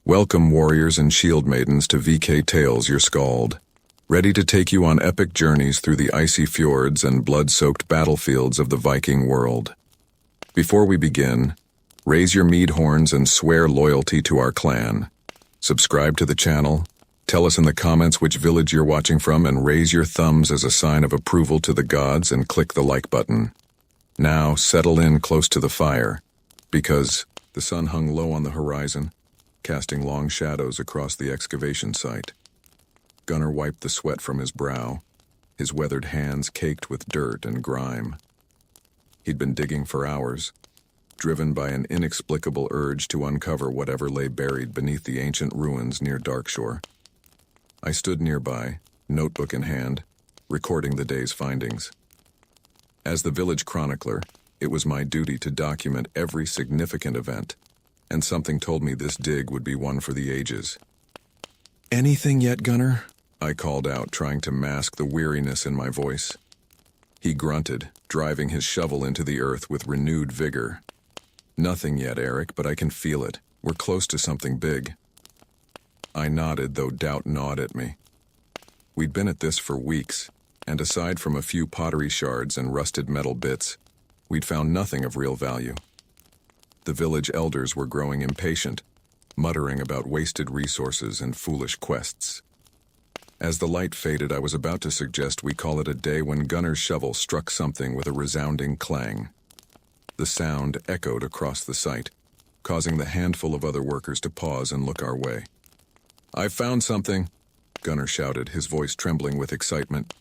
Welcome, warriors and shield maidens, to VK Tales, your Skald, ready to take you on epic journeys through the icy fjords and blood-soaked battlefields of the Viking world. Before we begin, raise your mead horns and swear loyalty to our clan. Subscribe to the channel, tell us in the comments which village you're watching from, and raise your thumbs as a sign of approval to the gods, and click the like button. Now, settle in close to the fire, because the sun hung low on the horizon, casting long shadows across the excavation site. Gunnar wiped the sweat from his brow, his weathered hands caked with dirt and grime. He'd been digging for hours, driven by an inexplicable urge to uncover whatever lay buried beneath the ancient ruins near Darkshore. I stood nearby, notebook in hand, recording the day's findings. As the village chronicler, it was my duty to document every significant event, and something told me this dig would be one for the ages. "Anything yet, Gunnar?" I called out, trying to mask the weariness in my voice. He grunted, driving his shovel into the earth with renewed vigor. "Nothing yet, Eric, but I can feel it. We're close to something big." I nodded, though doubt gnawed at me. We'd been at this for weeks, and aside from a few pottery shards and rusted metal bits, we'd found nothing of real value. The village elders were growing impatient, muttering about wasted resources and foolish quests. As the light faded, I was about to suggest we call it a day when Gunnar's shovel struck something with a resounding clang. The sound echoed across the site, causing the handful of other workers to pause and look our way. "I've found something," Gunnar shouted, his voice trembling with excitement.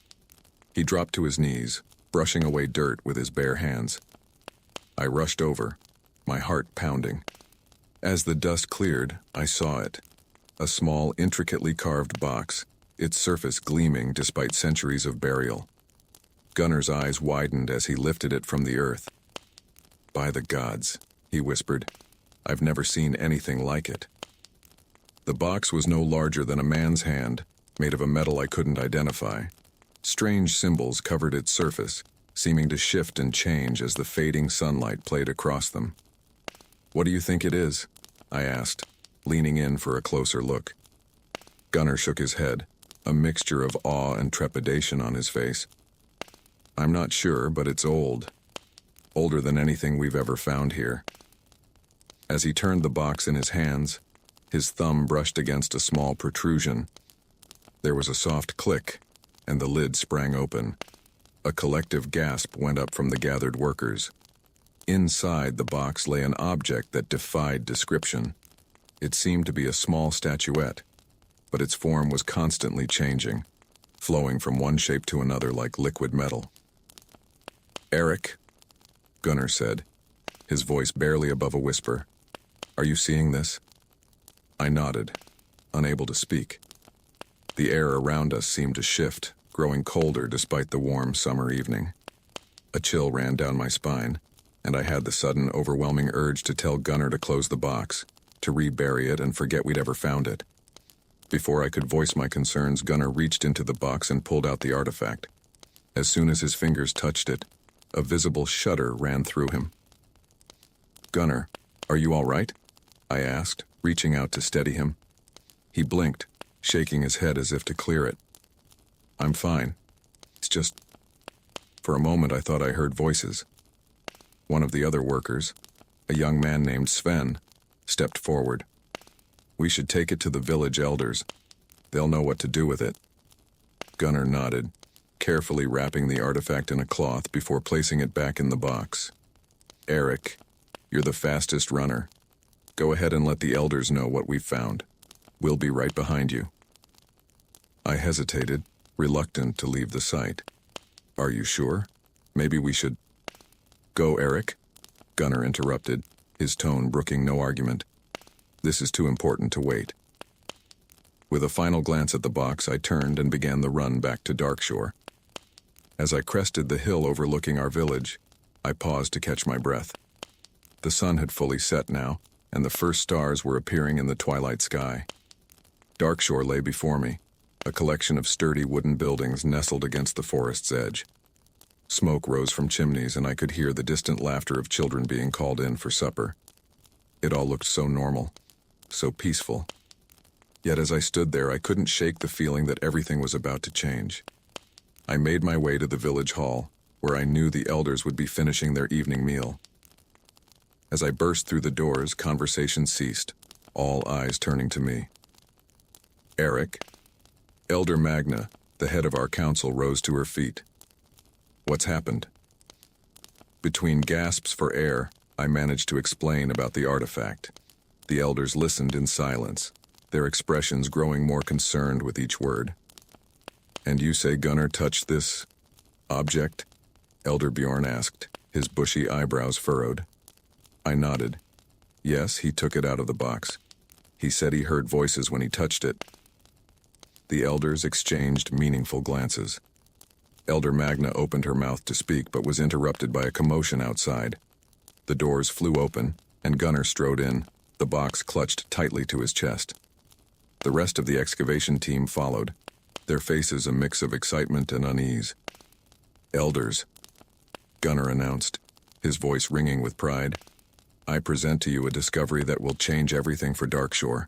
He dropped to his knees, brushing away dirt with his bare hands. I rushed over, my heart pounding. As the dust cleared, I saw it. A small, intricately carved box, its surface gleaming despite centuries of burial. Gunnar's eyes widened as he lifted it from the earth. "By the gods," he whispered, "I've never seen anything like it." The box was no larger than a man's hand, made of a metal I couldn't identify. Strange symbols covered its surface, seeming to shift and change as the fading sunlight played across them. "What do you think it is?" I asked, leaning in for a closer look. Gunnar shook his head, a mixture of awe and trepidation on his face. "I'm not sure, but it's old. Older than anything we've ever found here." As he turned the box in his hands, his thumb brushed against a small protrusion. There was a soft click, and the lid sprang open. A collective gasp went up from the gathered workers. Inside the box lay an object that defied description. It seemed to be a small statuette, but its form was constantly changing, flowing from one shape to another like liquid metal. "Eric," Gunnar said, his voice barely above a whisper, "are you seeing this?" I nodded, unable to speak. The air around us seemed to shift, growing colder despite the warm summer evening. A chill ran down my spine, and I had the sudden, overwhelming urge to tell Gunnar to close the box, to rebury it and forget we'd ever found it. Before I could voice my concerns, Gunnar reached into the box and pulled out the artifact. As soon as his fingers touched it, a visible shudder ran through him. "Gunnar, are you all right?" I asked, reaching out to steady him. He blinked, shaking his head as if to clear it. "I'm fine. It's just..." For a moment I thought I heard voices. One of the other workers, a young man named Sven, stepped forward. "We should take it to the village elders. They'll know what to do with it." Gunnar nodded, carefully wrapping the artifact in a cloth before placing it back in the box. "Eric, you're the fastest runner. Go ahead and let the elders know what we've found. We'll be right behind you." I hesitated, reluctant to leave the site. "Are you sure? Maybe we should..." "Go, Eric," Gunnar interrupted, his tone brooking no argument. "This is too important to wait." With a final glance at the box, I turned and began the run back to Darkshore. As I crested the hill overlooking our village, I paused to catch my breath. The sun had fully set now, and the first stars were appearing in the twilight sky. Darkshore lay before me, a collection of sturdy wooden buildings nestled against the forest's edge. Smoke rose from chimneys, and I could hear the distant laughter of children being called in for supper. It all looked so normal, so peaceful, Yet as I stood there, I couldn't shake the feeling that everything was about to change. I made my way to the village hall, where I knew the elders would be finishing their evening meal. As I burst through the doors, conversation ceased, all eyes turning to me. Eric, Elder Magna, the head of our council, rose to her feet. What's happened? Between gasps for air, I managed to explain about the artifact. The elders listened in silence, their expressions growing more concerned with each word. And you say Gunnar touched this object? Elder Bjorn asked, his bushy eyebrows furrowed. I nodded. Yes, he took it out of the box. He said he heard voices when he touched it. The elders exchanged meaningful glances. Elder Magna opened her mouth to speak, but was interrupted by a commotion outside. The doors flew open, and Gunnar strode in, the box clutched tightly to his chest. The rest of the excavation team followed, their faces a mix of excitement and unease. Elders, Gunnar announced, his voice ringing with pride. I present to you a discovery that will change everything for Darkshore.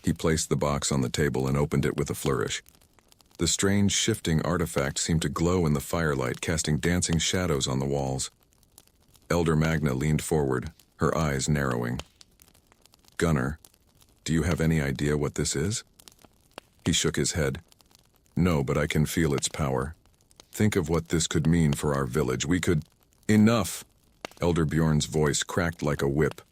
He placed the box on the table and opened it with a flourish. The strange shifting artifact seemed to glow in the firelight, casting dancing shadows on the walls. Elder Magna leaned forward, her eyes narrowing. Gunnar, do you have any idea what this is? He shook his head. No, but I can feel its power. Think of what this could mean for our village. We could... Enough! Elder Bjorn's voice cracked like a whip.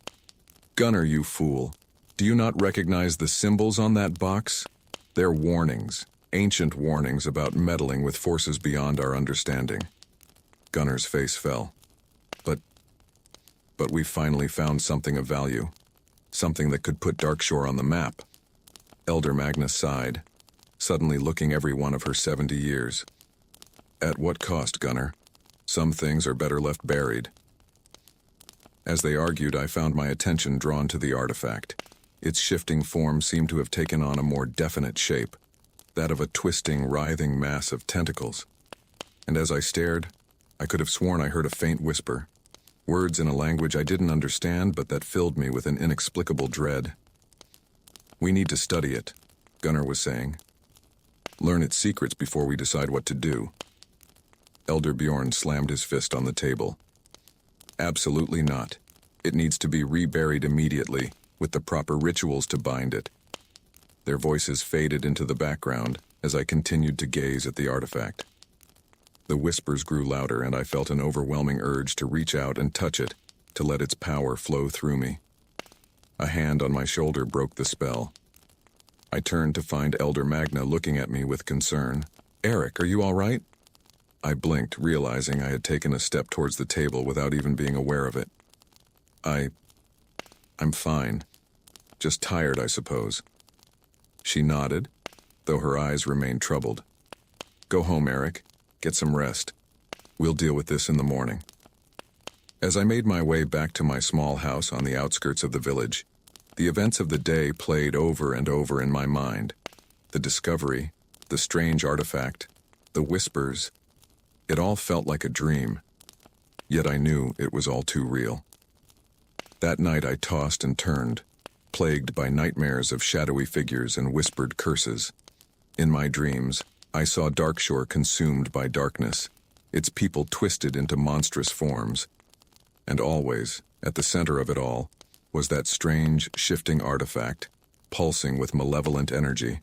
Gunnar, you fool. Do you not recognize the symbols on that box? They're warnings, ancient warnings about meddling with forces beyond our understanding. Gunnar's face fell. But we finally found something of value. Something that could put Darkshore on the map. Elder Magnus sighed, suddenly looking every one of her 70 years. At what cost, Gunnar? Some things are better left buried. As they argued, I found my attention drawn to the artifact. Its shifting form seemed to have taken on a more definite shape, that of a twisting, writhing mass of tentacles. And as I stared, I could have sworn I heard a faint whisper, words in a language I didn't understand but that filled me with an inexplicable dread. We need to study it, Gunnar was saying. Learn its secrets before we decide what to do. Elder Bjorn slammed his fist on the table. Absolutely not. It needs to be reburied immediately, with the proper rituals to bind it. Their voices faded into the background as I continued to gaze at the artifact. The whispers grew louder, and I felt an overwhelming urge to reach out and touch it, to let its power flow through me. A hand on my shoulder broke the spell. I turned to find Elder Magna looking at me with concern. Eric, are you all right? I blinked, realizing I had taken a step towards the table without even being aware of it. I'm fine. Just tired, I suppose. She nodded, though her eyes remained troubled. Go home, Eric. Get some rest. We'll deal with this in the morning. As I made my way back to my small house on the outskirts of the village, the events of the day played over and over in my mind. The discovery, the strange artifact, the whispers. It all felt like a dream, yet I knew it was all too real. That night I tossed and turned, plagued by nightmares of shadowy figures and whispered curses. In my dreams, I saw Darkshore consumed by darkness, its people twisted into monstrous forms. And always, at the center of it all, was that strange, shifting artifact, pulsing with malevolent energy.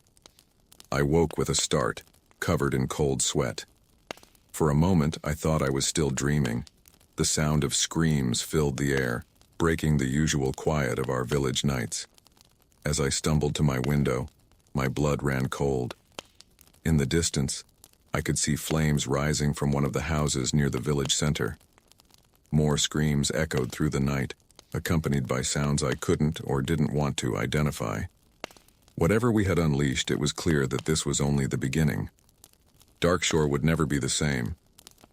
I woke with a start, covered in cold sweat. For a moment, I thought I was still dreaming. The sound of screams filled the air, breaking the usual quiet of our village nights. As I stumbled to my window, my blood ran cold. In the distance, I could see flames rising from one of the houses near the village center. More screams echoed through the night, accompanied by sounds I couldn't or didn't want to identify. Whatever we had unleashed, it was clear that this was only the beginning. Darkshore would never be the same,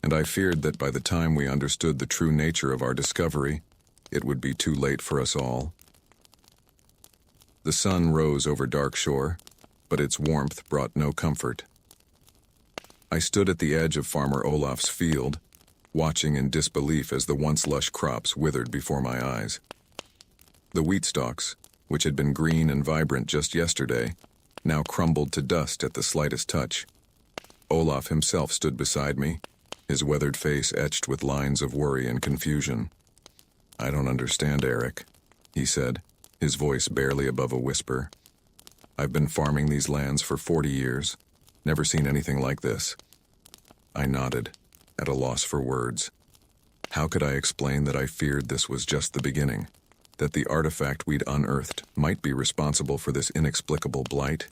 and I feared that by the time we understood the true nature of our discovery, it would be too late for us all. The sun rose over Darkshore, but its warmth brought no comfort. I stood at the edge of Farmer Olaf's field, watching in disbelief as the once lush crops withered before my eyes. The wheat stalks, which had been green and vibrant just yesterday, now crumbled to dust at the slightest touch. Olaf himself stood beside me, his weathered face etched with lines of worry and confusion. "I don't understand, Eric," he said, his voice barely above a whisper. "I've been farming these lands for 40 years, never seen anything like this." I nodded, at a loss for words. How could I explain that I feared this was just the beginning, that the artifact we'd unearthed might be responsible for this inexplicable blight?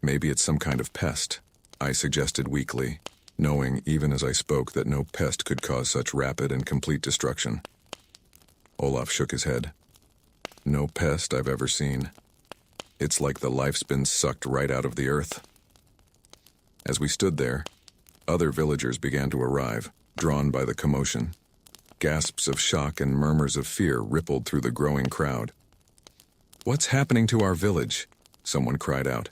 "Maybe it's some kind of pest," I suggested weakly, knowing even as I spoke that no pest could cause such rapid and complete destruction. Olaf shook his head. "No pest I've ever seen. It's like the life's been sucked right out of the earth." As we stood there, other villagers began to arrive, drawn by the commotion. Gasps of shock and murmurs of fear rippled through the growing crowd. "What's happening to our village?" someone cried out.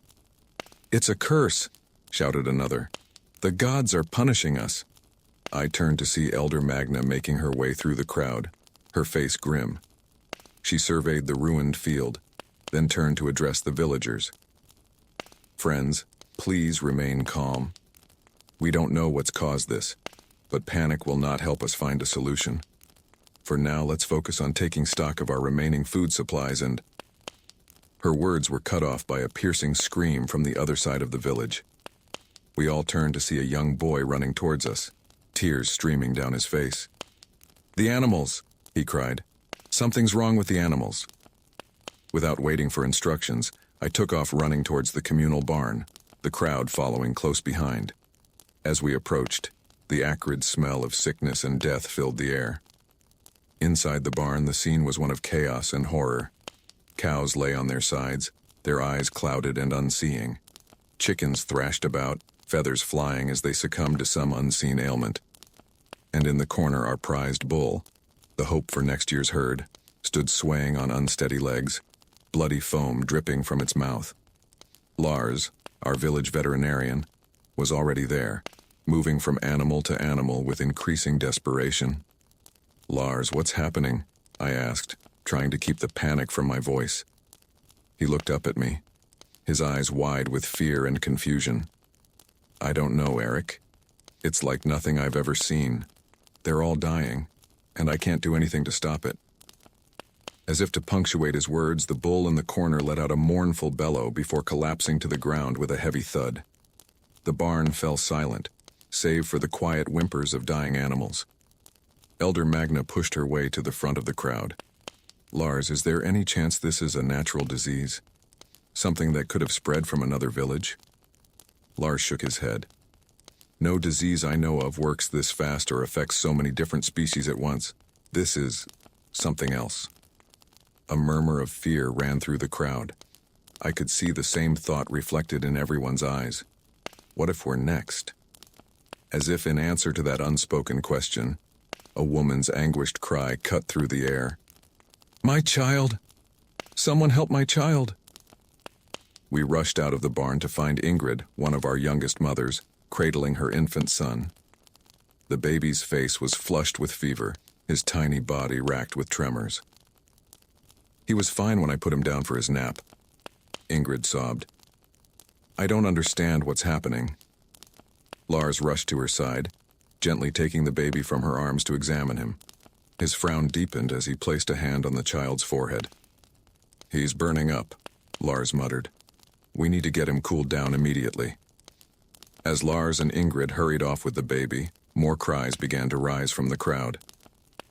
"It's a curse," shouted another. "The gods are punishing us." I turned to see Elder Magna making her way through the crowd, her face grim. She surveyed the ruined field, then turned to address the villagers. "Friends, please remain calm. We don't know what's caused this, but panic will not help us find a solution. For now, let's focus on taking stock of our remaining food supplies and—" Her words were cut off by a piercing scream from the other side of the village. We all turned to see a young boy running towards us, tears streaming down his face. "The animals!" he cried. "Something's wrong with the animals." Without waiting for instructions, I took off running towards the communal barn, the crowd following close behind. As we approached, the acrid smell of sickness and death filled the air. Inside the barn, the scene was one of chaos and horror. Cows lay on their sides, their eyes clouded and unseeing. Chickens thrashed about, feathers flying as they succumbed to some unseen ailment. And in the corner, our prized bull, the hope for next year's herd, stood swaying on unsteady legs, bloody foam dripping from its mouth. Lars, our village veterinarian, was already there, moving from animal to animal with increasing desperation. "Lars, what's happening?" I asked, trying to keep the panic from my voice. He looked up at me, his eyes wide with fear and confusion. "I don't know, Eric. It's like nothing I've ever seen. They're all dying, and I can't do anything to stop it." As if to punctuate his words, the bull in the corner let out a mournful bellow before collapsing to the ground with a heavy thud. The barn fell silent, save for the quiet whimpers of dying animals. Elder Magna pushed her way to the front of the crowd. "Lars, is there any chance this is a natural disease? Something that could have spread from another village?" Lars shook his head. "No disease I know of works this fast or affects so many different species at once. This is something else." A murmur of fear ran through the crowd. I could see the same thought reflected in everyone's eyes. What if we're next? As if in answer to that unspoken question, a woman's anguished cry cut through the air. "My child! Someone help my child!" We rushed out of the barn to find Ingrid, one of our youngest mothers, cradling her infant son. The baby's face was flushed with fever, his tiny body racked with tremors. "He was fine when I put him down for his nap," Ingrid sobbed. "I don't understand what's happening." Lars rushed to her side, gently taking the baby from her arms to examine him. His frown deepened as he placed a hand on the child's forehead. "He's burning up," Lars muttered. "We need to get him cooled down immediately." As Lars and Ingrid hurried off with the baby, more cries began to rise from the crowd.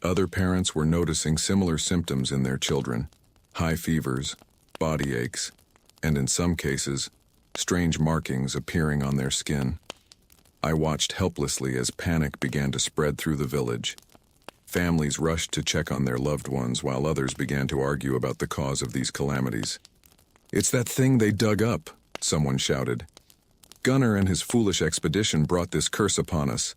Other parents were noticing similar symptoms in their children: high fevers, body aches, and in some cases, strange markings appearing on their skin. I watched helplessly as panic began to spread through the village. Families rushed to check on their loved ones while others began to argue about the cause of these calamities. "It's that thing they dug up," someone shouted. "Gunnar and his foolish expedition brought this curse upon us."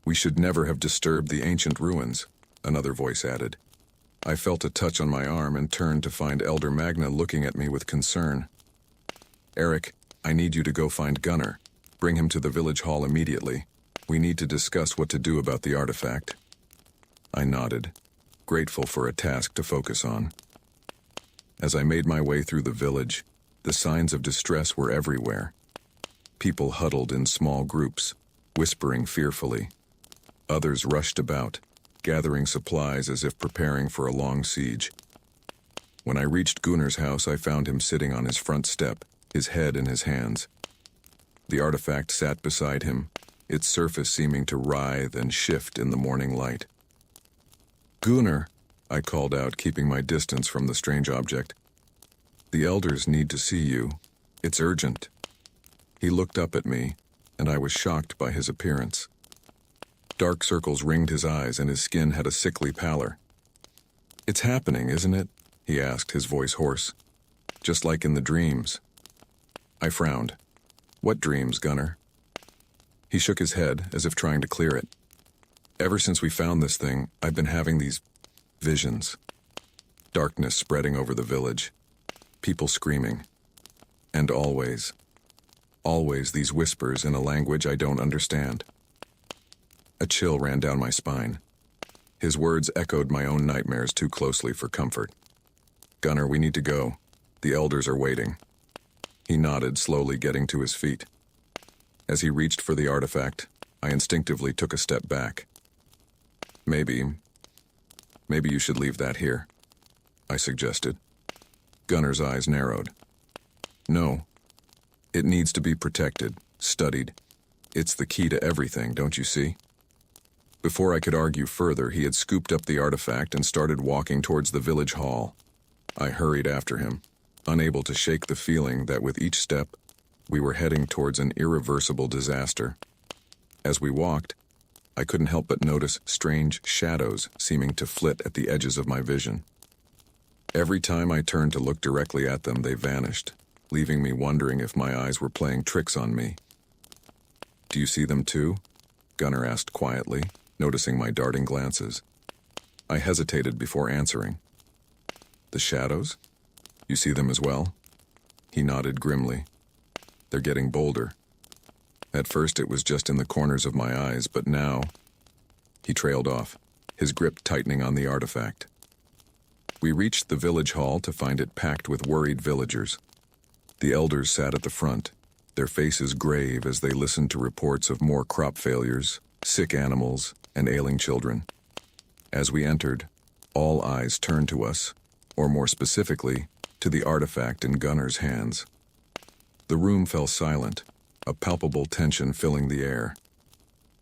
"We should never have disturbed the ancient ruins," another voice added. I felt a touch on my arm and turned to find Elder Magna looking at me with concern. "Eric, I need you to go find Gunnar. Bring him to the village hall immediately. We need to discuss what to do about the artifact." I nodded, grateful for a task to focus on. As I made my way through the village, the signs of distress were everywhere. People huddled in small groups, whispering fearfully. Others rushed about, gathering supplies as if preparing for a long siege. When I reached Gunnar's house, I found him sitting on his front step, his head in his hands. The artifact sat beside him, its surface seeming to writhe and shift in the morning light. "Gunnar," I called out, keeping my distance from the strange object. "The elders need to see you. It's urgent." He looked up at me, and I was shocked by his appearance. Dark circles ringed his eyes, and his skin had a sickly pallor. "It's happening, isn't it?" he asked, his voice hoarse. "Just like in the dreams." I frowned. "What dreams, Gunnar?" He shook his head, as if trying to clear it. "Ever since we found this thing, I've been having these visions. Darkness spreading over the village. People screaming. And always these whispers in a language I don't understand." A chill ran down my spine. His words echoed my own nightmares too closely for comfort. "Gunnar, we need to go. The elders are waiting." He nodded, slowly getting to his feet. As he reached for the artifact, I instinctively took a step back. Maybe you should leave that here," I suggested. Gunnar's eyes narrowed. "No. It needs to be protected, studied. It's the key to everything, don't you see?" Before I could argue further, he had scooped up the artifact and started walking towards the village hall. I hurried after him, unable to shake the feeling that with each step, we were heading towards an irreversible disaster. As we walked, I couldn't help but notice strange shadows seeming to flit at the edges of my vision. Every time I turned to look directly at them, they vanished, leaving me wondering if my eyes were playing tricks on me. "Do you see them too?" Gunnar asked quietly, noticing my darting glances. I hesitated before answering. "The shadows? You see them as well?" He nodded grimly. "They're getting bolder. At first it was just in the corners of my eyes, but now..." He trailed off, his grip tightening on the artifact. We reached the village hall to find it packed with worried villagers. The elders sat at the front, their faces grave as they listened to reports of more crop failures, sick animals, and ailing children. As we entered, all eyes turned to us, or more specifically, to the artifact in Gunnar's hands. The room fell silent, a palpable tension filling the air.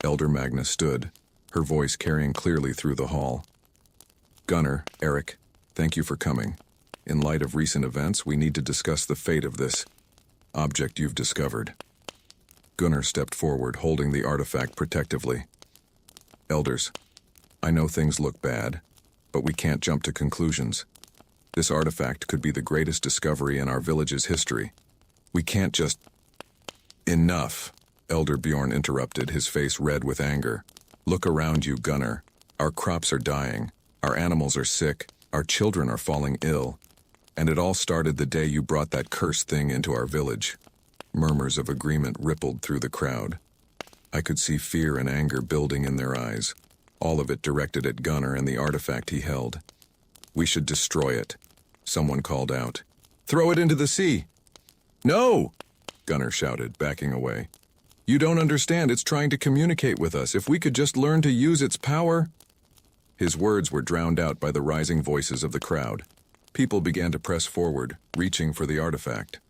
Elder Magnus stood, her voice carrying clearly through the hall. "Gunnar, Eric, thank you for coming. In light of recent events, we need to discuss the fate of this object you've discovered." Gunnar stepped forward, holding the artifact protectively. "Elders, I know things look bad, but we can't jump to conclusions. This artifact could be the greatest discovery in our village's history. We can't just..." "Enough," Elder Bjorn interrupted, his face red with anger. "Look around you, Gunnar. Our crops are dying, our animals are sick, our children are falling ill. And it all started the day you brought that cursed thing into our village." Murmurs of agreement rippled through the crowd. I could see fear and anger building in their eyes, all of it directed at Gunnar and the artifact he held. "We should destroy it," someone called out. "Throw it into the sea!" "No!" Gunnar shouted, backing away. "You don't understand, it's trying to communicate with us. If we could just learn to use its power..." His words were drowned out by the rising voices of the crowd. People began to press forward, reaching for the artifact.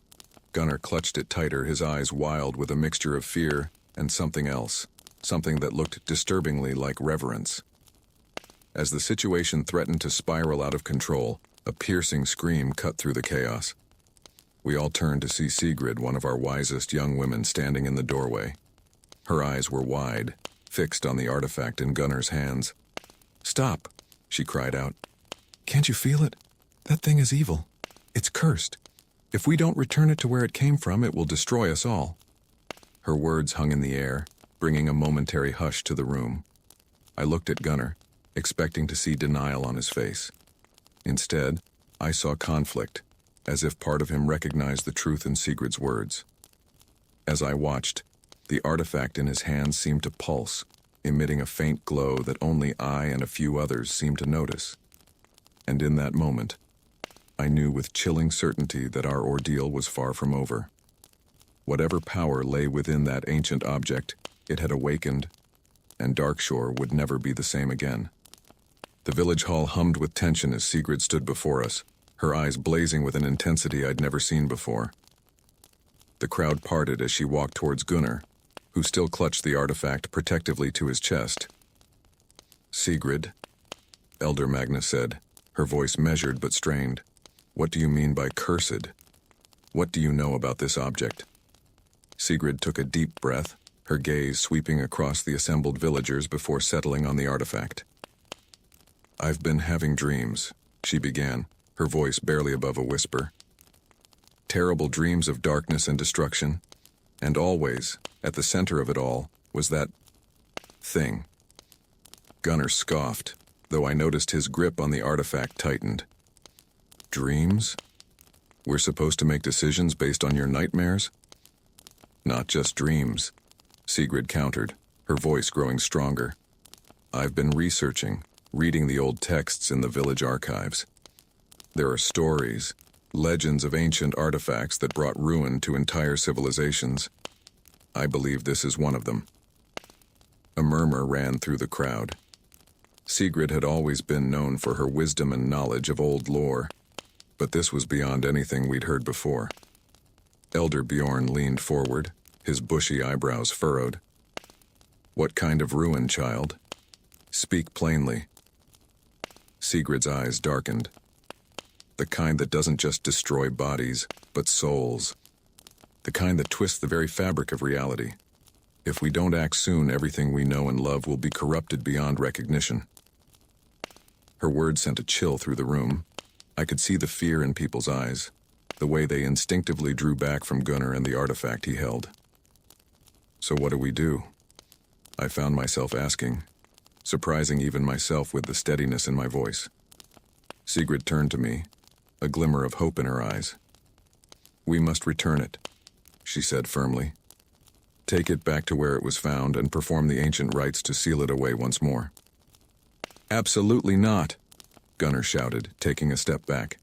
Gunnar clutched it tighter, his eyes wild with a mixture of fear and something else, something that looked disturbingly like reverence. As the situation threatened to spiral out of control, a piercing scream cut through the chaos. We all turned to see Sigrid, one of our wisest young women, standing in the doorway. Her eyes were wide, fixed on the artifact in Gunnar's hands. "Stop," she cried out. "Can't you feel it? That thing is evil. It's cursed. If we don't return it to where it came from, it will destroy us all." Her words hung in the air, bringing a momentary hush to the room. I looked at Gunnar, expecting to see denial on his face. Instead, I saw conflict, as if part of him recognized the truth in Sigrid's words. As I watched, the artifact in his hands seemed to pulse, emitting a faint glow that only I and a few others seemed to notice. And in that moment, I knew with chilling certainty that our ordeal was far from over. Whatever power lay within that ancient object, it had awakened, and Darkshore would never be the same again. The village hall hummed with tension as Sigrid stood before us, her eyes blazing with an intensity I'd never seen before. The crowd parted as she walked towards Gunnar, who still clutched the artifact protectively to his chest. "Sigrid," Elder Magna said, her voice measured but strained. "What do you mean by cursed? What do you know about this object?" Sigrid took a deep breath, her gaze sweeping across the assembled villagers before settling on the artifact. "I've been having dreams," she began, her voice barely above a whisper. "Terrible dreams of darkness and destruction, and always, at the center of it all, was that thing." Gunnar scoffed, though I noticed his grip on the artifact tightened. "Dreams? We're supposed to make decisions based on your nightmares?" "Not just dreams," Sigrid countered, her voice growing stronger. "I've been reading the old texts in the village archives. There are stories, legends of ancient artifacts that brought ruin to entire civilizations. I believe this is one of them." A murmur ran through the crowd. Sigrid had always been known for her wisdom and knowledge of old lore, but this was beyond anything we'd heard before. Elder Bjorn leaned forward, his bushy eyebrows furrowed. "What kind of ruin, child? Speak plainly." Sigrid's eyes darkened. "The kind that doesn't just destroy bodies, but souls. The kind that twists the very fabric of reality. If we don't act soon, everything we know and love will be corrupted beyond recognition." Her words sent a chill through the room. I could see the fear in people's eyes, the way they instinctively drew back from Gunnar and the artifact he held. "So what do we do?" I found myself asking, surprising even myself with the steadiness in my voice. Sigrid turned to me, a glimmer of hope in her eyes. "We must return it," she said firmly. "Take it back to where it was found and perform the ancient rites to seal it away once more." "Absolutely not," Gunnar shouted, taking a step back.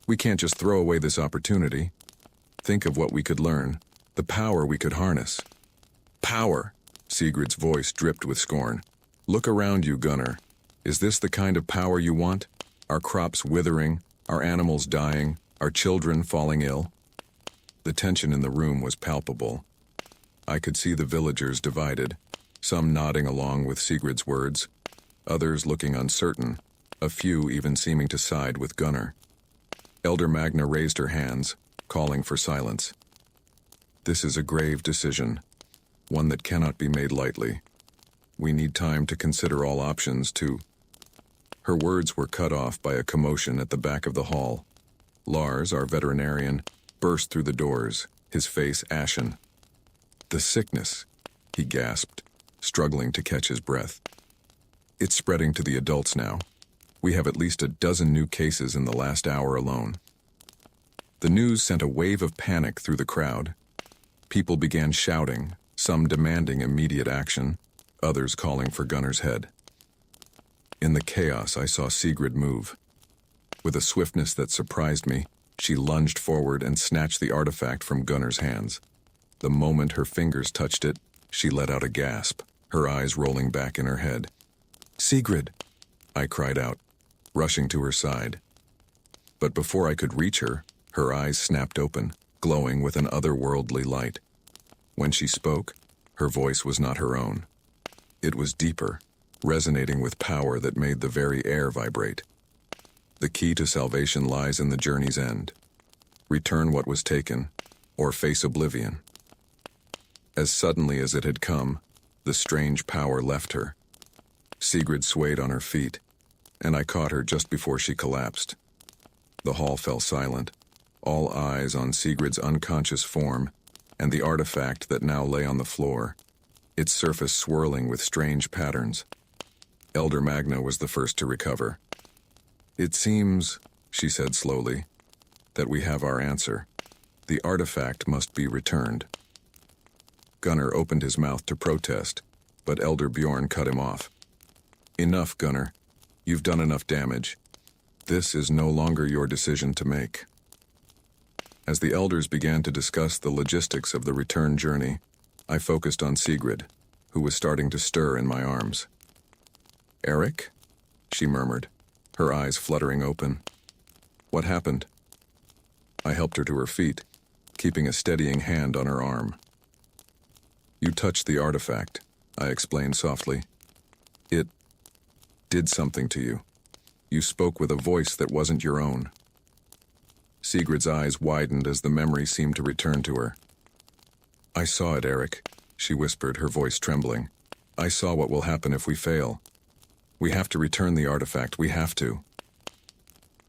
"We can't just throw away this opportunity. Think of what we could learn, the power we could harness." "Power!" Sigrid's voice dripped with scorn. "Look around you, Gunnar. Is this the kind of power you want? Our crops withering, our animals dying, our children falling ill?" The tension in the room was palpable. I could see the villagers divided, some nodding along with Sigrid's words, others looking uncertain, a few even seeming to side with Gunnar. Elder Magna raised her hands, calling for silence. "This is a grave decision, one that cannot be made lightly. We need time to consider all options to—" Her words were cut off by a commotion at the back of the hall. Lars, our veterinarian, burst through the doors, his face ashen. "The sickness," he gasped, struggling to catch his breath. "It's spreading to the adults now. We have at least a dozen new cases in the last hour alone." The news sent a wave of panic through the crowd. People began shouting, some demanding immediate action, others calling for Gunnar's head. In the chaos, I saw Sigrid move. With a swiftness that surprised me, she lunged forward and snatched the artifact from Gunnar's hands. The moment her fingers touched it, she let out a gasp, her eyes rolling back in her head. "Sigrid!" I cried out, rushing to her side. But before I could reach her, her eyes snapped open, glowing with an otherworldly light. When she spoke, her voice was not her own. It was deeper, resonating with power that made the very air vibrate. "The key to salvation lies in the journey's end. Return what was taken, or face oblivion." As suddenly as it had come, the strange power left her. Sigrid swayed on her feet, and I caught her just before she collapsed. The hall fell silent, all eyes on Sigrid's unconscious form and the artifact that now lay on the floor, its surface swirling with strange patterns. Elder Magna was the first to recover. "It seems," she said slowly, "that we have our answer. The artifact must be returned." Gunnar opened his mouth to protest, but Elder Bjorn cut him off. "Enough, Gunnar. You've done enough damage. This is no longer your decision to make. As the elders began to discuss the logistics of the return journey, I focused on Sigrid, who was starting to stir in my arms. "Eric?" she murmured, her eyes fluttering open. "What happened?" I helped her to her feet, keeping a steadying hand on her arm. "You touched the artifact," I explained softly. "It did something to you. You spoke with a voice that wasn't your own." Sigrid's eyes widened as the memory seemed to return to her. "I saw it, Eric," she whispered, her voice trembling. "I saw what will happen if we fail. We have to return the artifact, we have to."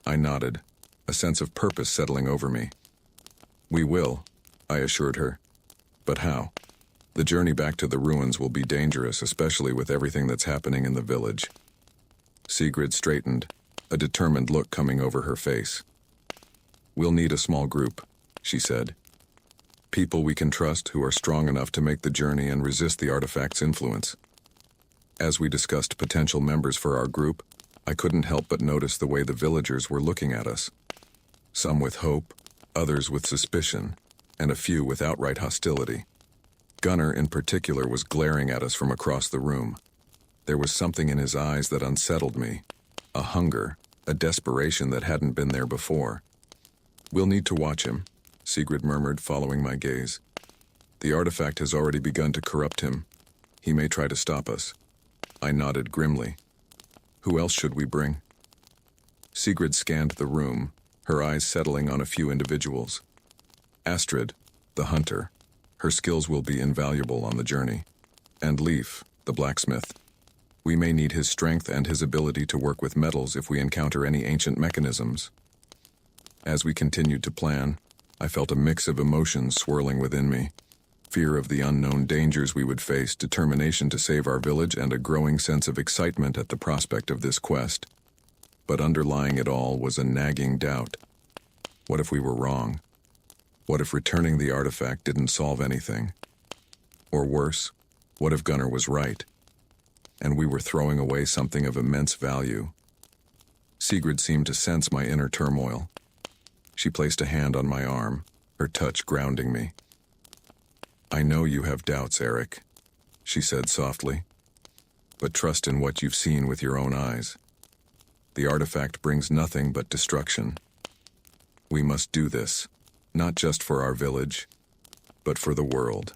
I nodded, a sense of purpose settling over me. "We will," I assured her. "But how? The journey back to the ruins will be dangerous, especially with everything that's happening in the village." Sigrid straightened, a determined look coming over her face. "We'll need a small group," she said. "People we can trust who are strong enough to make the journey and resist the artifact's influence." As we discussed potential members for our group, I couldn't help but notice the way the villagers were looking at us. Some with hope, others with suspicion, and a few with outright hostility. Gunnar, in particular, was glaring at us from across the room. There was something in his eyes that unsettled me, a hunger, a desperation that hadn't been there before. "We'll need to watch him," Sigrid murmured, following my gaze. "The artifact has already begun to corrupt him. He may try to stop us." I nodded grimly. "Who else should we bring?" Sigrid scanned the room, her eyes settling on a few individuals. "Astrid, the hunter. Her skills will be invaluable on the journey. And Leif, the blacksmith. We may need his strength and his ability to work with metals if we encounter any ancient mechanisms." As we continued to plan, I felt a mix of emotions swirling within me. Fear of the unknown dangers we would face, determination to save our village, and a growing sense of excitement at the prospect of this quest. But underlying it all was a nagging doubt. What if we were wrong? What if returning the artifact didn't solve anything? Or worse, what if Gunnar was right, and we were throwing away something of immense value? Sigrid seemed to sense my inner turmoil. She placed a hand on my arm, her touch grounding me. "I know you have doubts, Eric," she said softly, "but trust in what you've seen with your own eyes. The artifact brings nothing but destruction. We must do this, not just for our village, but for the world."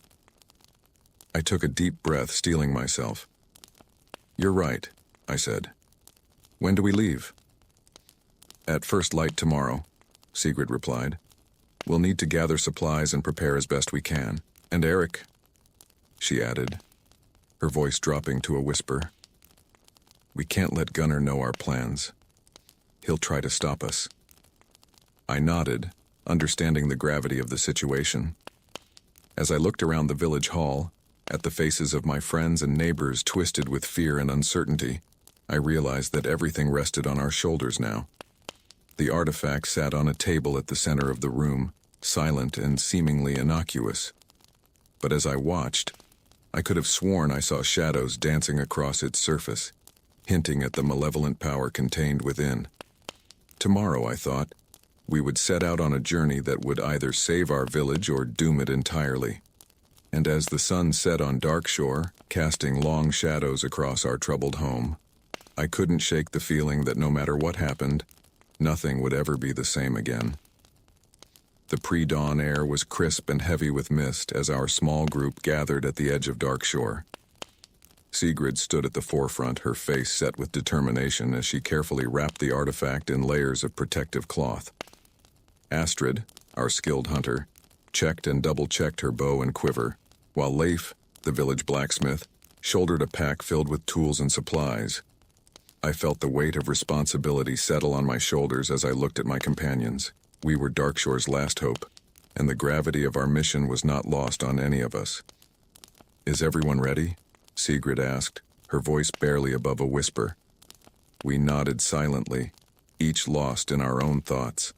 I took a deep breath, steeling myself. "You're right," I said. "When do we leave?" "At first light tomorrow," Sigrid replied. "We'll need to gather supplies and prepare as best we can. And Eric," she added, her voice dropping to a whisper, "we can't let Gunnar know our plans. He'll try to stop us." I nodded, understanding the gravity of the situation. As I looked around the village hall, at the faces of my friends and neighbors twisted with fear and uncertainty, I realized that everything rested on our shoulders now. The artifact sat on a table at the center of the room, silent and seemingly innocuous. But as I watched, I could have sworn I saw shadows dancing across its surface, hinting at the malevolent power contained within. Tomorrow, I thought, we would set out on a journey that would either save our village or doom it entirely. And as the sun set on Darkshore, casting long shadows across our troubled home, I couldn't shake the feeling that no matter what happened, nothing would ever be the same again. The pre-dawn air was crisp and heavy with mist as our small group gathered at the edge of Darkshore. Sigrid stood at the forefront, her face set with determination as she carefully wrapped the artifact in layers of protective cloth. Astrid, our skilled hunter, checked and double-checked her bow and quiver, while Leif, the village blacksmith, shouldered a pack filled with tools and supplies. I felt the weight of responsibility settle on my shoulders as I looked at my companions. We were Darkshore's last hope, and the gravity of our mission was not lost on any of us. "Is everyone ready?" Sigrid asked, her voice barely above a whisper. We nodded silently, each lost in our own thoughts.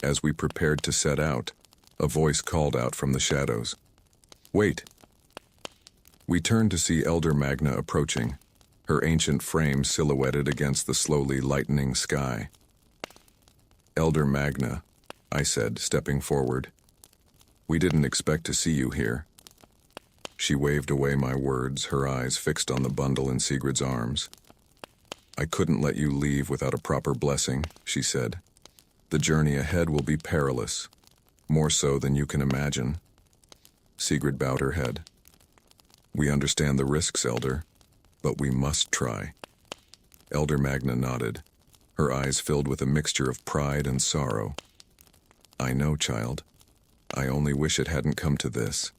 As we prepared to set out, a voice called out from the shadows. "Wait!" We turned to see Elder Magna approaching, her ancient frame silhouetted against the slowly lightening sky. Elder Magna, I said, stepping forward. We didn't expect to see you here. She waved away my words, her eyes fixed on the bundle in Sigrid's arms. I couldn't let you leave without a proper blessing, she said. The journey ahead will be perilous, more so than you can imagine. Sigrid bowed her head. We understand the risks, Elder, but we must try. Elder Magna nodded, her eyes filled with a mixture of pride and sorrow. I know, child. I only wish it hadn't come to this.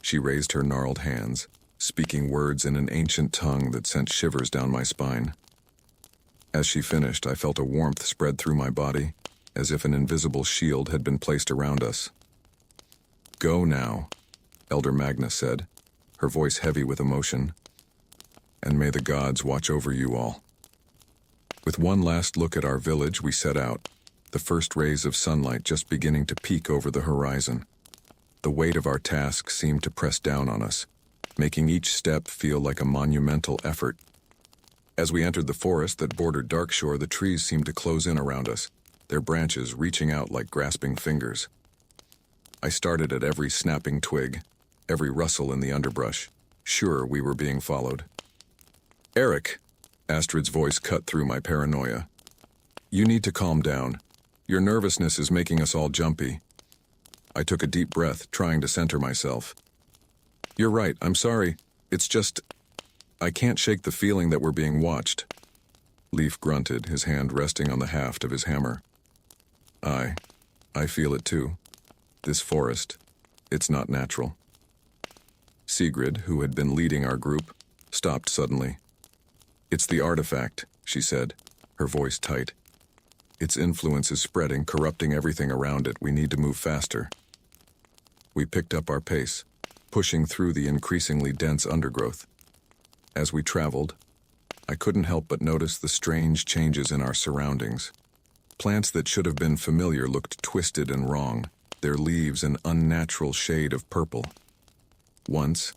She raised her gnarled hands, speaking words in an ancient tongue that sent shivers down my spine. As she finished, I felt a warmth spread through my body, as if an invisible shield had been placed around us. Go now, Elder Magna said, her voice heavy with emotion. And may the gods watch over you all. With one last look at our village, we set out, the first rays of sunlight just beginning to peek over the horizon. The weight of our task seemed to press down on us, making each step feel like a monumental effort. As we entered the forest that bordered Darkshore, the trees seemed to close in around us, their branches reaching out like grasping fingers. I started at every snapping twig, every rustle in the underbrush, sure we were being followed. Eric, Astrid's voice cut through my paranoia. You need to calm down. Your nervousness is making us all jumpy. I took a deep breath, trying to center myself. You're right, I'm sorry. It's just, I can't shake the feeling that we're being watched. Leaf grunted, his hand resting on the haft of his hammer. I feel it too. This forest, it's not natural. Sigrid, who had been leading our group, stopped suddenly. It's the artifact, she said, her voice tight. Its influence is spreading, corrupting everything around it. We need to move faster. We picked up our pace, pushing through the increasingly dense undergrowth. As we traveled, I couldn't help but notice the strange changes in our surroundings. Plants that should have been familiar looked twisted and wrong, their leaves an unnatural shade of purple. Once,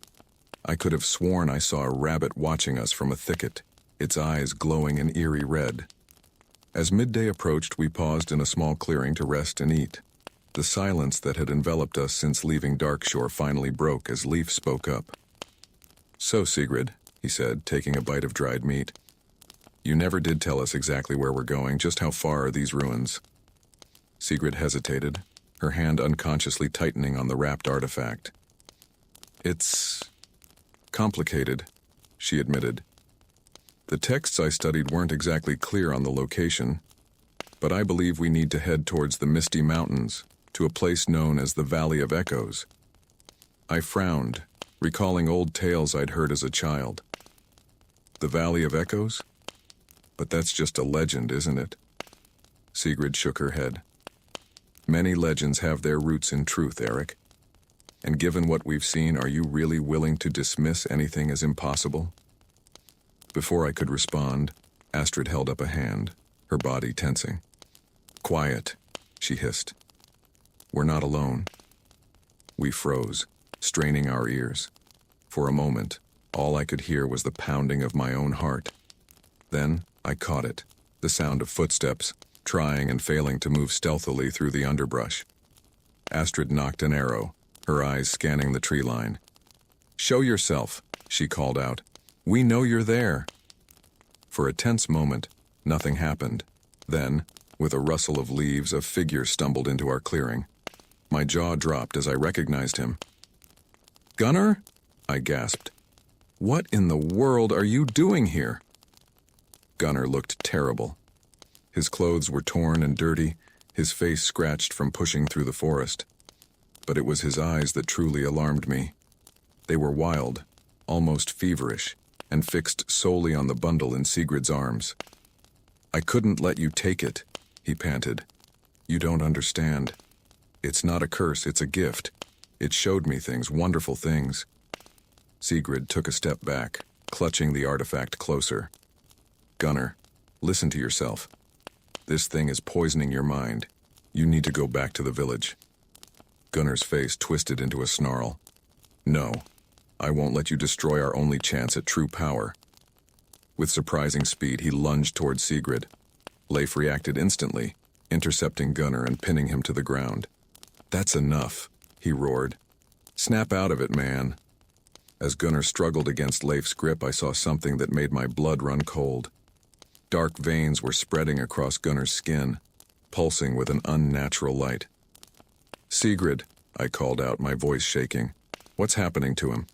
I could have sworn I saw a rabbit watching us from a thicket, its eyes glowing an eerie red. As midday approached, we paused in a small clearing to rest and eat. The silence that had enveloped us since leaving Darkshore finally broke as Leaf spoke up. So, Sigrid, he said, taking a bite of dried meat. You never did tell us exactly where we're going, just how far are these ruins? Sigrid hesitated, her hand unconsciously tightening on the wrapped artifact. It's complicated, she admitted. The texts I studied weren't exactly clear on the location, but I believe we need to head towards the Misty Mountains, to a place known as the Valley of Echoes. I frowned, recalling old tales I'd heard as a child. The Valley of Echoes? But that's just a legend, isn't it? Sigrid shook her head. Many legends have their roots in truth, Eric. And given what we've seen, are you really willing to dismiss anything as impossible? Before I could respond, Astrid held up a hand, her body tensing. Quiet, she hissed. We're not alone. We froze, straining our ears. For a moment, all I could hear was the pounding of my own heart. Then, I caught it, the sound of footsteps, trying and failing to move stealthily through the underbrush. Astrid knocked an arrow, her eyes scanning the tree line. Show yourself, she called out. We know you're there. For a tense moment, nothing happened. Then, with a rustle of leaves, a figure stumbled into our clearing. My jaw dropped as I recognized him. Gunnar? I gasped. What in the world are you doing here? Gunnar looked terrible. His clothes were torn and dirty, his face scratched from pushing through the forest. But it was his eyes that truly alarmed me. They were wild, almost feverish, and fixed solely on the bundle in Sigrid's arms. I couldn't let you take it, he panted. You don't understand. It's not a curse, it's a gift. It showed me things, wonderful things. Sigrid took a step back, clutching the artifact closer. Gunnar, listen to yourself. This thing is poisoning your mind. You need to go back to the village. Gunnar's face twisted into a snarl. No, I won't let you destroy our only chance at true power. With surprising speed, he lunged towards Sigrid. Leif reacted instantly, intercepting Gunnar and pinning him to the ground. "That's enough," he roared. "Snap out of it, man." As Gunnar struggled against Leif's grip, I saw something that made my blood run cold. Dark veins were spreading across Gunnar's skin, pulsing with an unnatural light. "Sigrid," I called out, my voice shaking. "What's happening to him?"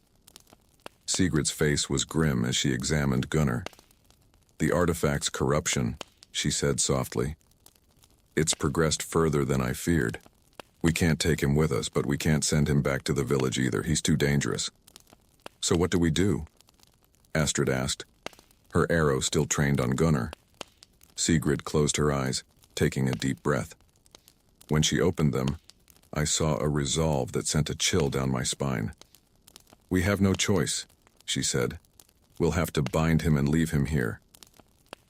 Sigrid's face was grim as she examined Gunnar. "The artifact's corruption," she said softly. "It's progressed further than I feared. We can't take him with us, but we can't send him back to the village either. He's too dangerous." "So what do we do?" Astrid asked, her arrow still trained on Gunnar. Sigrid closed her eyes, taking a deep breath. When she opened them, I saw a resolve that sent a chill down my spine. "We have no choice," she said. "We'll have to bind him and leave him here."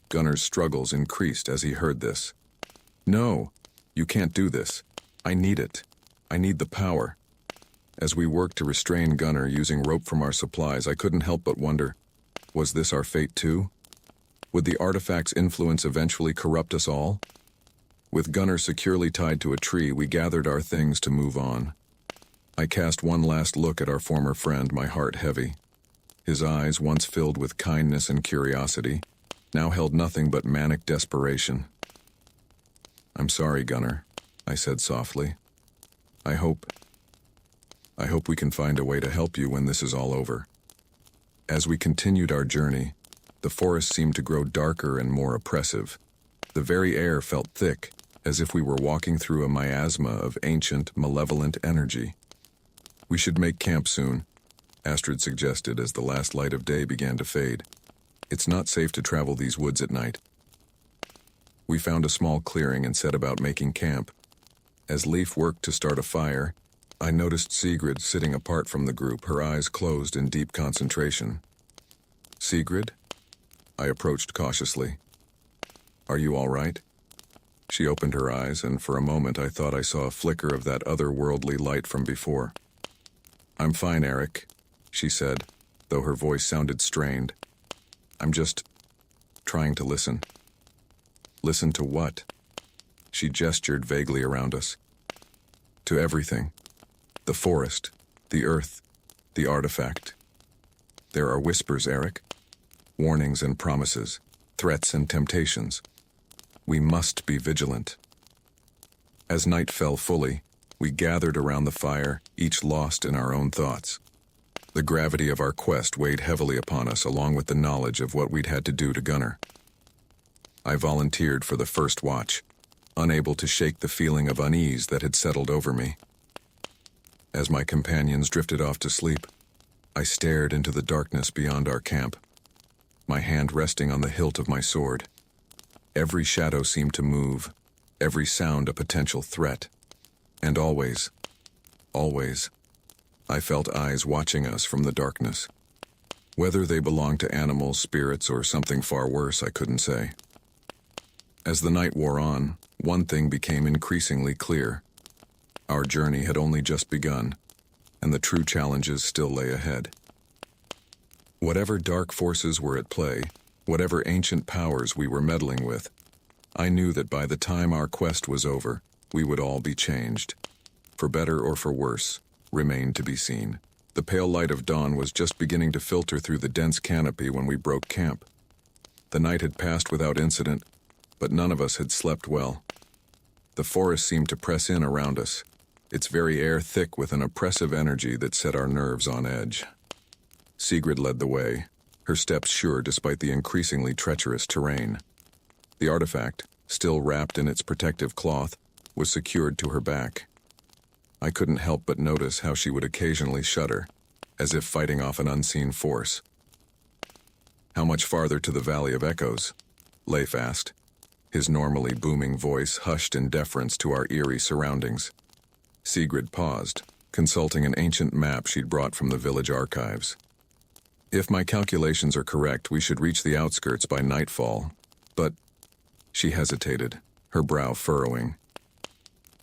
Gunnar's struggles increased as he heard this. "No, you can't do this. I need it. I need the power." As we worked to restrain Gunnar using rope from our supplies, I couldn't help but wonder, was this our fate too? Would the artifact's influence eventually corrupt us all? With Gunnar securely tied to a tree, we gathered our things to move on. I cast one last look at our former friend, my heart heavy. His eyes, once filled with kindness and curiosity, now held nothing but manic desperation. "I'm sorry, Gunnar," I said softly. I hope we can find a way to help you when this is all over." As we continued our journey, the forest seemed to grow darker and more oppressive. The very air felt thick, as if we were walking through a miasma of ancient, malevolent energy. "We should make camp soon," Astrid suggested as the last light of day began to fade. "It's not safe to travel these woods at night." We found a small clearing and set about making camp. As Leif worked to start a fire, I noticed Sigrid sitting apart from the group, her eyes closed in deep concentration. "Sigrid?" I approached cautiously. "Are you all right?" She opened her eyes, and for a moment I thought I saw a flicker of that otherworldly light from before. "I'm fine, Eric," she said, though her voice sounded strained. "I'm just trying to listen." "Listen to what?" She gestured vaguely around us. "To everything. The forest, the earth, the artifact. There are whispers, Eric. Warnings and promises, threats and temptations. We must be vigilant." As night fell fully, we gathered around the fire, each lost in our own thoughts. The gravity of our quest weighed heavily upon us, along with the knowledge of what we'd had to do to Gunnar. I volunteered for the first watch, unable to shake the feeling of unease that had settled over me. As my companions drifted off to sleep, I stared into the darkness beyond our camp, my hand resting on the hilt of my sword. Every shadow seemed to move, every sound a potential threat. And always, I felt eyes watching us from the darkness. Whether they belonged to animals, spirits, or something far worse, I couldn't say. As the night wore on, one thing became increasingly clear. Our journey had only just begun, and the true challenges still lay ahead. Whatever dark forces were at play, whatever ancient powers we were meddling with, I knew that by the time our quest was over, we would all be changed. For better or for worse, remained to be seen. The pale light of dawn was just beginning to filter through the dense canopy when we broke camp. The night had passed without incident, but none of us had slept well. The forest seemed to press in around us, its very air thick with an oppressive energy that set our nerves on edge. Sigrid led the way, her steps sure despite the increasingly treacherous terrain. The artifact, still wrapped in its protective cloth, was secured to her back. I couldn't help but notice how she would occasionally shudder, as if fighting off an unseen force. "How much farther to the Valley of Echoes?" Leif asked, his normally booming voice hushed in deference to our eerie surroundings. Sigrid paused, consulting an ancient map she'd brought from the village archives. "If my calculations are correct, we should reach the outskirts by nightfall, but—" She hesitated, her brow furrowing.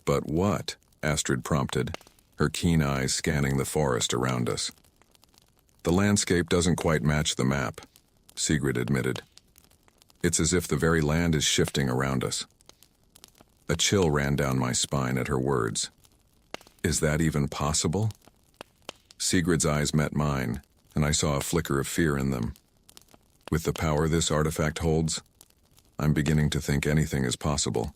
"But what?" Astrid prompted, her keen eyes scanning the forest around us. "The landscape doesn't quite match the map," Sigrid admitted. "It's as if the very land is shifting around us." A chill ran down my spine at her words. Is that even possible? Sigrid's eyes met mine, and I saw a flicker of fear in them. With the power this artifact holds, I'm beginning to think anything is possible.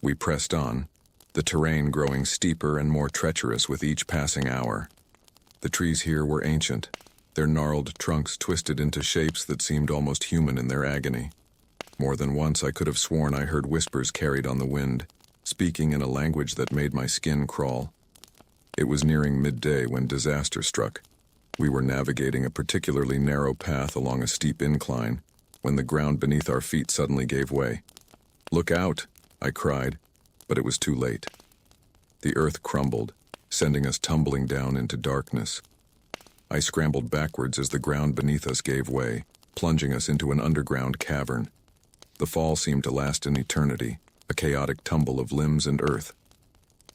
We pressed on, the terrain growing steeper and more treacherous with each passing hour. The trees here were ancient, their gnarled trunks twisted into shapes that seemed almost human in their agony. More than once I could have sworn I heard whispers carried on the wind, speaking in a language that made my skin crawl. It was nearing midday when disaster struck. We were navigating a particularly narrow path along a steep incline when the ground beneath our feet suddenly gave way. "Look out!" I cried, but it was too late. The earth crumbled, sending us tumbling down into darkness. I scrambled backwards as the ground beneath us gave way, plunging us into an underground cavern. The fall seemed to last an eternity, a chaotic tumble of limbs and earth.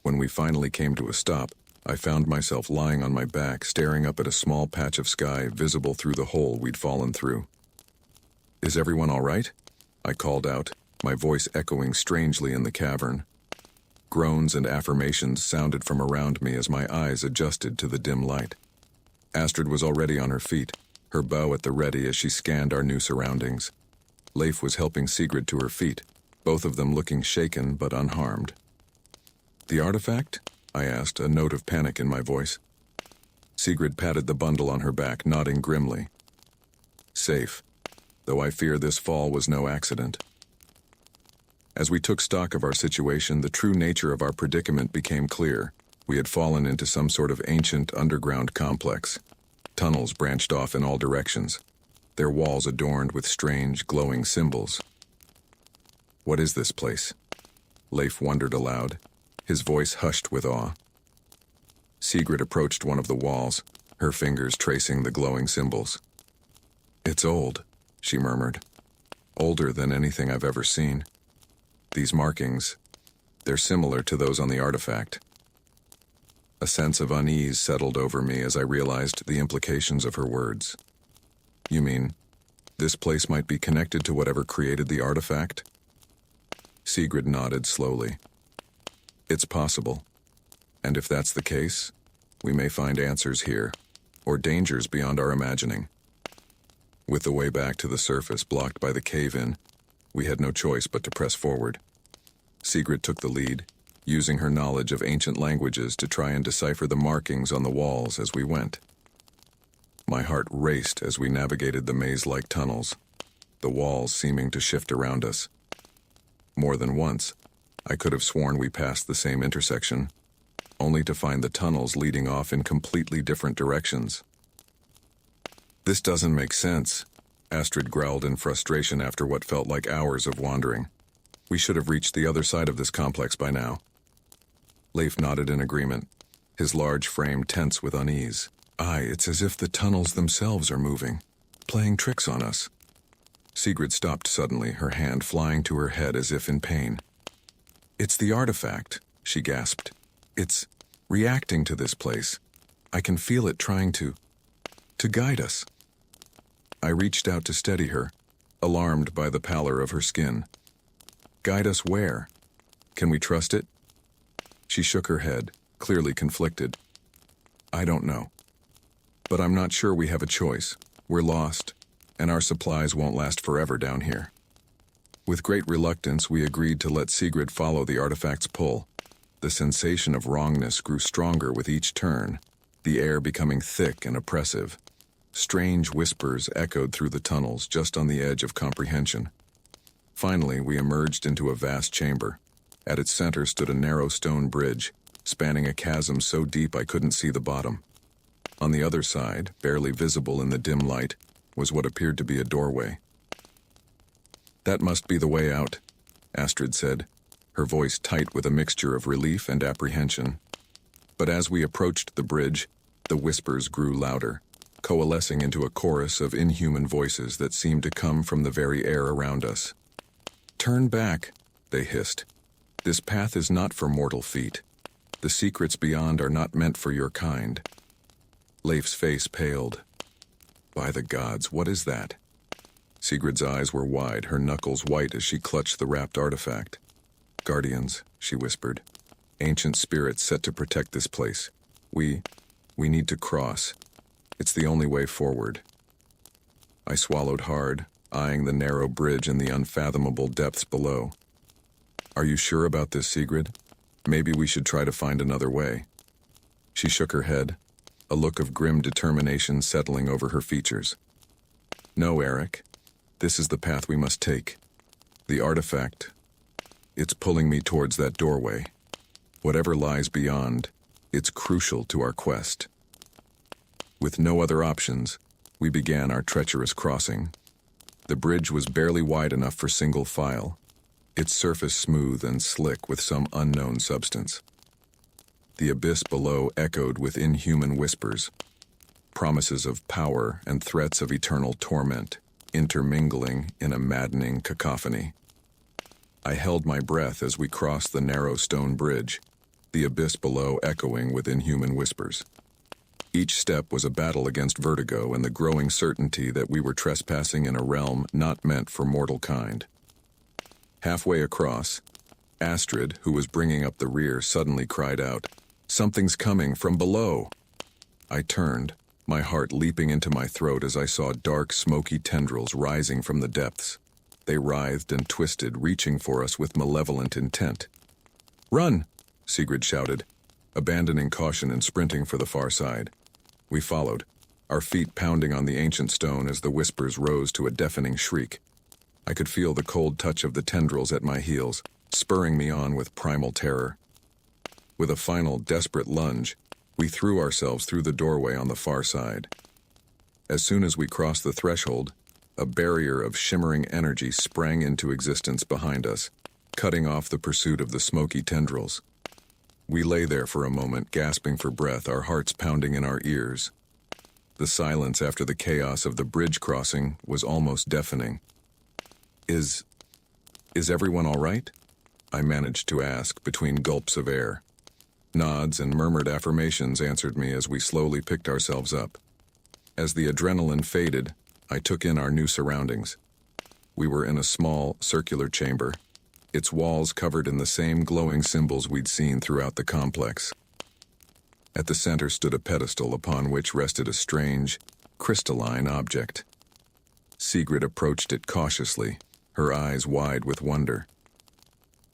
When we finally came to a stop, I found myself lying on my back, staring up at a small patch of sky visible through the hole we'd fallen through. "Is everyone all right?" I called out, my voice echoing strangely in the cavern. Groans and affirmations sounded from around me as my eyes adjusted to the dim light. Astrid was already on her feet, her bow at the ready as she scanned our new surroundings. Leif was helping Sigrid to her feet, both of them looking shaken but unharmed. "The artifact?" I asked, a note of panic in my voice. Sigrid patted the bundle on her back, nodding grimly. "Safe, though I fear this fall was no accident." As we took stock of our situation, the true nature of our predicament became clear. We had fallen into some sort of ancient underground complex. Tunnels branched off in all directions, their walls adorned with strange, glowing symbols. "What is this place?" Leif wondered aloud, his voice hushed with awe. Sigrid approached one of the walls, her fingers tracing the glowing symbols. "It's old," she murmured. "Older than anything I've ever seen. These markings, they're similar to those on the artifact." A sense of unease settled over me as I realized the implications of her words. "You mean, this place might be connected to whatever created the artifact?" Sigrid nodded slowly. "It's possible. And if that's the case, we may find answers here, or dangers beyond our imagining." With the way back to the surface blocked by the cave-in, we had no choice but to press forward. Sigrid took the lead, using her knowledge of ancient languages to try and decipher the markings on the walls as we went. My heart raced as we navigated the maze-like tunnels, the walls seeming to shift around us. More than once, I could have sworn we passed the same intersection, only to find the tunnels leading off in completely different directions. "This doesn't make sense," Astrid growled in frustration after what felt like hours of wandering. "We should have reached the other side of this complex by now." Leif nodded in agreement, his large frame tense with unease. It's as if the tunnels themselves are moving, playing tricks on us." Sigrid stopped suddenly, her hand flying to her head as if in pain. "It's the artifact," she gasped. "It's reacting to this place. I can feel it trying to guide us." I reached out to steady her, alarmed by the pallor of her skin. "Guide us where? Can we trust it?" She shook her head, clearly conflicted. "I don't know. But I'm not sure we have a choice. We're lost, and our supplies won't last forever down here." With great reluctance, we agreed to let Sigrid follow the artifact's pull. The sensation of wrongness grew stronger with each turn, the air becoming thick and oppressive. Strange whispers echoed through the tunnels, just on the edge of comprehension. Finally, we emerged into a vast chamber. At its center stood a narrow stone bridge, spanning a chasm so deep I couldn't see the bottom. On the other side, barely visible in the dim light, was what appeared to be a doorway. "That must be the way out," Astrid said, her voice tight with a mixture of relief and apprehension. But as we approached the bridge, the whispers grew louder, coalescing into a chorus of inhuman voices that seemed to come from the very air around us. "Turn back," they hissed. "This path is not for mortal feet. The secrets beyond are not meant for your kind." Leif's face paled. "By the gods, what is that?" Sigrid's eyes were wide, her knuckles white as she clutched the wrapped artifact. Guardians, she whispered. Ancient spirits set to protect this place. We need to cross. It's the only way forward. I swallowed hard, eyeing the narrow bridge and the unfathomable depths below. Are you sure about this, Sigrid? Maybe we should try to find another way. She shook her head, a look of grim determination settling over her features. No, Eric. This is the path we must take. The artifact, it's pulling me towards that doorway. Whatever lies beyond, it's crucial to our quest. With no other options, we began our treacherous crossing. The bridge was barely wide enough for single file, its surface smooth and slick with some unknown substance. The abyss below echoed with inhuman whispers, promises of power and threats of eternal torment, intermingling in a maddening cacophony. I held my breath as we crossed the narrow stone bridge, the abyss below echoing with inhuman whispers. Each step was a battle against vertigo and the growing certainty that we were trespassing in a realm not meant for mortal kind. Halfway across, Astrid, who was bringing up the rear, suddenly cried out, "Something's coming from below!" I turned, my heart leaping into my throat as I saw dark, smoky tendrils rising from the depths. They writhed and twisted, reaching for us with malevolent intent. "Run!" Sigrid shouted, abandoning caution and sprinting for the far side. We followed, our feet pounding on the ancient stone as the whispers rose to a deafening shriek. I could feel the cold touch of the tendrils at my heels, spurring me on with primal terror. With a final, desperate lunge, we threw ourselves through the doorway on the far side. As soon as we crossed the threshold, a barrier of shimmering energy sprang into existence behind us, cutting off the pursuit of the smoky tendrils. We lay there for a moment, gasping for breath, our hearts pounding in our ears. The silence after the chaos of the bridge crossing was almost deafening. Is everyone all right?" I managed to ask between gulps of air. Nods and murmured affirmations answered me as we slowly picked ourselves up. As the adrenaline faded, I took in our new surroundings. We were in a small, circular chamber, its walls covered in the same glowing symbols we'd seen throughout the complex. At the center stood a pedestal upon which rested a strange, crystalline object. Sigrid approached it cautiously, her eyes wide with wonder.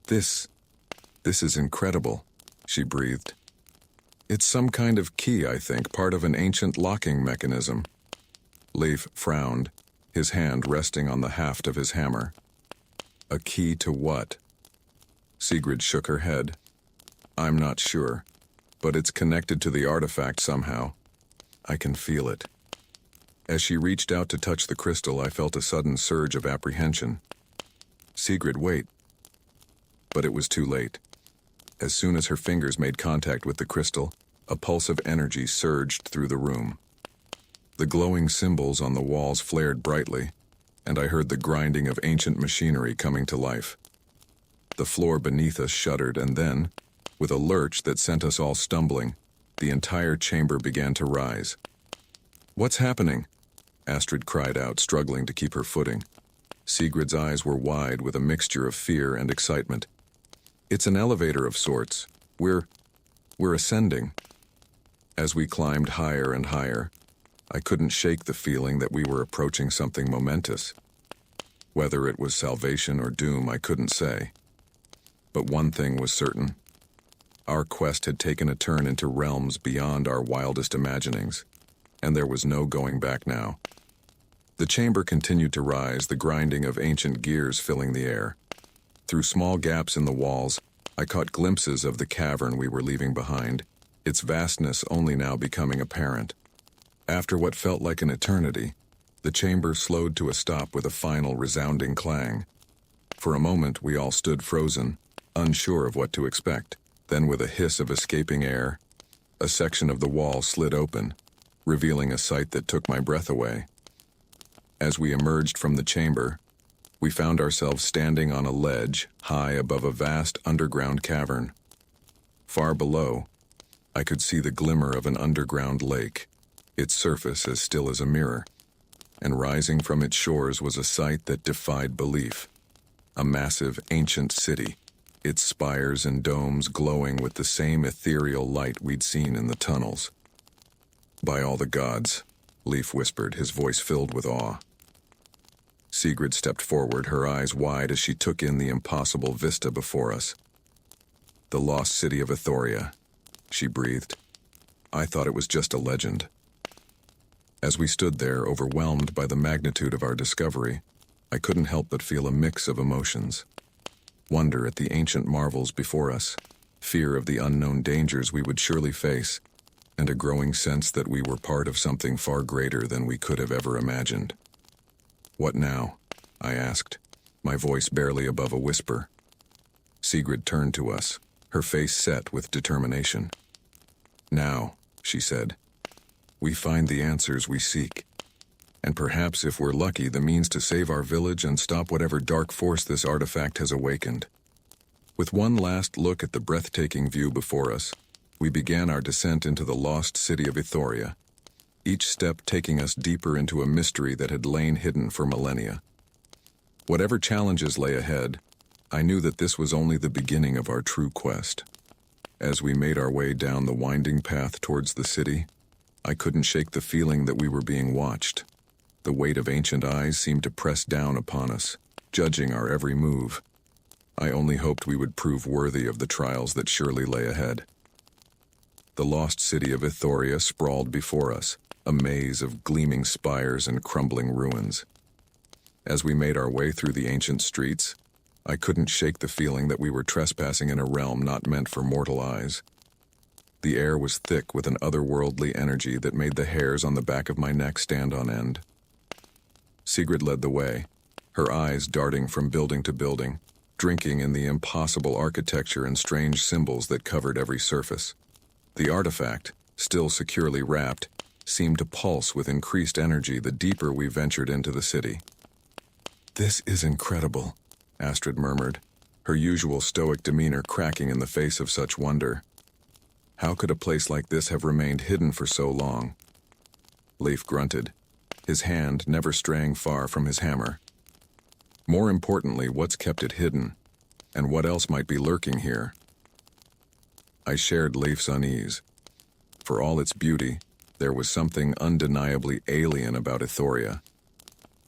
This is incredible," she breathed. "It's some kind of key, I think, part of an ancient locking mechanism." Leif frowned, his hand resting on the haft of his hammer. "A key to what?" Sigrid shook her head. "I'm not sure, but it's connected to the artifact somehow. I can feel it." As she reached out to touch the crystal, I felt a sudden surge of apprehension. "Sigrid, wait." But it was too late. As soon as her fingers made contact with the crystal, a pulse of energy surged through the room. The glowing symbols on the walls flared brightly, and I heard the grinding of ancient machinery coming to life. The floor beneath us shuddered, and then, with a lurch that sent us all stumbling, the entire chamber began to rise. "What's happening?" Astrid cried out, struggling to keep her footing. Sigrid's eyes were wide with a mixture of fear and excitement. "It's an elevator of sorts. We're ascending." As we climbed higher and higher, I couldn't shake the feeling that we were approaching something momentous. Whether it was salvation or doom, I couldn't say. But one thing was certain. Our quest had taken a turn into realms beyond our wildest imaginings, and there was no going back now. The chamber continued to rise, the grinding of ancient gears filling the air. Through small gaps in the walls, I caught glimpses of the cavern we were leaving behind, its vastness only now becoming apparent. After what felt like an eternity, the chamber slowed to a stop with a final resounding clang. For a moment, we all stood frozen, unsure of what to expect. Then, with a hiss of escaping air, a section of the wall slid open, revealing a sight that took my breath away. As we emerged from the chamber, we found ourselves standing on a ledge high above a vast underground cavern. Far below, I could see the glimmer of an underground lake, its surface as still as a mirror, and rising from its shores was a sight that defied belief. A massive, ancient city, its spires and domes glowing with the same ethereal light we'd seen in the tunnels. "By all the gods," Leif whispered, his voice filled with awe. Sigrid stepped forward, her eyes wide as she took in the impossible vista before us. "The lost city of Ithoria," she breathed. "I thought it was just a legend." As we stood there, overwhelmed by the magnitude of our discovery, I couldn't help but feel a mix of emotions. Wonder at the ancient marvels before us, fear of the unknown dangers we would surely face, and a growing sense that we were part of something far greater than we could have ever imagined. "What now?" I asked, my voice barely above a whisper. Sigrid turned to us, her face set with determination. "Now," she said, "we find the answers we seek. And perhaps, if we're lucky, the means to save our village and stop whatever dark force this artifact has awakened." With one last look at the breathtaking view before us, we began our descent into the lost city of Ithoria, each step taking us deeper into a mystery that had lain hidden for millennia. Whatever challenges lay ahead, I knew that this was only the beginning of our true quest. As we made our way down the winding path towards the city, I couldn't shake the feeling that we were being watched. The weight of ancient eyes seemed to press down upon us, judging our every move. I only hoped we would prove worthy of the trials that surely lay ahead. The lost city of Ithoria sprawled before us, a maze of gleaming spires and crumbling ruins. As we made our way through the ancient streets, I couldn't shake the feeling that we were trespassing in a realm not meant for mortal eyes. The air was thick with an otherworldly energy that made the hairs on the back of my neck stand on end. Sigrid led the way, her eyes darting from building to building, drinking in the impossible architecture and strange symbols that covered every surface. The artifact, still securely wrapped, seemed to pulse with increased energy the deeper we ventured into the city. "This is incredible," Astrid murmured, her usual stoic demeanor cracking in the face of such wonder. "How could a place like this have remained hidden for so long?" Leif grunted, his hand never straying far from his hammer. "More importantly, what's kept it hidden, and what else might be lurking here?" I shared Leif's unease. For all its beauty, there was something undeniably alien about Ithoria.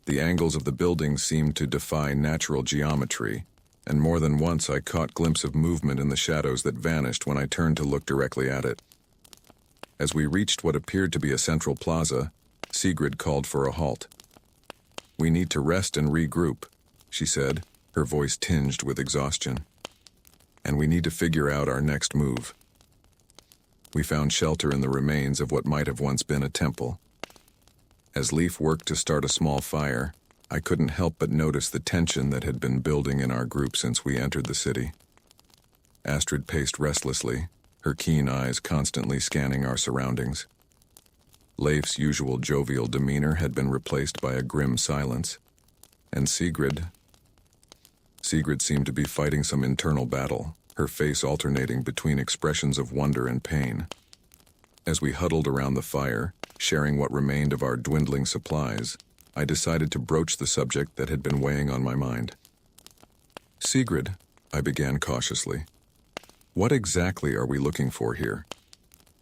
The angles of the buildings seemed to defy natural geometry, and more than once I caught glimpses of movement in the shadows that vanished when I turned to look directly at it. As we reached what appeared to be a central plaza, Sigrid called for a halt. "We need to rest and regroup," she said, her voice tinged with exhaustion. "And we need to figure out our next move." We found shelter in the remains of what might have once been a temple. As Leif worked to start a small fire, I couldn't help but notice the tension that had been building in our group since we entered the city. Astrid paced restlessly, her keen eyes constantly scanning our surroundings. Leif's usual jovial demeanor had been replaced by a grim silence, and Sigrid seemed to be fighting some internal battle, her face alternating between expressions of wonder and pain. As we huddled around the fire, sharing what remained of our dwindling supplies, I decided to broach the subject that had been weighing on my mind. "Sigrid," I began cautiously, "what exactly are we looking for here?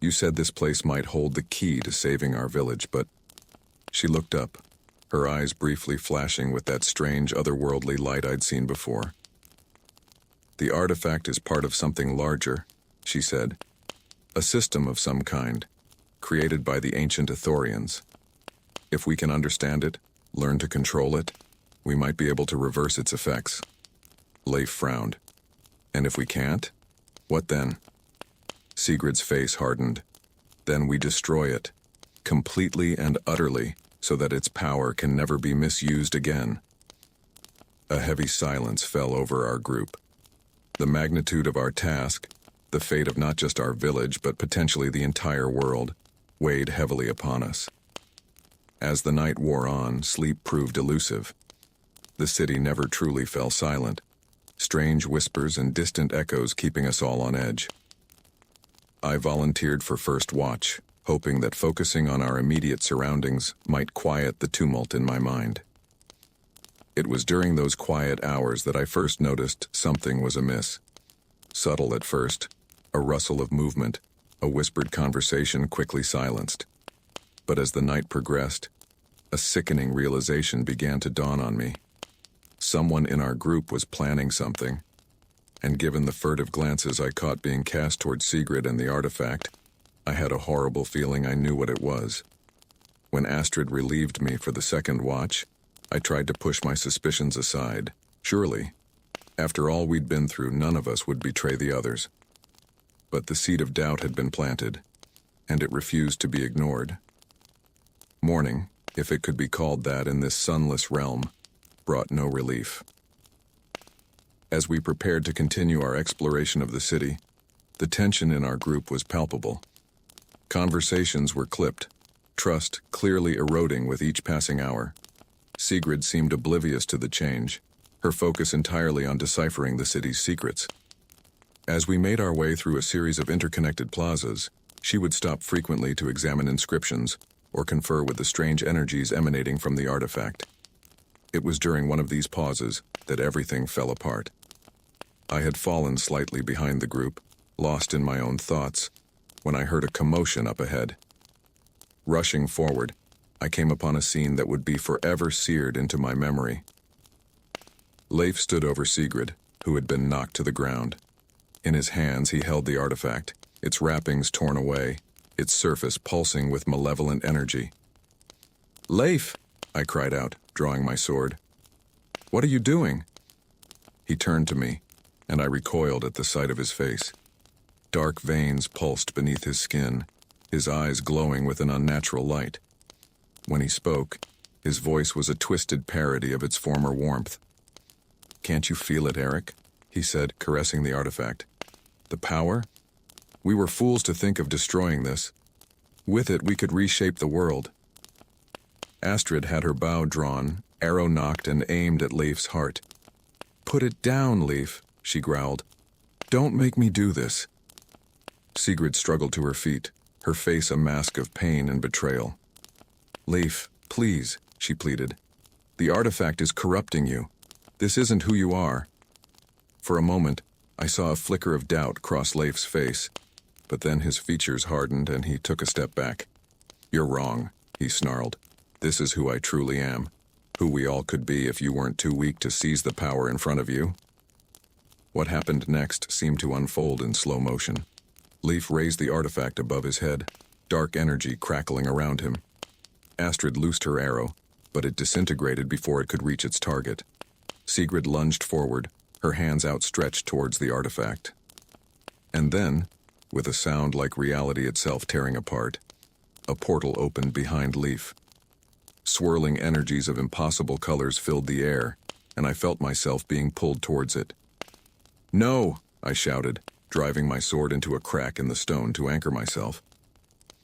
You said this place might hold the key to saving our village, but..." She looked up, her eyes briefly flashing with that strange otherworldly light I'd seen before. "The artifact is part of something larger," she said. "A system of some kind, created by the ancient Ithorians. If we can understand it, learn to control it, we might be able to reverse its effects." Leif frowned. "And if we can't? What then?" Sigrid's face hardened. "Then we destroy it, completely and utterly, so that its power can never be misused again." A heavy silence fell over our group. The magnitude of our task, the fate of not just our village but potentially the entire world, weighed heavily upon us. As the night wore on, sleep proved elusive. The city never truly fell silent, strange whispers and distant echoes keeping us all on edge. I volunteered for first watch, hoping that focusing on our immediate surroundings might quiet the tumult in my mind. It was during those quiet hours that I first noticed something was amiss. Subtle at first, a rustle of movement, a whispered conversation quickly silenced. But as the night progressed, a sickening realization began to dawn on me. Someone in our group was planning something, and given the furtive glances I caught being cast toward Sigrid and the artifact, I had a horrible feeling I knew what it was. When Astrid relieved me for the second watch, I tried to push my suspicions aside. Surely, after all we'd been through, none of us would betray the others. But the seed of doubt had been planted, and it refused to be ignored. Morning, if it could be called that in this sunless realm, brought no relief. As we prepared to continue our exploration of the city, the tension in our group was palpable. Conversations were clipped, trust clearly eroding with each passing hour. Sigrid seemed oblivious to the change, her focus entirely on deciphering the city's secrets. As we made our way through a series of interconnected plazas, she would stop frequently to examine inscriptions or confer with the strange energies emanating from the artifact. It was during one of these pauses that everything fell apart. I had fallen slightly behind the group, lost in my own thoughts, when I heard a commotion up ahead. Rushing forward, I came upon a scene that would be forever seared into my memory. Leif stood over Sigrid, who had been knocked to the ground. In his hands he held the artifact, its wrappings torn away, its surface pulsing with malevolent energy. "Leif!" I cried out, drawing my sword. "What are you doing?" He turned to me, and I recoiled at the sight of his face. Dark veins pulsed beneath his skin, his eyes glowing with an unnatural light. When he spoke, his voice was a twisted parody of its former warmth. "Can't you feel it, Eric?" he said, caressing the artifact. "The power? We were fools to think of destroying this. With it, we could reshape the world." Astrid had her bow drawn, arrow nocked and aimed at Leif's heart. "Put it down, Leif," she growled. "Don't make me do this." Sigrid struggled to her feet, her face a mask of pain and betrayal. "Leif, please," she pleaded. "The artifact is corrupting you. This isn't who you are." For a moment, I saw a flicker of doubt cross Leif's face, but then his features hardened and he took a step back. "You're wrong," he snarled. "This is who I truly am, who we all could be if you weren't too weak to seize the power in front of you." What happened next seemed to unfold in slow motion. Leif raised the artifact above his head, dark energy crackling around him. Astrid loosed her arrow, but it disintegrated before it could reach its target. Sigrid lunged forward, her hands outstretched towards the artifact. And then, with a sound like reality itself tearing apart, a portal opened behind Leif. Swirling energies of impossible colors filled the air, and I felt myself being pulled towards it. "No!" I shouted, driving my sword into a crack in the stone to anchor myself.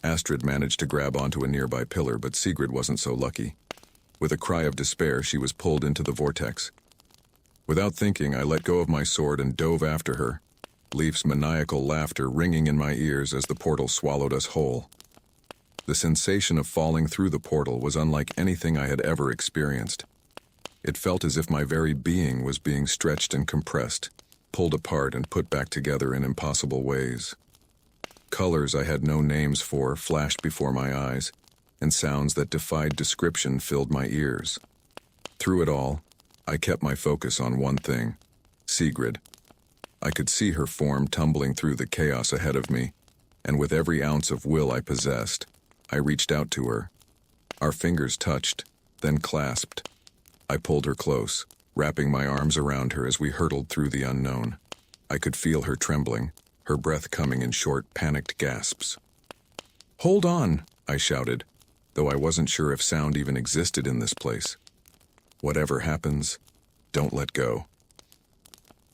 Astrid managed to grab onto a nearby pillar, but Sigrid wasn't so lucky. With a cry of despair, she was pulled into the vortex. Without thinking, I let go of my sword and dove after her, Leif's maniacal laughter ringing in my ears as the portal swallowed us whole. The sensation of falling through the portal was unlike anything I had ever experienced. It felt as if my very being was being stretched and compressed, pulled apart and put back together in impossible ways. Colors I had no names for flashed before my eyes, and sounds that defied description filled my ears. Through it all, I kept my focus on one thing: Sigrid. I could see her form tumbling through the chaos ahead of me, and with every ounce of will I possessed, I reached out to her. Our fingers touched, then clasped. I pulled her close, wrapping my arms around her as we hurtled through the unknown. I could feel her trembling, her breath coming in short, panicked gasps. "Hold on," I shouted, though I wasn't sure if sound even existed in this place. "Whatever happens, don't let go."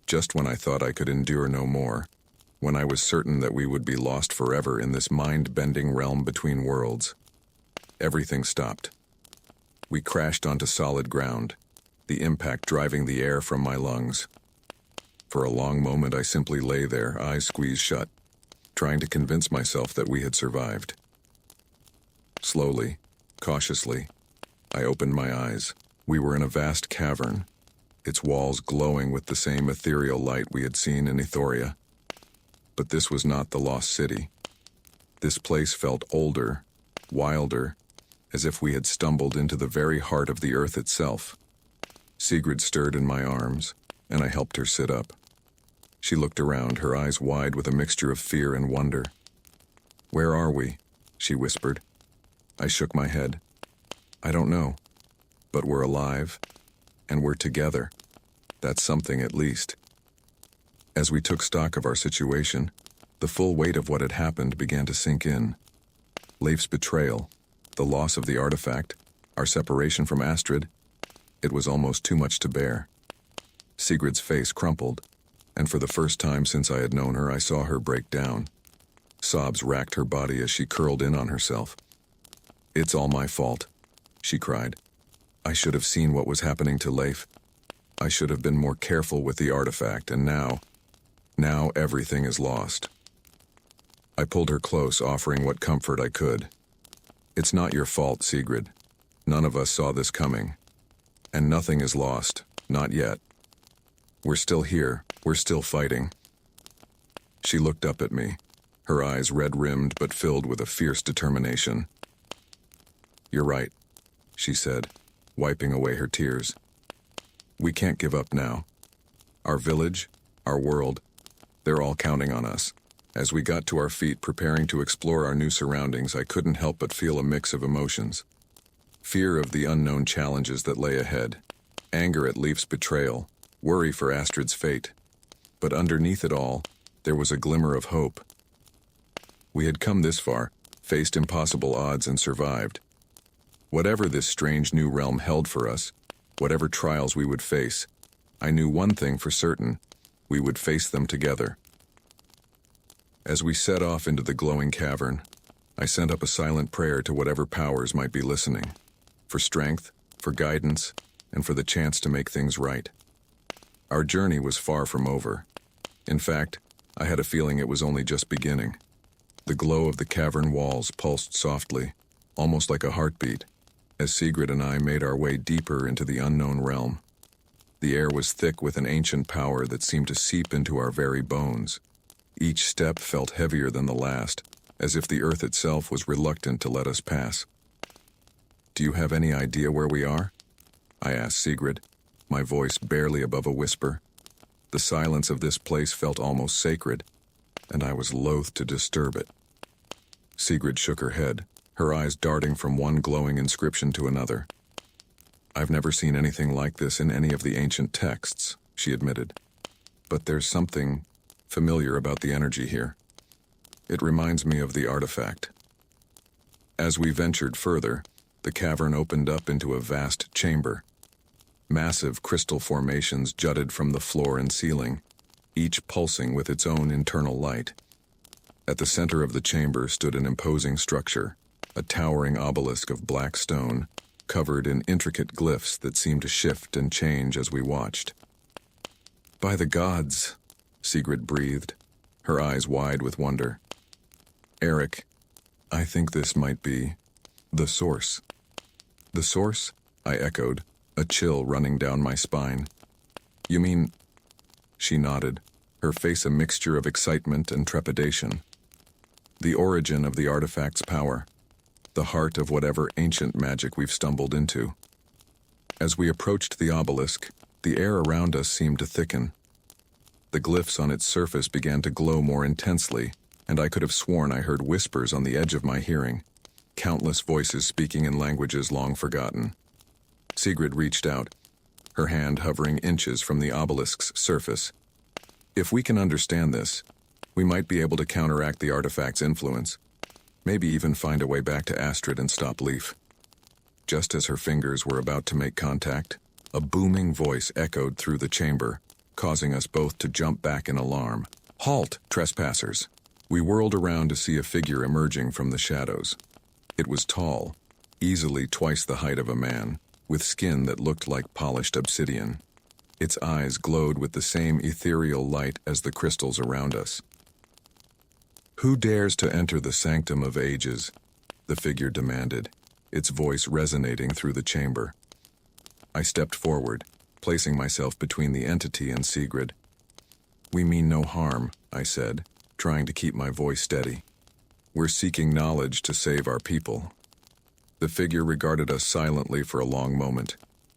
Just when I thought I could endure no more, when I was certain that we would be lost forever in this mind-bending realm between worlds, everything stopped. We crashed onto solid ground, the impact driving the air from my lungs. For a long moment I simply lay there, eyes squeezed shut, trying to convince myself that we had survived. Slowly, cautiously, I opened my eyes. We were in a vast cavern, its walls glowing with the same ethereal light we had seen in Ethoria. But this was not the lost city. This place felt older, wilder, as if we had stumbled into the very heart of the earth itself. Sigrid stirred in my arms, and I helped her sit up. She looked around, her eyes wide with a mixture of fear and wonder. "Where are we?" she whispered. I shook my head. "I don't know, but we're alive, and we're together. That's something at least." As we took stock of our situation, the full weight of what had happened began to sink in. Leif's betrayal, the loss of the artifact, our separation from Astrid, it was almost too much to bear. Sigrid's face crumpled, and for the first time since I had known her, I saw her break down. Sobs racked her body as she curled in on herself. "It's all my fault," she cried. "I should have seen what was happening to Leif. I should have been more careful with the artifact, and now everything is lost." I pulled her close, offering what comfort I could. "It's not your fault, Sigrid. None of us saw this coming. And nothing is lost, not yet. We're still here, we're still fighting." She looked up at me, her eyes red-rimmed but filled with a fierce determination. "You're right," she said, wiping away her tears. "We can't give up now. Our village, our world, they're all counting on us." As we got to our feet, preparing to explore our new surroundings, I couldn't help but feel a mix of emotions. Fear of the unknown challenges that lay ahead, anger at Leif's betrayal, worry for Astrid's fate. But underneath it all, there was a glimmer of hope. We had come this far, faced impossible odds, and survived. Whatever this strange new realm held for us, whatever trials we would face, I knew one thing for certain: we would face them together. As we set off into the glowing cavern, I sent up a silent prayer to whatever powers might be listening, for strength, for guidance, and for the chance to make things right. Our journey was far from over. In fact, I had a feeling it was only just beginning. The glow of the cavern walls pulsed softly, almost like a heartbeat, as Sigrid and I made our way deeper into the unknown realm. The air was thick with an ancient power that seemed to seep into our very bones. Each step felt heavier than the last, as if the earth itself was reluctant to let us pass. "Do you have any idea where we are?" I asked Sigrid, my voice barely above a whisper. The silence of this place felt almost sacred, and I was loath to disturb it. Sigrid shook her head, her eyes darting from one glowing inscription to another. "I've never seen anything like this in any of the ancient texts," she admitted. "But there's something familiar about the energy here. It reminds me of the artifact." As we ventured further, the cavern opened up into a vast chamber. Massive crystal formations jutted from the floor and ceiling, each pulsing with its own internal light. At the center of the chamber stood an imposing structure, a towering obelisk of black stone, covered in intricate glyphs that seemed to shift and change as we watched. "By the gods," Sigrid breathed, her eyes wide with wonder. "Eric, I think this might be the source." "The source?" I echoed, a chill running down my spine. "You mean—" She nodded, her face a mixture of excitement and trepidation. "The origin of the artifact's power, the heart of whatever ancient magic we've stumbled into." As we approached the obelisk, the air around us seemed to thicken. The glyphs on its surface began to glow more intensely, and I could have sworn I heard whispers on the edge of my hearing, countless voices speaking in languages long forgotten. Sigrid reached out, her hand hovering inches from the obelisk's surface. "If we can understand this, we might be able to counteract the artifact's influence, maybe even find a way back to Astrid and stop Leif." Just as her fingers were about to make contact, a booming voice echoed through the chamber, causing us both to jump back in alarm. "Halt, trespassers!" We whirled around to see a figure emerging from the shadows. It was tall, easily twice the height of a man, with skin that looked like polished obsidian. Its eyes glowed with the same ethereal light as the crystals around us. "Who dares to enter the sanctum of ages?" the figure demanded, its voice resonating through the chamber. I stepped forward, placing myself between the entity and Sigrid. "We mean no harm," I said, trying to keep my voice steady. "We're seeking knowledge to save our people." The figure regarded us silently for a long moment,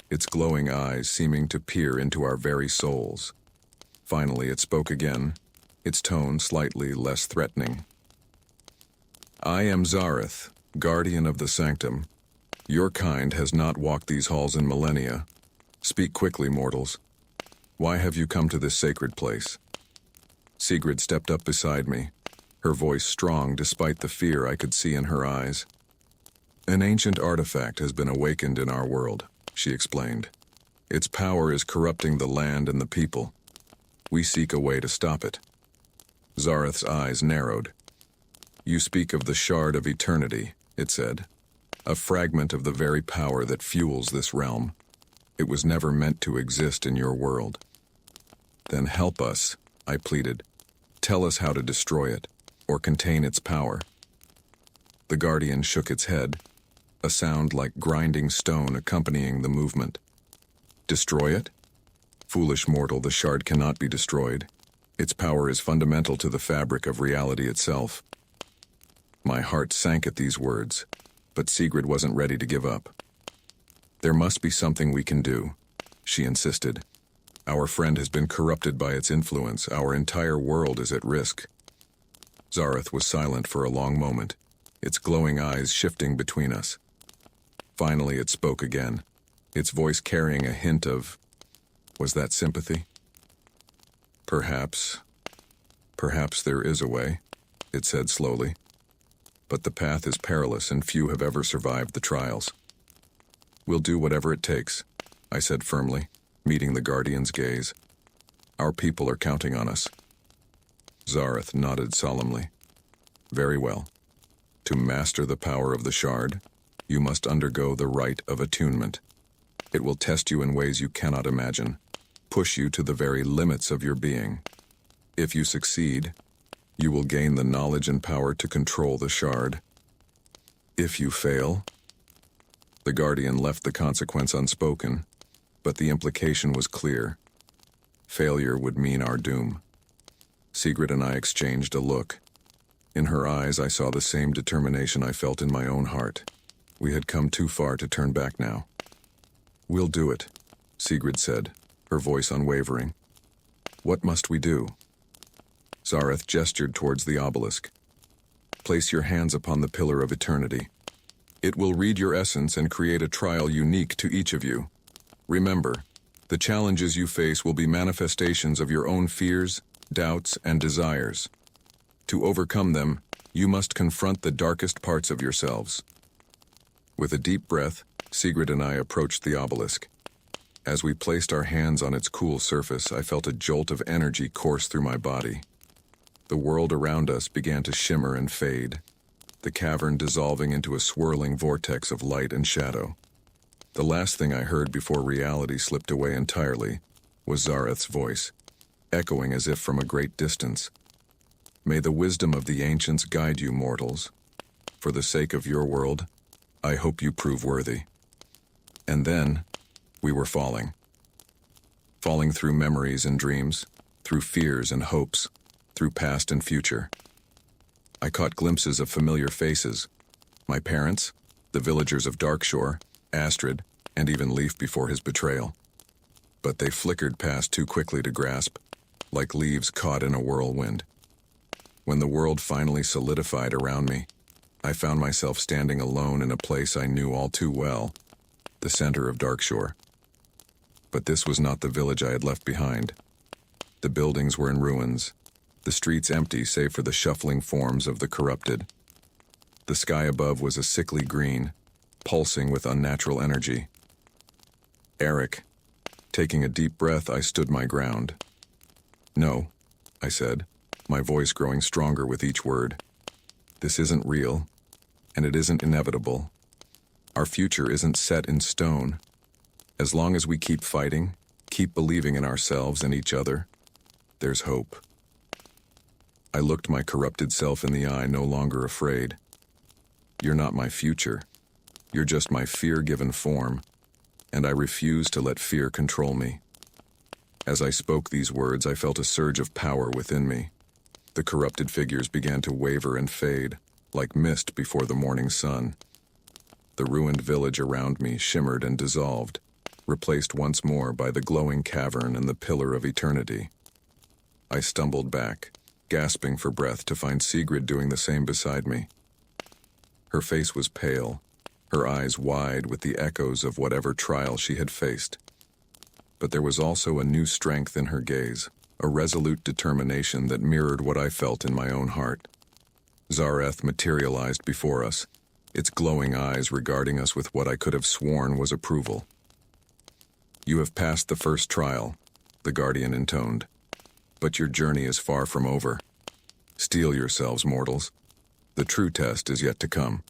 its glowing eyes seeming to peer into our very souls. Finally, it spoke again, its tone slightly less threatening. "I am Zareth, guardian of the sanctum. Your kind has not walked these halls in millennia. Speak quickly, mortals. Why have you come to this sacred place?" Sigrid stepped up beside me, her voice strong despite the fear I could see in her eyes. "An ancient artifact has been awakened in our world," she explained. "Its power is corrupting the land and the people. We seek a way to stop it." Zareth's eyes narrowed. "You speak of the Shard of Eternity," it said. "A fragment of the very power that fuels this realm. It was never meant to exist in your world." "Then help us," I pleaded. "Tell us how to destroy it, or contain its power." The Guardian shook its head, a sound like grinding stone accompanying the movement. "Destroy it? Foolish mortal, the shard cannot be destroyed. Its power is fundamental to the fabric of reality itself." My heart sank at these words, but Sigrid wasn't ready to give up. "There must be something we can do," she insisted. "Our friend has been corrupted by its influence. Our entire world is at risk." Zareth was silent for a long moment, its glowing eyes shifting between us. Finally it spoke again, its voice carrying a hint of... was that sympathy? Perhaps there is a way," it said slowly. "But the path is perilous and few have ever survived the trials." "We'll do whatever it takes," I said firmly, meeting the Guardian's gaze. "Our people are counting on us." Zareth nodded solemnly. "Very well. To master the power of the shard, you must undergo the rite of attunement. It will test you in ways you cannot imagine, push you to the very limits of your being. If you succeed, you will gain the knowledge and power to control the shard. If you fail..." The Guardian left the consequence unspoken, but the implication was clear. Failure would mean our doom. Sigrid and I exchanged a look. In her eyes I saw the same determination I felt in my own heart. We had come too far to turn back now. "We'll do it," Sigrid said, her voice unwavering. "What must we do?" Zareth gestured towards the obelisk. "Place your hands upon the Pillar of Eternity. It will read your essence and create a trial unique to each of you. Remember, the challenges you face will be manifestations of your own fears, doubts, and desires. To overcome them, you must confront the darkest parts of yourselves." With a deep breath, Sigrid and I approached the obelisk. As we placed our hands on its cool surface, I felt a jolt of energy course through my body. The world around us began to shimmer and fade, the cavern dissolving into a swirling vortex of light and shadow. The last thing I heard before reality slipped away entirely was Zareth's voice, echoing as if from a great distance. "May the wisdom of the ancients guide you, mortals. For the sake of your world, I hope you prove worthy." And then, we were falling. Falling through memories and dreams, through fears and hopes, through past and future. I caught glimpses of familiar faces. My parents, the villagers of Darkshore, Astrid, and even Leif before his betrayal. But they flickered past too quickly to grasp, like leaves caught in a whirlwind. When the world finally solidified around me, I found myself standing alone in a place I knew all too well, the center of Darkshore. But this was not the village I had left behind. The buildings were in ruins, the streets empty save for the shuffling forms of the corrupted. The sky above was a sickly green, pulsing with unnatural energy. "Eric." Taking a deep breath, I stood my ground. "No," I said, my voice growing stronger with each word. "This isn't real, and it isn't inevitable. Our future isn't set in stone. As long as we keep fighting, keep believing in ourselves and each other, there's hope." I looked my corrupted self in the eye, no longer afraid. "You're not my future. You're just my fear-given form, and I refuse to let fear control me." As I spoke these words, I felt a surge of power within me. The corrupted figures began to waver and fade, like mist before the morning sun. The ruined village around me shimmered and dissolved, replaced once more by the glowing cavern and the pillar of eternity. I stumbled back, gasping for breath, to find Sigrid doing the same beside me. Her face was pale, her eyes wide with the echoes of whatever trial she had faced. But there was also a new strength in her gaze, a resolute determination that mirrored what I felt in my own heart. Zareth materialized before us, its glowing eyes regarding us with what I could have sworn was approval. "You have passed the first trial," the Guardian intoned. "But your journey is far from over. Steel yourselves, mortals. The true test is yet to come."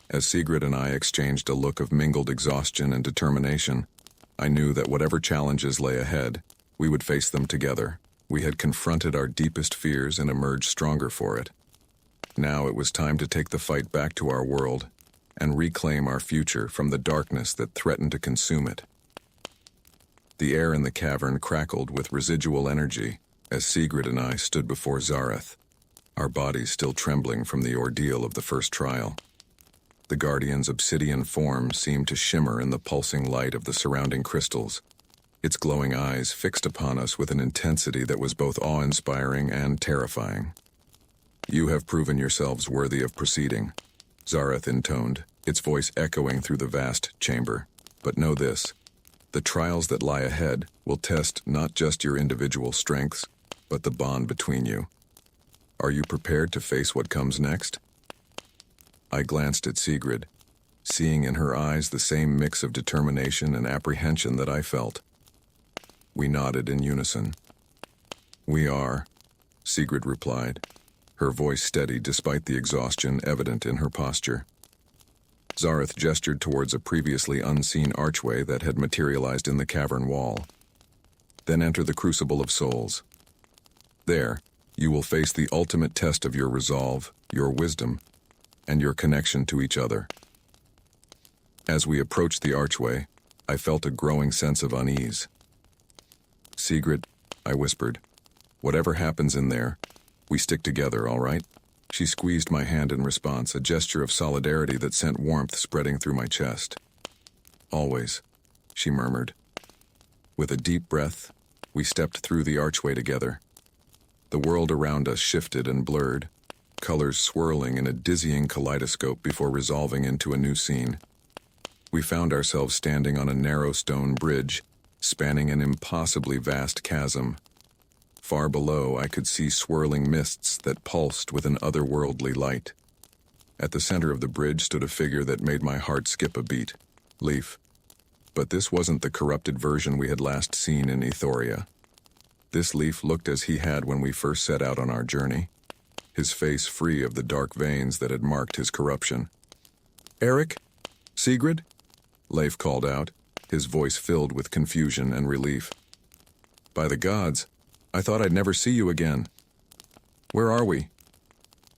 As Sigrid and I exchanged a look of mingled exhaustion and determination, I knew that whatever challenges lay ahead, we would face them together. We had confronted our deepest fears and emerged stronger for it. Now it was time to take the fight back to our world and reclaim our future from the darkness that threatened to consume it. The air in the cavern crackled with residual energy as Sigrid and I stood before Zareth, our bodies still trembling from the ordeal of the first trial. The Guardian's obsidian form seemed to shimmer in the pulsing light of the surrounding crystals, its glowing eyes fixed upon us with an intensity that was both awe-inspiring and terrifying. "You have proven yourselves worthy of proceeding," Zareth intoned, its voice echoing through the vast chamber. "But know this, the trials that lie ahead will test not just your individual strengths, but the bond between you. Are you prepared to face what comes next?" I glanced at Sigrid, seeing in her eyes the same mix of determination and apprehension that I felt. We nodded in unison. "We are," Sigrid replied, her voice steady despite the exhaustion evident in her posture. Zareth gestured towards a previously unseen archway that had materialized in the cavern wall. "Then enter the Crucible of Souls. There, you will face the ultimate test of your resolve, your wisdom, and your connection to each other." As we approached the archway, I felt a growing sense of unease. "Sigrid," I whispered, "whatever happens in there, we stick together, all right?" She squeezed my hand in response, a gesture of solidarity that sent warmth spreading through my chest. "Always," she murmured. With a deep breath, we stepped through the archway together. The world around us shifted and blurred, colors swirling in a dizzying kaleidoscope before resolving into a new scene. We found ourselves standing on a narrow stone bridge, spanning an impossibly vast chasm. Far below, I could see swirling mists that pulsed with an otherworldly light. At the center of the bridge stood a figure that made my heart skip a beat, Leif. But this wasn't the corrupted version we had last seen in Ethoria. This Leif looked as he had when we first set out on our journey, his face free of the dark veins that had marked his corruption. "Eric? Sigrid?" Leif called out, his voice filled with confusion and relief. "By the gods, I thought I'd never see you again. Where are we?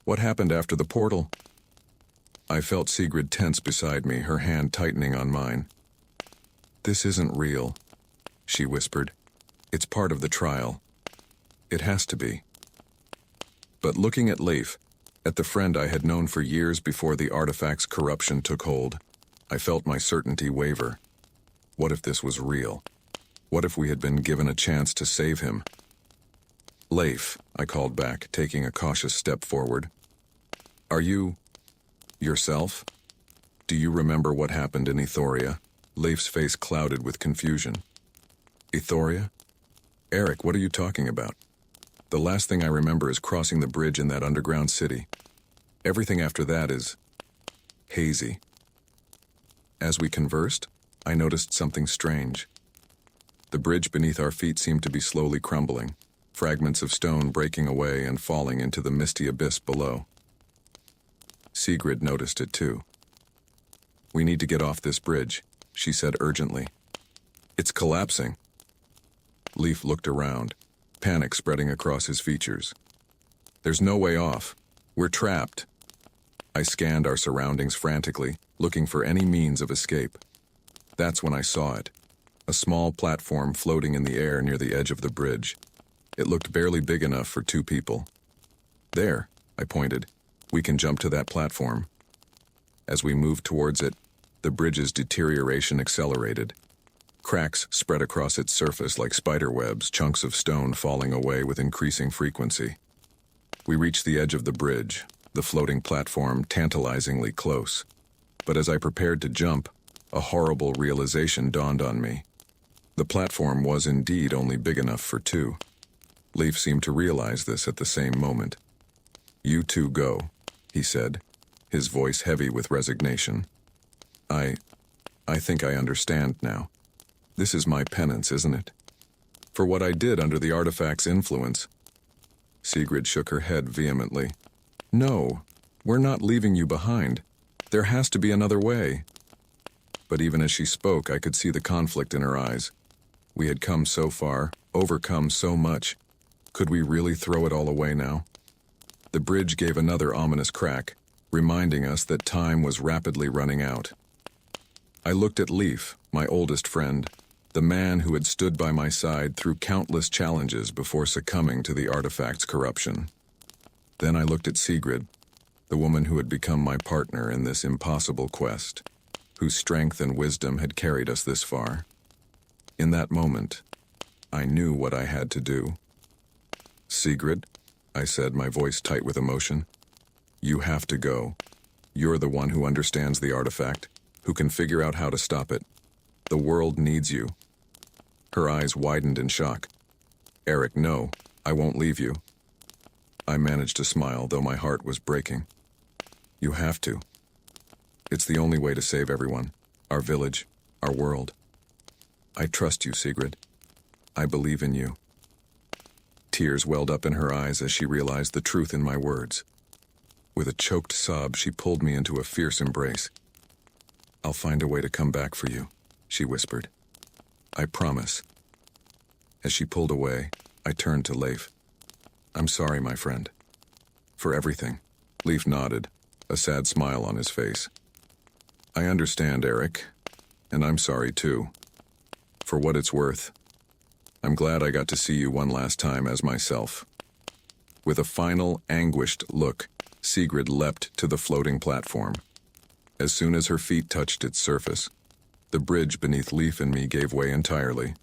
What happened after the portal?" I felt Sigrid tense beside me, her hand tightening on mine. "This isn't real," she whispered. "It's part of the trial. It has to be." But looking at Leif, at the friend I had known for years before the artifact's corruption took hold, I felt my certainty waver. What if this was real? What if we had been given a chance to save him? "Leif," I called back, taking a cautious step forward. "Are you yourself? Do you remember what happened in Ethoria?" Leif's face clouded with confusion. "Ethoria? Eric, what are you talking about? The last thing I remember is crossing the bridge in that underground city. Everything after that is hazy." As we conversed, I noticed something strange. The bridge beneath our feet seemed to be slowly crumbling, fragments of stone breaking away and falling into the misty abyss below. Sigrid noticed it too. "We need to get off this bridge," she said urgently. "It's collapsing." Leif looked around, panic spreading across his features. "There's no way off. We're trapped." I scanned our surroundings frantically, looking for any means of escape. That's when I saw it, a small platform floating in the air near the edge of the bridge. It looked barely big enough for two people, There, I pointed. We can jump to that platform. As we moved towards it, the bridge's deterioration accelerated. Cracks spread across its surface like spider webs, chunks of stone falling away with increasing frequency. We reached the edge of the bridge, the floating platform tantalizingly close. But as I prepared to jump, a horrible realization dawned on me. The platform was indeed only big enough for two. Leif seemed to realize this at the same moment. "You two go," he said, his voice heavy with resignation. I think I understand now. This is my penance, isn't it? For what I did under the artifact's influence." Sigrid shook her head vehemently. "No, we're not leaving you behind. There has to be another way." But even as she spoke, I could see the conflict in her eyes. We had come so far, overcome so much. Could we really throw it all away now? The bridge gave another ominous crack, reminding us that time was rapidly running out. I looked at Leif, my oldest friend, the man who had stood by my side through countless challenges before succumbing to the artifact's corruption. Then I looked at Sigrid, the woman who had become my partner in this impossible quest, whose strength and wisdom had carried us this far. In that moment, I knew what I had to do. "Sigrid," I said, my voice tight with emotion, "you have to go. You're the one who understands the artifact, who can figure out how to stop it. The world needs you." Her eyes widened in shock. "Eric, no, I won't leave you." I managed to smile, though my heart was breaking. "You have to. It's the only way to save everyone, our village, our world. I trust you, Sigrid. I believe in you." Tears welled up in her eyes as she realized the truth in my words. With a choked sob, she pulled me into a fierce embrace. "I'll find a way to come back for you," she whispered. "I promise." As she pulled away, I turned to Leif. "I'm sorry, my friend. For everything." Leif nodded, a sad smile on his face. "I understand, Eric, and I'm sorry too. For what it's worth, I'm glad I got to see you one last time as myself." With a final, anguished look, Sigrid leapt to the floating platform. As soon as her feet touched its surface, the bridge beneath Leif and me gave way entirely.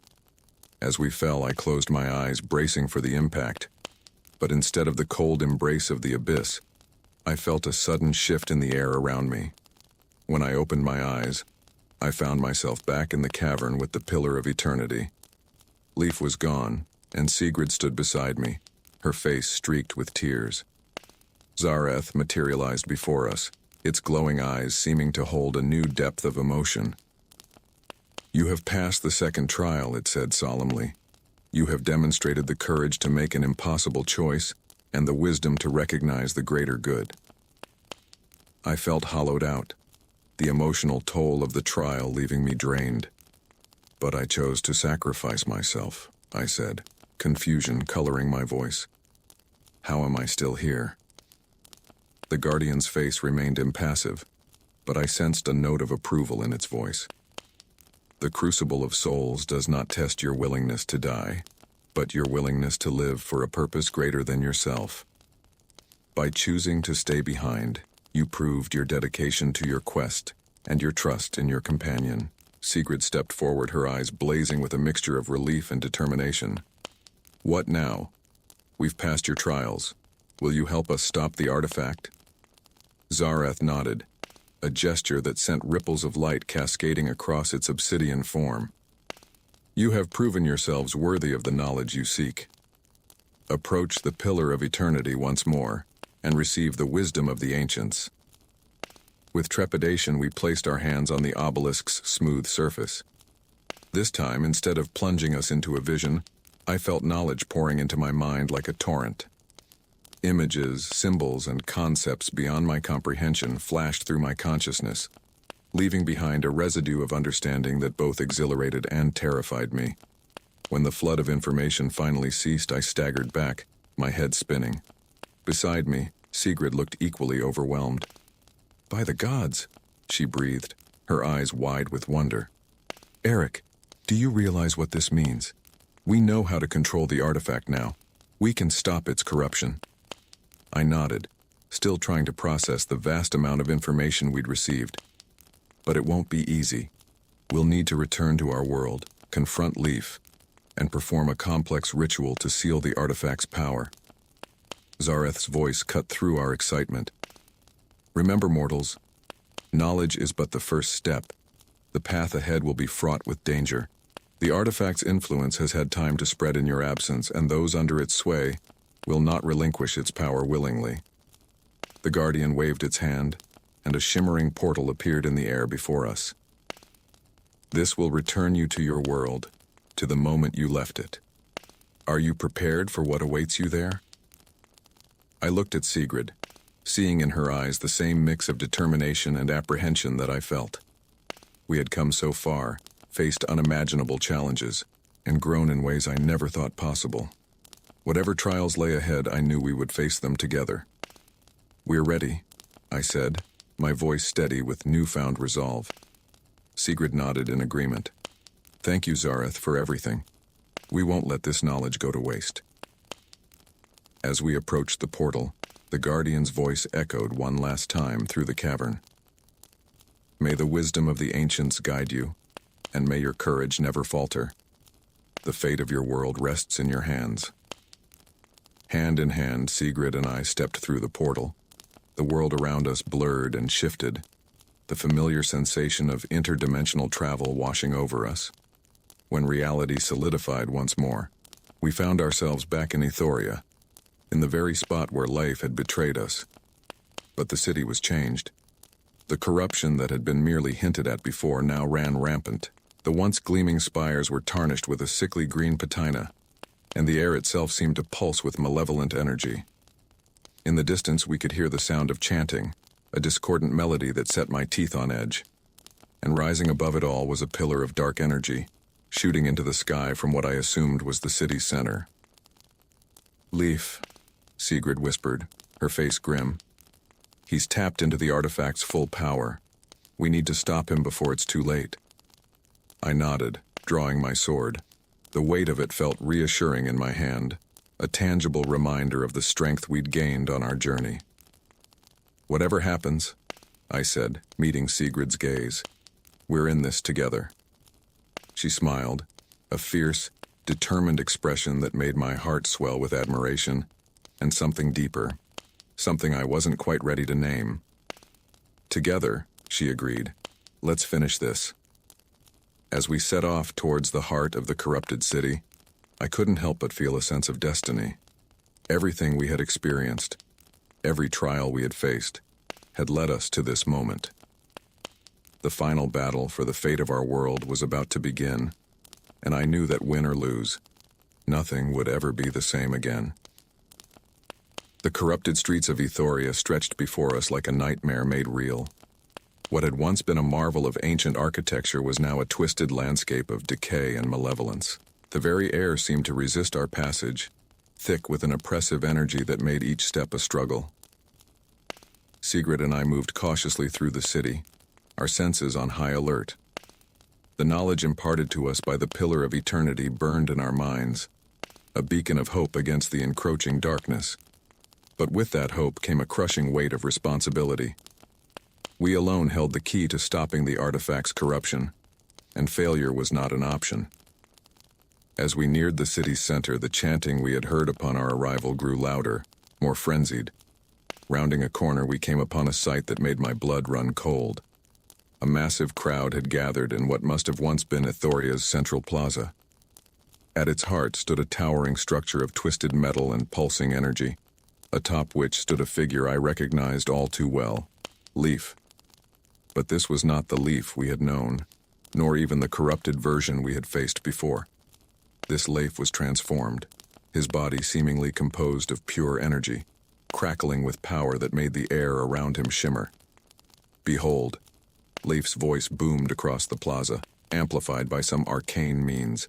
As we fell, I closed my eyes, bracing for the impact. But instead of the cold embrace of the abyss, I felt a sudden shift in the air around me. When I opened my eyes, I found myself back in the cavern with the Pillar of Eternity. Leif was gone, and Sigrid stood beside me, her face streaked with tears. Zareth materialized before us, its glowing eyes seeming to hold a new depth of emotion. "You have passed the second trial," it said solemnly. "You have demonstrated the courage to make an impossible choice and the wisdom to recognize the greater good." I felt hollowed out, the emotional toll of the trial leaving me drained. "But I chose to sacrifice myself," I said, confusion coloring my voice. "How am I still here?" The Guardian's face remained impassive, but I sensed a note of approval in its voice. "The crucible of souls does not test your willingness to die, but your willingness to live for a purpose greater than yourself. By choosing to stay behind, you proved your dedication to your quest and your trust in your companion." Sigrid stepped forward, her eyes blazing with a mixture of relief and determination. "What now? We've passed your trials. Will you help us stop the artifact?" Zareth nodded, a gesture that sent ripples of light cascading across its obsidian form. "You have proven yourselves worthy of the knowledge you seek. Approach the Pillar of Eternity once more, and receive the wisdom of the ancients." With trepidation, we placed our hands on the obelisk's smooth surface. This time, instead of plunging us into a vision, I felt knowledge pouring into my mind like a torrent. Images, symbols, and concepts beyond my comprehension flashed through my consciousness, leaving behind a residue of understanding that both exhilarated and terrified me. When the flood of information finally ceased, I staggered back, my head spinning. Beside me, Sigrid looked equally overwhelmed. "By the gods," she breathed, her eyes wide with wonder. "Eric, do you realize what this means? We know how to control the artifact now. We can stop its corruption." I nodded, still trying to process the vast amount of information we'd received. But it won't be easy. We'll need to return to our world, confront Leaf, and perform a complex ritual to seal the artifact's power. Zareth's voice cut through our excitement. Remember, mortals, knowledge is but the first step. The path ahead will be fraught with danger. The artifact's influence has had time to spread in your absence, and those under its sway will not relinquish its power willingly. The Guardian waved its hand, and a shimmering portal appeared in the air before us. This will return you to your world, to the moment you left it. Are you prepared for what awaits you there? I looked at Sigrid, seeing in her eyes the same mix of determination and apprehension that I felt. We had come so far, faced unimaginable challenges, and grown in ways I never thought possible. Whatever trials lay ahead, I knew we would face them together. We're ready, I said, my voice steady with newfound resolve. Sigrid nodded in agreement. Thank you, Zareth, for everything. We won't let this knowledge go to waste. As we approached the portal, the Guardian's voice echoed one last time through the cavern. May the wisdom of the ancients guide you, and may your courage never falter. The fate of your world rests in your hands. Hand in hand, Sigrid and I stepped through the portal. The world around us blurred and shifted, the familiar sensation of interdimensional travel washing over us. When reality solidified once more, we found ourselves back in Ethoria, in the very spot where life had betrayed us. But the city was changed. The corruption that had been merely hinted at before now ran rampant. The once gleaming spires were tarnished with a sickly green patina, and the air itself seemed to pulse with malevolent energy. In the distance we could hear the sound of chanting, a discordant melody that set my teeth on edge. And rising above it all was a pillar of dark energy, shooting into the sky from what I assumed was the city's center. Leaf, Sigrid whispered, her face grim. He's tapped into the artifact's full power. We need to stop him before it's too late. I nodded, drawing my sword. The weight of it felt reassuring in my hand, a tangible reminder of the strength we'd gained on our journey. Whatever happens, I said, meeting Sigrid's gaze, we're in this together. She smiled, a fierce, determined expression that made my heart swell with admiration, and something deeper, something I wasn't quite ready to name. Together, she agreed, let's finish this. As we set off towards the heart of the corrupted city, I couldn't help but feel a sense of destiny. Everything we had experienced, every trial we had faced, had led us to this moment. The final battle for the fate of our world was about to begin, and I knew that win or lose, nothing would ever be the same again. The corrupted streets of Ethoria stretched before us like a nightmare made real. What had once been a marvel of ancient architecture was now a twisted landscape of decay and malevolence. The very air seemed to resist our passage, thick with an oppressive energy that made each step a struggle. Sigrid and I moved cautiously through the city, our senses on high alert. The knowledge imparted to us by the Pillar of Eternity burned in our minds, a beacon of hope against the encroaching darkness. But with that hope came a crushing weight of responsibility. We alone held the key to stopping the artifact's corruption, and failure was not an option. As we neared the city's center, the chanting we had heard upon our arrival grew louder, more frenzied. Rounding a corner, we came upon a sight that made my blood run cold. A massive crowd had gathered in what must have once been Ethoria's central plaza. At its heart stood a towering structure of twisted metal and pulsing energy, atop which stood a figure I recognized all too well, Leaf. But this was not the Leaf we had known, nor even the corrupted version we had faced before. This Leif was transformed, his body seemingly composed of pure energy, crackling with power that made the air around him shimmer. Behold, Leif's voice boomed across the plaza, amplified by some arcane means.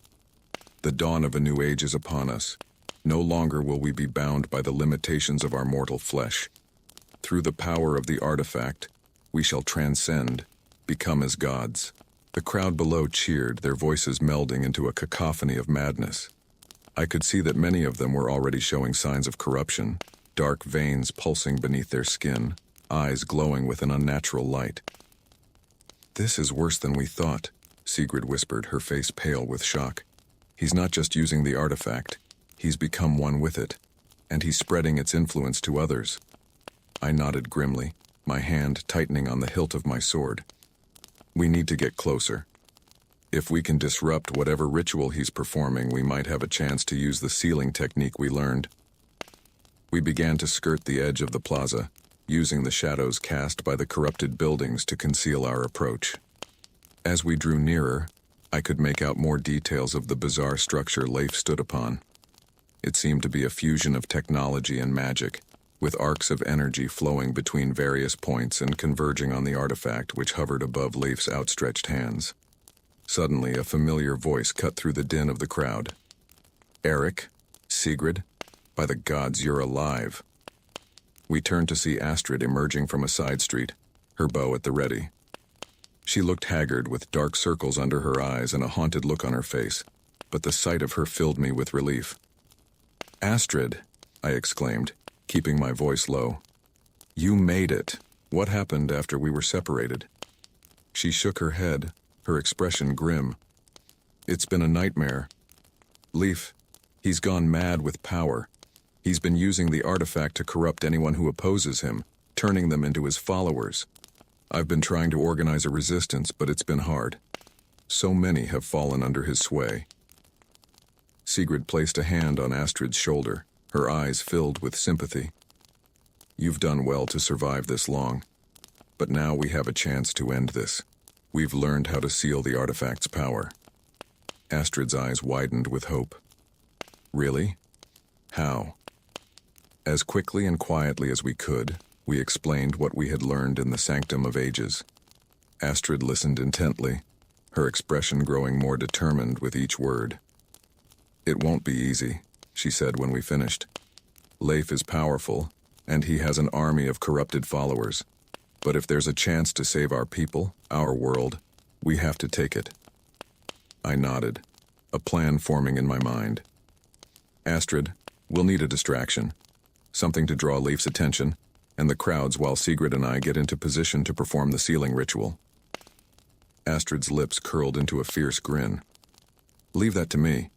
The dawn of a new age is upon us. No longer will we be bound by the limitations of our mortal flesh. Through the power of the artifact, we shall transcend, become as gods. The crowd below cheered, their voices melding into a cacophony of madness. I could see that many of them were already showing signs of corruption, dark veins pulsing beneath their skin, eyes glowing with an unnatural light. "This is worse than we thought," Sigrid whispered, her face pale with shock. "He's not just using the artifact, he's become one with it, and he's spreading its influence to others." I nodded grimly, my hand tightening on the hilt of my sword. "We need to get closer. If we can disrupt whatever ritual he's performing, we might have a chance to use the sealing technique we learned." We began to skirt the edge of the plaza, using the shadows cast by the corrupted buildings to conceal our approach. As we drew nearer, I could make out more details of the bizarre structure Leif stood upon. It seemed to be a fusion of technology and magic, with arcs of energy flowing between various points and converging on the artifact which hovered above Leif's outstretched hands. Suddenly, a familiar voice cut through the din of the crowd. "Eric? Sigrid? By the gods, you're alive." We turned to see Astrid emerging from a side street, her bow at the ready. She looked haggard, with dark circles under her eyes and a haunted look on her face, but the sight of her filled me with relief. "Astrid," I exclaimed, keeping my voice low. "You made it. What happened after we were separated?" She shook her head, her expression grim. "It's been a nightmare. Leif, he's gone mad with power. He's been using the artifact to corrupt anyone who opposes him, turning them into his followers. I've been trying to organize a resistance, but it's been hard. So many have fallen under his sway." Sigrid placed a hand on Astrid's shoulder, her eyes filled with sympathy. "You've done well to survive this long. But now we have a chance to end this. We've learned how to seal the artifact's power." Astrid's eyes widened with hope. "Really? How?" As quickly and quietly as we could, we explained what we had learned in the Sanctum of Ages. Astrid listened intently, her expression growing more determined with each word. "It won't be easy," she said when we finished. "Leif is powerful, and he has an army of corrupted followers. But if there's a chance to save our people, our world, we have to take it." I nodded, a plan forming in my mind. "Astrid, we'll need a distraction. Something to draw Leif's attention, and the crowds while Sigrid and I get into position to perform the sealing ritual." Astrid's lips curled into a fierce grin. "Leave that to me.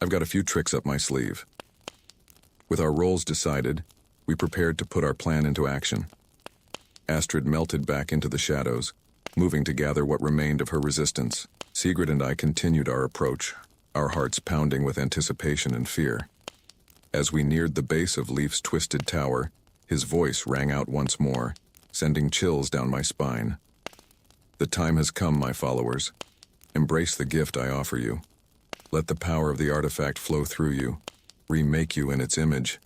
I've got a few tricks up my sleeve." With our roles decided, we prepared to put our plan into action. Astrid melted back into the shadows, moving to gather what remained of her resistance. Sigrid and I continued our approach, our hearts pounding with anticipation and fear. As we neared the base of Leif's twisted tower, his voice rang out once more, sending chills down my spine. "The time has come, my followers. Embrace the gift I offer you. Let the power of the artifact flow through you, remake you in its image."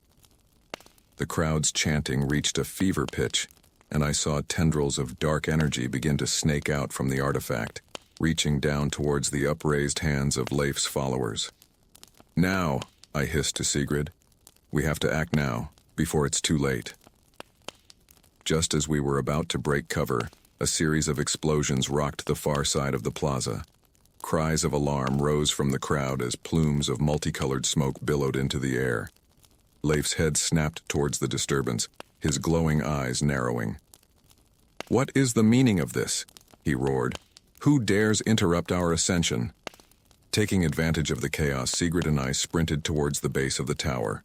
The crowd's chanting reached a fever pitch, and I saw tendrils of dark energy begin to snake out from the artifact, reaching down towards the upraised hands of Leif's followers. "Now," I hissed to Sigrid. "We have to act now, before it's too late." Just as we were about to break cover, a series of explosions rocked the far side of the plaza. Cries of alarm rose from the crowd as plumes of multicolored smoke billowed into the air. Leif's head snapped towards the disturbance, his glowing eyes narrowing. "What is the meaning of this?" he roared. "Who dares interrupt our ascension?" Taking advantage of the chaos, Sigrid and I sprinted towards the base of the tower.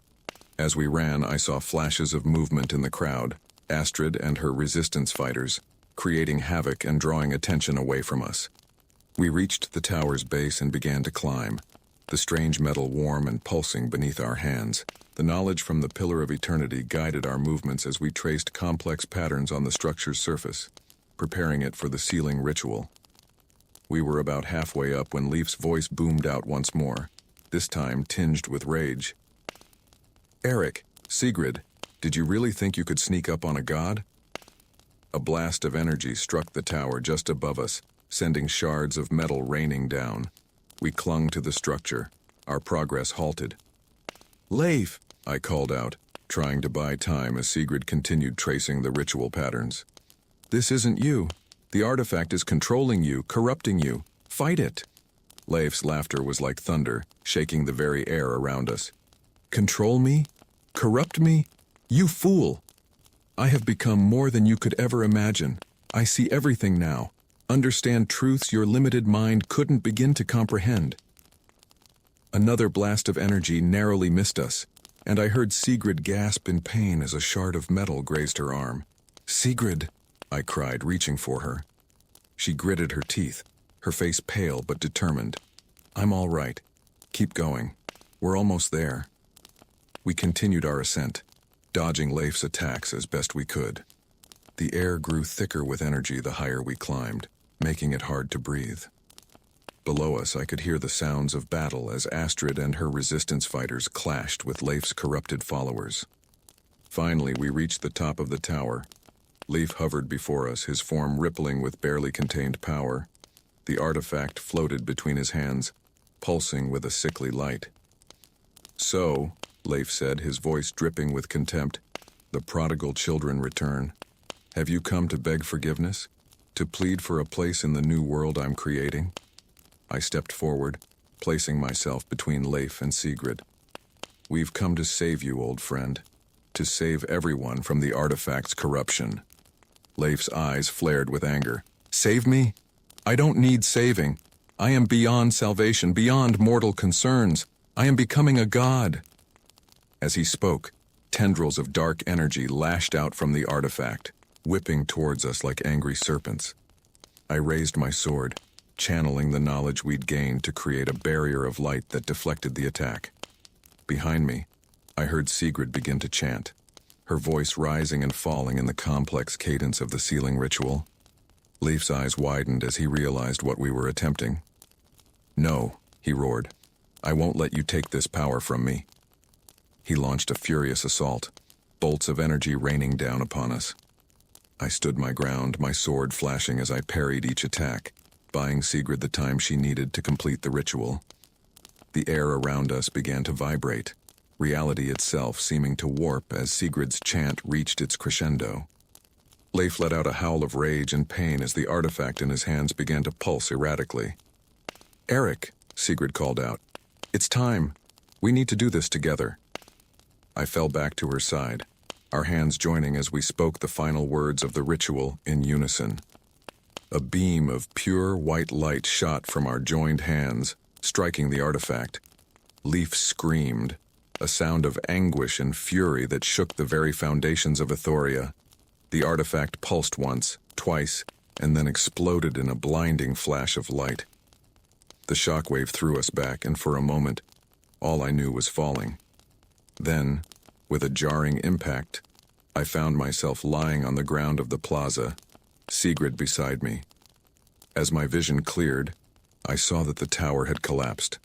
As we ran, I saw flashes of movement in the crowd, Astrid and her resistance fighters, creating havoc and drawing attention away from us. We reached the tower's base and began to climb, the strange metal warm and pulsing beneath our hands. The knowledge from the Pillar of Eternity guided our movements as we traced complex patterns on the structure's surface, preparing it for the sealing ritual. We were about halfway up when Leif's voice boomed out once more, this time tinged with rage. "Eric, Sigrid, did you really think you could sneak up on a god?" A blast of energy struck the tower just above us, sending shards of metal raining down. We clung to the structure, our progress halted. "Leif!" I called out, trying to buy time as Sigrid continued tracing the ritual patterns. "This isn't you. The artifact is controlling you, corrupting you. Fight it!" Leif's laughter was like thunder, shaking the very air around us. "Control me? Corrupt me? You fool! I have become more than you could ever imagine. I see everything now. Understand truths your limited mind couldn't begin to comprehend. Another blast of energy narrowly missed us, and I heard Sigrid gasp in pain as a shard of metal grazed her arm. "Sigrid!" I cried, reaching for her. She gritted her teeth, her face pale but determined. "I'm all right. Keep going. We're almost there." We continued our ascent, dodging Leif's attacks as best we could. The air grew thicker with energy the higher we climbed, making it hard to breathe. Below us, I could hear the sounds of battle as Astrid and her resistance fighters clashed with Leif's corrupted followers. Finally, we reached the top of the tower. Leif hovered before us, his form rippling with barely contained power. The artifact floated between his hands, pulsing with a sickly light. "So," Leif said, his voice dripping with contempt, "the prodigal children return. Have you come to beg forgiveness? To plead for a place in the new world I'm creating?" I stepped forward, placing myself between Leif and Sigrid. "We've come to save you, old friend. To save everyone from the artifact's corruption." Leif's eyes flared with anger. "Save me? I don't need saving. I am beyond salvation, beyond mortal concerns. I am becoming a god." As he spoke, tendrils of dark energy lashed out from the artifact, whipping towards us like angry serpents. I raised my sword, channeling the knowledge we'd gained to create a barrier of light that deflected the attack. Behind me, I heard Sigrid begin to chant, her voice rising and falling in the complex cadence of the sealing ritual. Leif's eyes widened as he realized what we were attempting. "No," he roared. "I won't let you take this power from me." He launched a furious assault, bolts of energy raining down upon us. I stood my ground, my sword flashing as I parried each attack, buying Sigrid the time she needed to complete the ritual. The air around us began to vibrate, reality itself seeming to warp as Sigrid's chant reached its crescendo. Leif let out a howl of rage and pain as the artifact in his hands began to pulse erratically. "Eric," Sigrid called out. "It's time. We need to do this together." I fell back to her side, our hands joining as we spoke the final words of the ritual in unison. A beam of pure white light shot from our joined hands, striking the artifact. Leif screamed, a sound of anguish and fury that shook the very foundations of Ethoria. The artifact pulsed once, twice, and then exploded in a blinding flash of light. The shockwave threw us back, and for a moment, all I knew was falling. Then, with a jarring impact, I found myself lying on the ground of the plaza, Sigrid beside me. As my vision cleared, I saw that the tower had collapsed.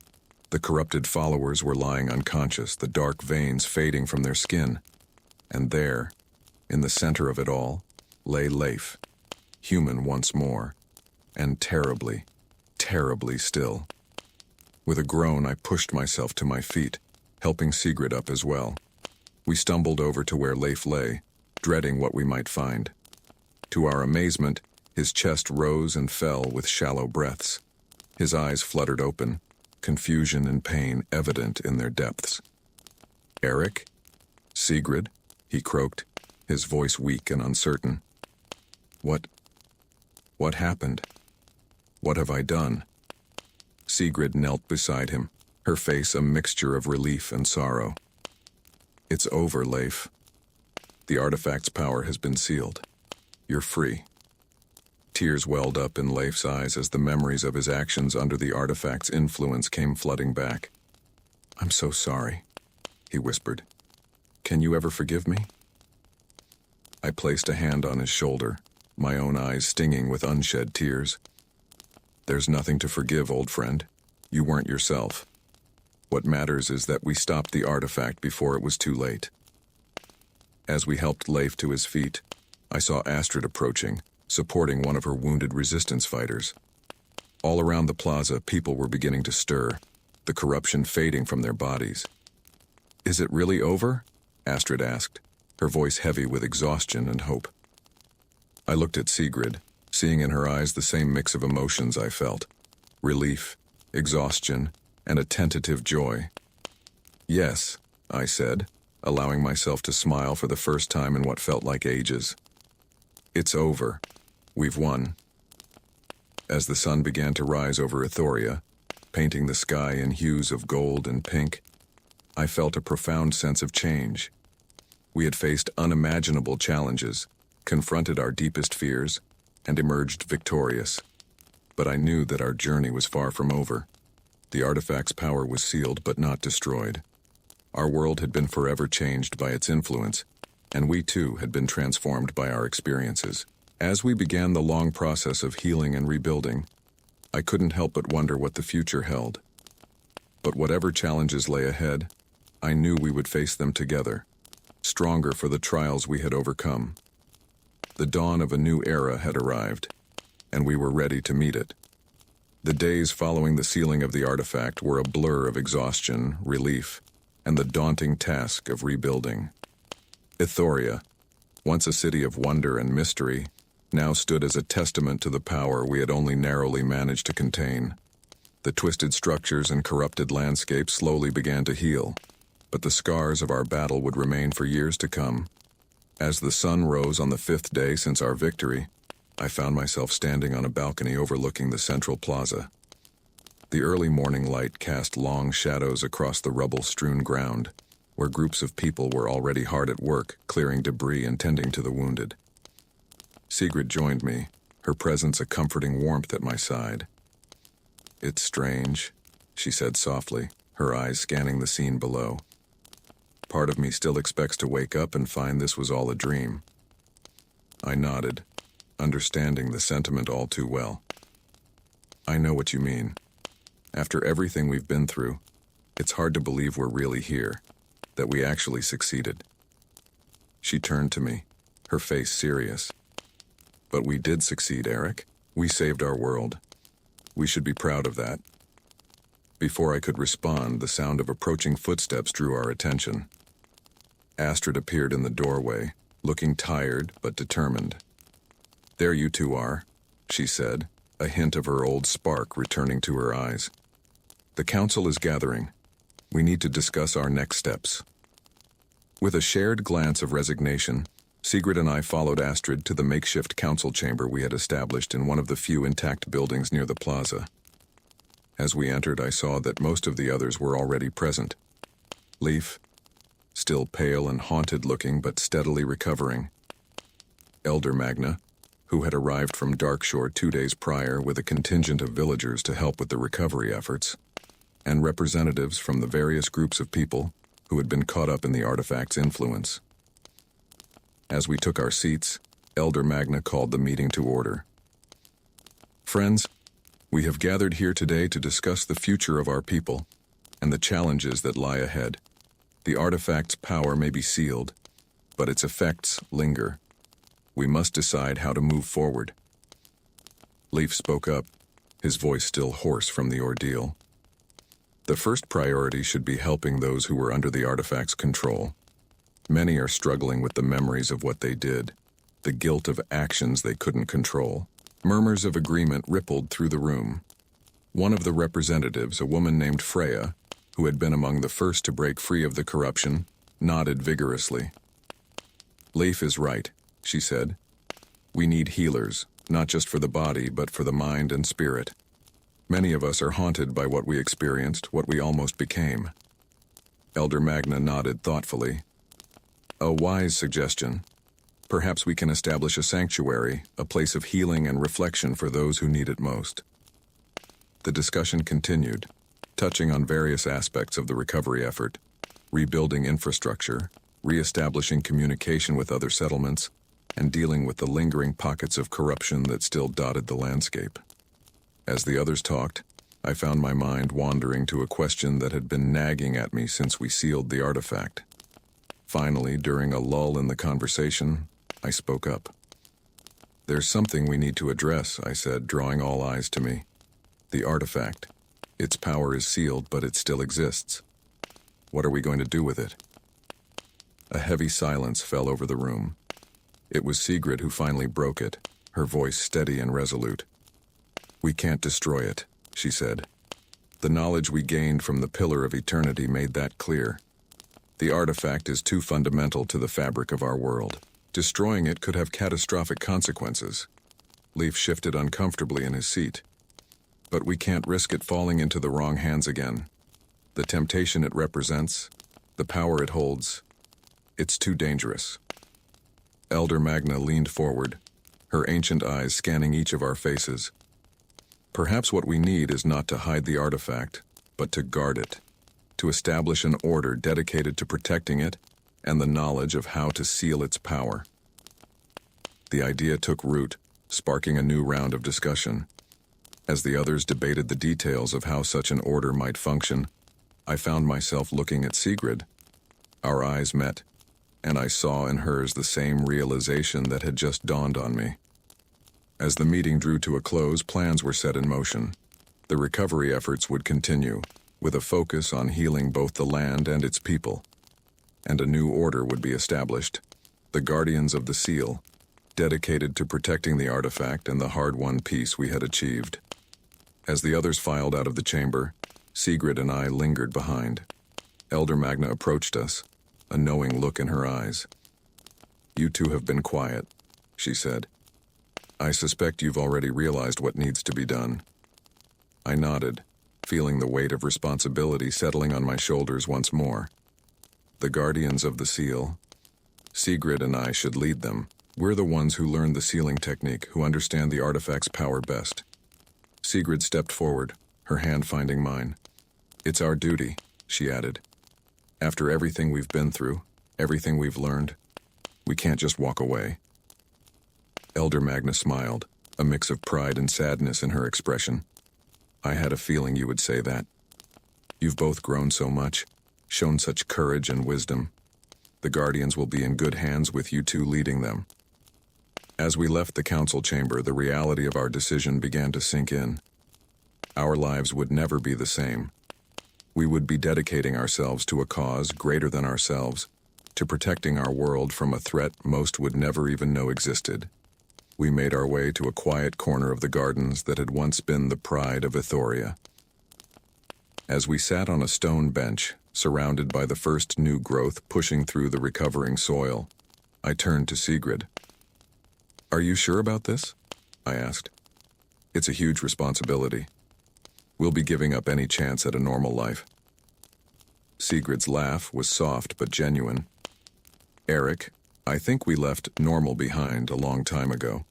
The corrupted followers were lying unconscious, the dark veins fading from their skin. And there, in the center of it all, lay Leif, human once more, and terribly, terribly still. With a groan, I pushed myself to my feet, helping Sigrid up as well. We stumbled over to where Leif lay, dreading what we might find. To our amazement, his chest rose and fell with shallow breaths. His eyes fluttered open, confusion and pain evident in their depths. "Eric? Sigrid?" he croaked, his voice weak and uncertain. What happened? What have I done?" Sigrid knelt beside him, her face a mixture of relief and sorrow. "It's over, Leif. The artifact's power has been sealed. You're free." Tears welled up in Leif's eyes as the memories of his actions under the artifact's influence came flooding back. "I'm so sorry," he whispered. "Can you ever forgive me?" I placed a hand on his shoulder, my own eyes stinging with unshed tears. "There's nothing to forgive, old friend. You weren't yourself. What matters is that we stopped the artifact before it was too late." As we helped Leif to his feet, I saw Astrid approaching, supporting one of her wounded resistance fighters. All around the plaza, people were beginning to stir, the corruption fading from their bodies. "Is it really over?" Astrid asked, her voice heavy with exhaustion and hope. I looked at Sigrid, seeing in her eyes the same mix of emotions I felt: relief, exhaustion, and a tentative joy. "Yes," I said, allowing myself to smile for the first time in what felt like ages. It's over. We've won. As the sun began to rise over Ethoria, painting the sky in hues of gold and pink, I felt a profound sense of change. We had faced unimaginable challenges, confronted our deepest fears, and emerged victorious. But I knew that our journey was far from over. The artifact's power was sealed but not destroyed. Our world had been forever changed by its influence, and we too had been transformed by our experiences. As we began the long process of healing and rebuilding, I couldn't help but wonder what the future held. But whatever challenges lay ahead, I knew we would face them together, stronger for the trials we had overcome. The dawn of a new era had arrived, and we were ready to meet it. The days following the sealing of the artifact were a blur of exhaustion, relief, and the daunting task of rebuilding. Ethoria, once a city of wonder and mystery, now stood as a testament to the power we had only narrowly managed to contain. The twisted structures and corrupted landscape slowly began to heal, but the scars of our battle would remain for years to come. As the sun rose on the 5th day since our victory, I found myself standing on a balcony overlooking the central plaza. The early morning light cast long shadows across the rubble-strewn ground, where groups of people were already hard at work, clearing debris and tending to the wounded. Sigrid joined me, her presence a comforting warmth at my side. "It's strange," she said softly, her eyes scanning the scene below. "Part of me still expects to wake up and find this was all a dream." I nodded, understanding the sentiment all too well. "I know what you mean. After everything we've been through, it's hard to believe we're really here, that we actually succeeded." She turned to me, her face serious. "But we did succeed, Eric. We saved our world. We should be proud of that." Before I could respond, the sound of approaching footsteps drew our attention. Astrid appeared in the doorway, looking tired but determined. "There you two are," she said, a hint of her old spark returning to her eyes. "The council is gathering. We need to discuss our next steps." With a shared glance of resignation, Sigrid and I followed Astrid to the makeshift council chamber we had established in one of the few intact buildings near the plaza. As we entered, I saw that most of the others were already present. Leif, still pale and haunted-looking but steadily recovering. Elder Magna, who had arrived from Darkshore 2 days prior with a contingent of villagers to help with the recovery efforts, and representatives from the various groups of people who had been caught up in the artifact's influence. As we took our seats, Elder Magna called the meeting to order. "Friends, we have gathered here today to discuss the future of our people and the challenges that lie ahead. The artifact's power may be sealed, but its effects linger. We must decide how to move forward." Leif spoke up, his voice still hoarse from the ordeal. "The first priority should be helping those who were under the artifact's control. Many are struggling with the memories of what they did, the guilt of actions they couldn't control." Murmurs of agreement rippled through the room. One of the representatives, a woman named Freya, who had been among the first to break free of the corruption, nodded vigorously. "Leif is right," she said. "We need healers, not just for the body, but for the mind and spirit. Many of us are haunted by what we experienced, what we almost became." Elder Magna nodded thoughtfully. "A wise suggestion. Perhaps we can establish a sanctuary, a place of healing and reflection for those who need it most." The discussion continued, touching on various aspects of the recovery effort, rebuilding infrastructure, re-establishing communication with other settlements, and dealing with the lingering pockets of corruption that still dotted the landscape. As the others talked, I found my mind wandering to a question that had been nagging at me since we sealed the artifact. Finally, during a lull in the conversation, I spoke up. "There's something we need to address," I said, drawing all eyes to me. "The artifact. Its power is sealed, but it still exists. What are we going to do with it?" A heavy silence fell over the room. It was Sigrid who finally broke it, her voice steady and resolute. "We can't destroy it," she said. "The knowledge we gained from the Pillar of Eternity made that clear. The artifact is too fundamental to the fabric of our world. Destroying it could have catastrophic consequences. Leaf shifted uncomfortably in his seat. But we can't risk it falling into the wrong hands again. The temptation it represents, the power it holds, it's too dangerous. Elder Magna leaned forward, her ancient eyes scanning each of our faces. Perhaps what we need is not to hide the artifact, but to guard it, to establish an order dedicated to protecting it and the knowledge of how to seal its power. The idea took root, sparking a new round of discussion. As the others debated the details of how such an order might function, I found myself looking at Sigrid. Our eyes met, and I saw in hers the same realization that had just dawned on me. As the meeting drew to a close, plans were set in motion. The recovery efforts would continue, with a focus on healing both the land and its people. And a new order would be established, the Guardians of the Seal, dedicated to protecting the artifact and the hard-won peace we had achieved. As the others filed out of the chamber, Sigrid and I lingered behind. Elder Magna approached us, a knowing look in her eyes. "You two have been quiet," she said. "I suspect you've already realized what needs to be done." I nodded, feeling the weight of responsibility settling on my shoulders once more. The Guardians of the Seal. Sigrid and I should lead them. We're the ones who learned the sealing technique, who understand the artifact's power best. Sigrid stepped forward, her hand finding mine. "It's our duty," she added. "After everything we've been through, everything we've learned, we can't just walk away." Elder Magna smiled, a mix of pride and sadness in her expression. "I had a feeling you would say that. You've both grown so much, shown such courage and wisdom. The Guardians will be in good hands with you two leading them." As we left the council chamber, the reality of our decision began to sink in. Our lives would never be the same. We would be dedicating ourselves to a cause greater than ourselves, to protecting our world from a threat most would never even know existed. We made our way to a quiet corner of the gardens that had once been the pride of Ethoria. As we sat on a stone bench, surrounded by the first new growth pushing through the recovering soil, I turned to Sigrid. "Are you sure about this?" I asked. "It's a huge responsibility. We'll be giving up any chance at a normal life." Sigrid's laugh was soft but genuine. "Eric, I think we left normal behind a long time ago.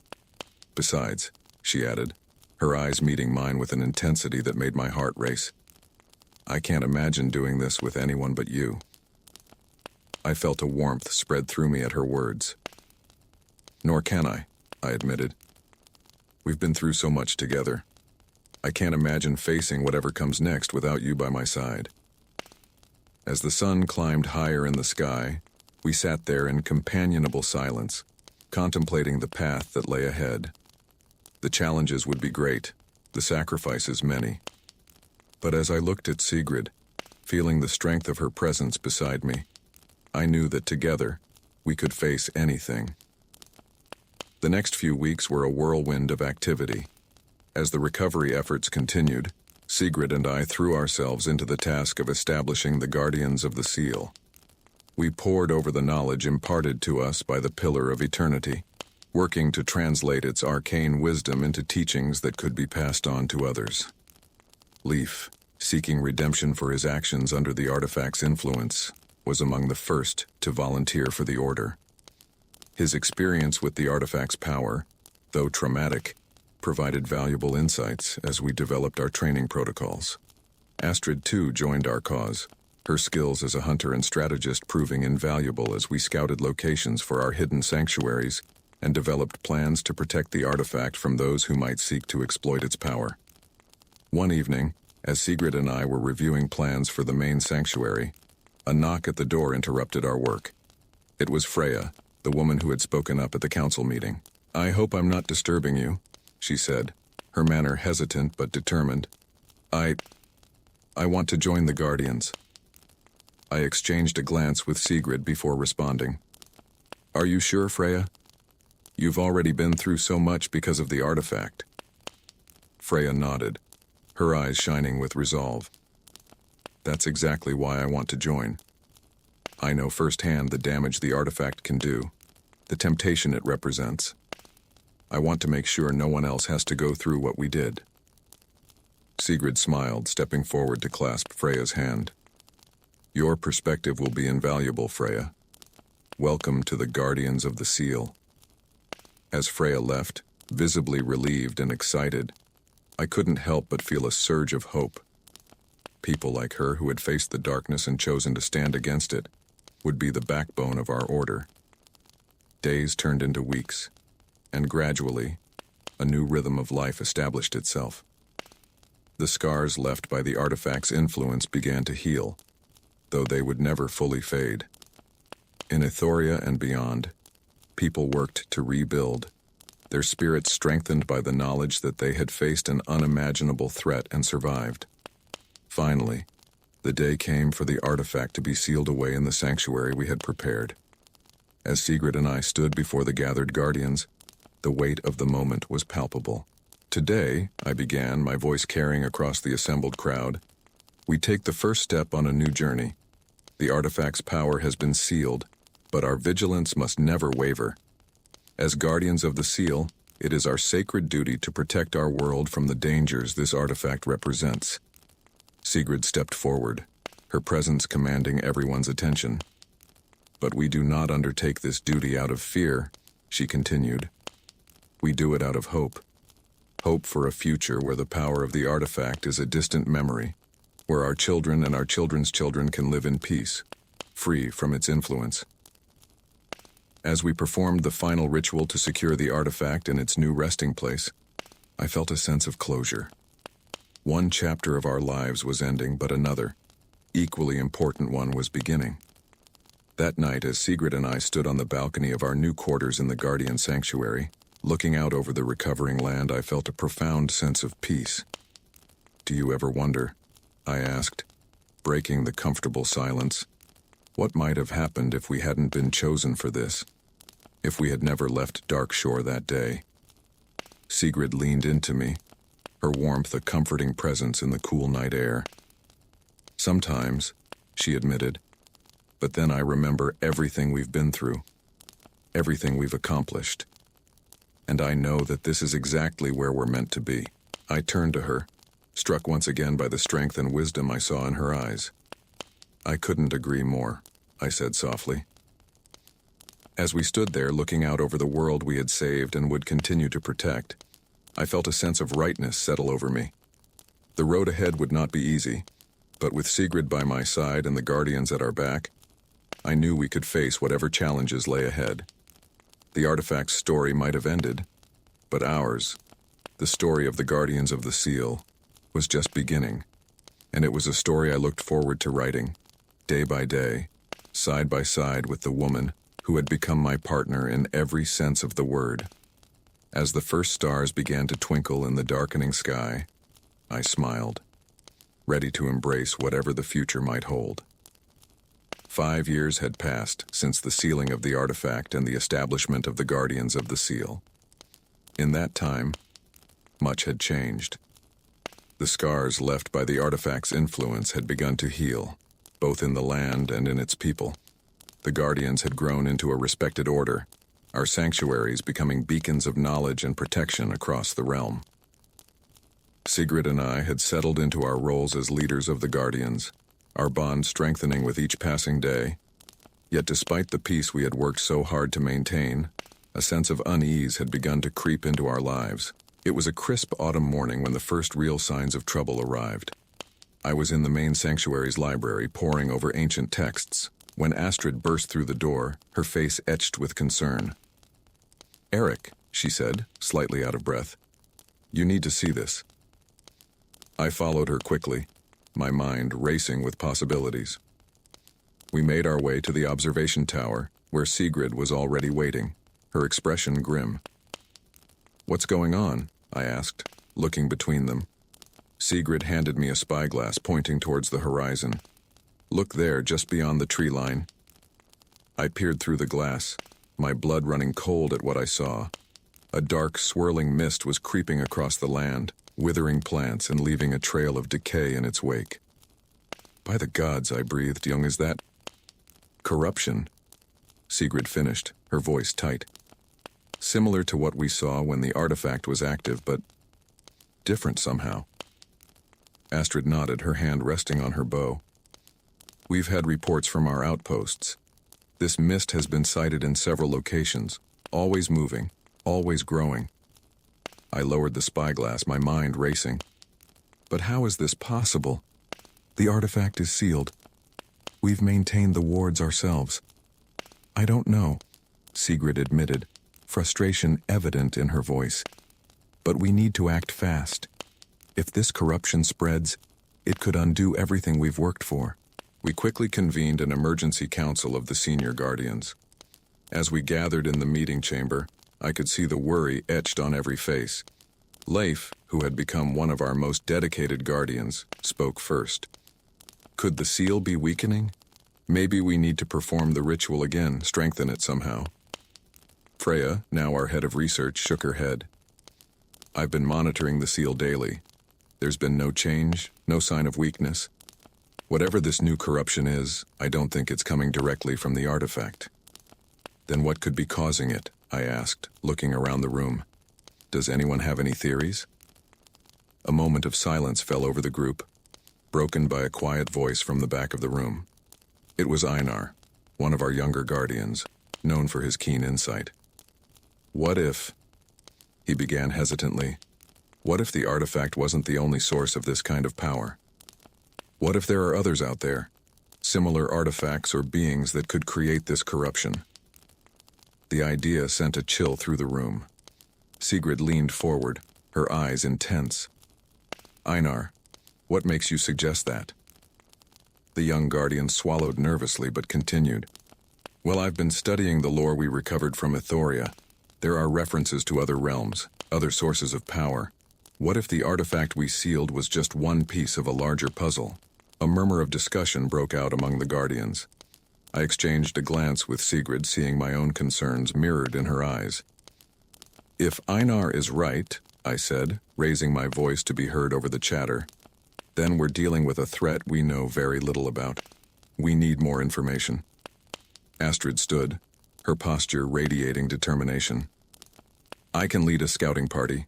Besides," she added, her eyes meeting mine with an intensity that made my heart race, "I can't imagine doing this with anyone but you." I felt a warmth spread through me at her words. "Nor can I admitted. "We've been through so much together. I can't imagine facing whatever comes next without you by my side." As the sun climbed higher in the sky, we sat there in companionable silence, contemplating the path that lay ahead. The challenges would be great, the sacrifices many. But as I looked at Sigrid, feeling the strength of her presence beside me, I knew that together we could face anything. The next few weeks were a whirlwind of activity. As the recovery efforts continued, Sigrid and I threw ourselves into the task of establishing the Guardians of the Seal. We pored over the knowledge imparted to us by the Pillar of Eternity, working to translate its arcane wisdom into teachings that could be passed on to others. Leaf, seeking redemption for his actions under the artifact's influence, was among the first to volunteer for the Order. His experience with the artifact's power, though traumatic, provided valuable insights as we developed our training protocols. Astrid, too, joined our cause, her skills as a hunter and strategist proving invaluable as we scouted locations for our hidden sanctuaries and developed plans to protect the artifact from those who might seek to exploit its power. One evening, as Sigrid and I were reviewing plans for the main sanctuary, a knock at the door interrupted our work. It was Freya, the woman who had spoken up at the council meeting. "I hope I'm not disturbing you," she said, her manner hesitant but determined. I want to join the Guardians." I exchanged a glance with Sigrid before responding. "Are you sure, Freya? You've already been through so much because of the artifact." Freya nodded, her eyes shining with resolve. "That's exactly why I want to join. I know firsthand the damage the artifact can do, the temptation it represents. I want to make sure no one else has to go through what we did." Sigrid smiled, stepping forward to clasp Freya's hand. "Your perspective will be invaluable, Freya. Welcome to the Guardians of the Seal." As Freya left, visibly relieved and excited, I couldn't help but feel a surge of hope. People like her who had faced the darkness and chosen to stand against it would be the backbone of our order. Days turned into weeks, and gradually, a new rhythm of life established itself. The scars left by the artifact's influence began to heal, though they would never fully fade. In Ethoria and beyond, people worked to rebuild, their spirits strengthened by the knowledge that they had faced an unimaginable threat and survived. Finally, the day came for the artifact to be sealed away in the sanctuary we had prepared. As Sigrid and I stood before the gathered guardians, the weight of the moment was palpable. "Today," I began, my voice carrying across the assembled crowd, "we take the first step on a new journey. The artifact's power has been sealed, but our vigilance must never waver. As guardians of the seal, it is our sacred duty to protect our world from the dangers this artifact represents." Sigrid stepped forward, her presence commanding everyone's attention. "But we do not undertake this duty out of fear," she continued. "We do it out of hope. Hope for a future where the power of the artifact is a distant memory, where our children and our children's children can live in peace, free from its influence." As we performed the final ritual to secure the artifact in its new resting place, I felt a sense of closure. One chapter of our lives was ending, but another, equally important one, was beginning. That night, as Sigrid and I stood on the balcony of our new quarters in the Guardian Sanctuary, looking out over the recovering land, I felt a profound sense of peace. "Do you ever wonder," I asked, breaking the comfortable silence, "what might have happened if we hadn't been chosen for this? If we had never left Darkshore that day?" Sigrid leaned into me, her warmth a comforting presence in the cool night air. "Sometimes," she admitted, "but then I remember everything we've been through, everything we've accomplished. And I know that this is exactly where we're meant to be." I turned to her, struck once again by the strength and wisdom I saw in her eyes. "I couldn't agree more," I said softly. As we stood there looking out over the world we had saved and would continue to protect, I felt a sense of rightness settle over me. The road ahead would not be easy, but with Sigrid by my side and the Guardians at our back, I knew we could face whatever challenges lay ahead. The artifact's story might have ended, but ours, the story of the Guardians of the Seal, was just beginning, and it was a story I looked forward to writing, day by day, side by side with the woman who had become my partner in every sense of the word. As the first stars began to twinkle in the darkening sky, I smiled, ready to embrace whatever the future might hold. 5 years had passed since the sealing of the artifact and the establishment of the Guardians of the Seal. In that time, much had changed. The scars left by the artifact's influence had begun to heal, both in the land and in its people. The Guardians had grown into a respected order, our sanctuaries becoming beacons of knowledge and protection across the realm. Sigrid and I had settled into our roles as leaders of the Guardians, our bond strengthening with each passing day. Yet despite the peace we had worked so hard to maintain, a sense of unease had begun to creep into our lives. It was a crisp autumn morning when the first real signs of trouble arrived. I was in the main sanctuary's library poring over ancient texts, when Astrid burst through the door, her face etched with concern. "Eric," she said, slightly out of breath, "you need to see this." I followed her quickly, my mind racing with possibilities. We made our way to the observation tower, where Sigrid was already waiting, her expression grim. "What's going on?" I asked, looking between them. Sigrid handed me a spyglass pointing towards the horizon. "Look there, just beyond the tree line." I peered through the glass, my blood running cold at what I saw. A dark, swirling mist was creeping across the land, withering plants and leaving a trail of decay in its wake. "By the gods," I breathed, "young is that?" Corruption, Sigrid finished, her voice tight. Similar to what we saw when the artifact was active, but different somehow. Astrid nodded, her hand resting on her bow. We've had reports from our outposts. This mist has been sighted in several locations, always moving, always growing. I lowered the spyglass, my mind racing. But how is this possible? The artifact is sealed. We've maintained the wards ourselves. I don't know, Sigrid admitted, frustration evident in her voice. But we need to act fast. If this corruption spreads, it could undo everything we've worked for. We quickly convened an emergency council of the senior guardians. As we gathered in the meeting chamber, I could see the worry etched on every face. Leif, who had become one of our most dedicated guardians, spoke first. Could the seal be weakening? Maybe we need to perform the ritual again, strengthen it somehow. Freya, now our head of research, shook her head. I've been monitoring the seal daily. There's been no change, no sign of weakness. Whatever this new corruption is, I don't think it's coming directly from the artifact. Then what could be causing it? I asked, looking around the room. Does anyone have any theories? A moment of silence fell over the group, broken by a quiet voice from the back of the room. It was Einar, one of our younger guardians, known for his keen insight. What if... He began hesitantly. What if the artifact wasn't the only source of this kind of power? What if there are others out there, similar artifacts or beings that could create this corruption? The idea sent a chill through the room. Sigrid leaned forward, her eyes intense. Einar, what makes you suggest that? The young guardian swallowed nervously but continued. Well, I've been studying the lore we recovered from Ethoria. There are references to other realms, other sources of power. What if the artifact we sealed was just one piece of a larger puzzle? A murmur of discussion broke out among the guardians. I exchanged a glance with Sigrid, seeing my own concerns mirrored in her eyes. If Einar is right, I said, raising my voice to be heard over the chatter, then we're dealing with a threat we know very little about. We need more information. Astrid stood, her posture radiating determination. I can lead a scouting party.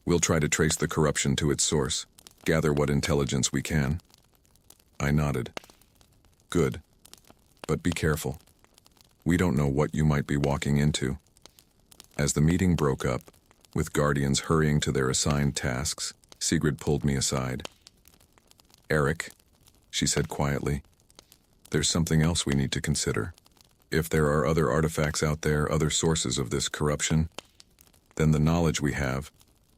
We'll try to trace the corruption to its source, gather what intelligence we can. I nodded. Good. But be careful. We don't know what you might be walking into. As the meeting broke up, with guardians hurrying to their assigned tasks, Sigrid pulled me aside. Eric, she said quietly, there's something else we need to consider. If there are other artifacts out there, other sources of this corruption, then the knowledge we have,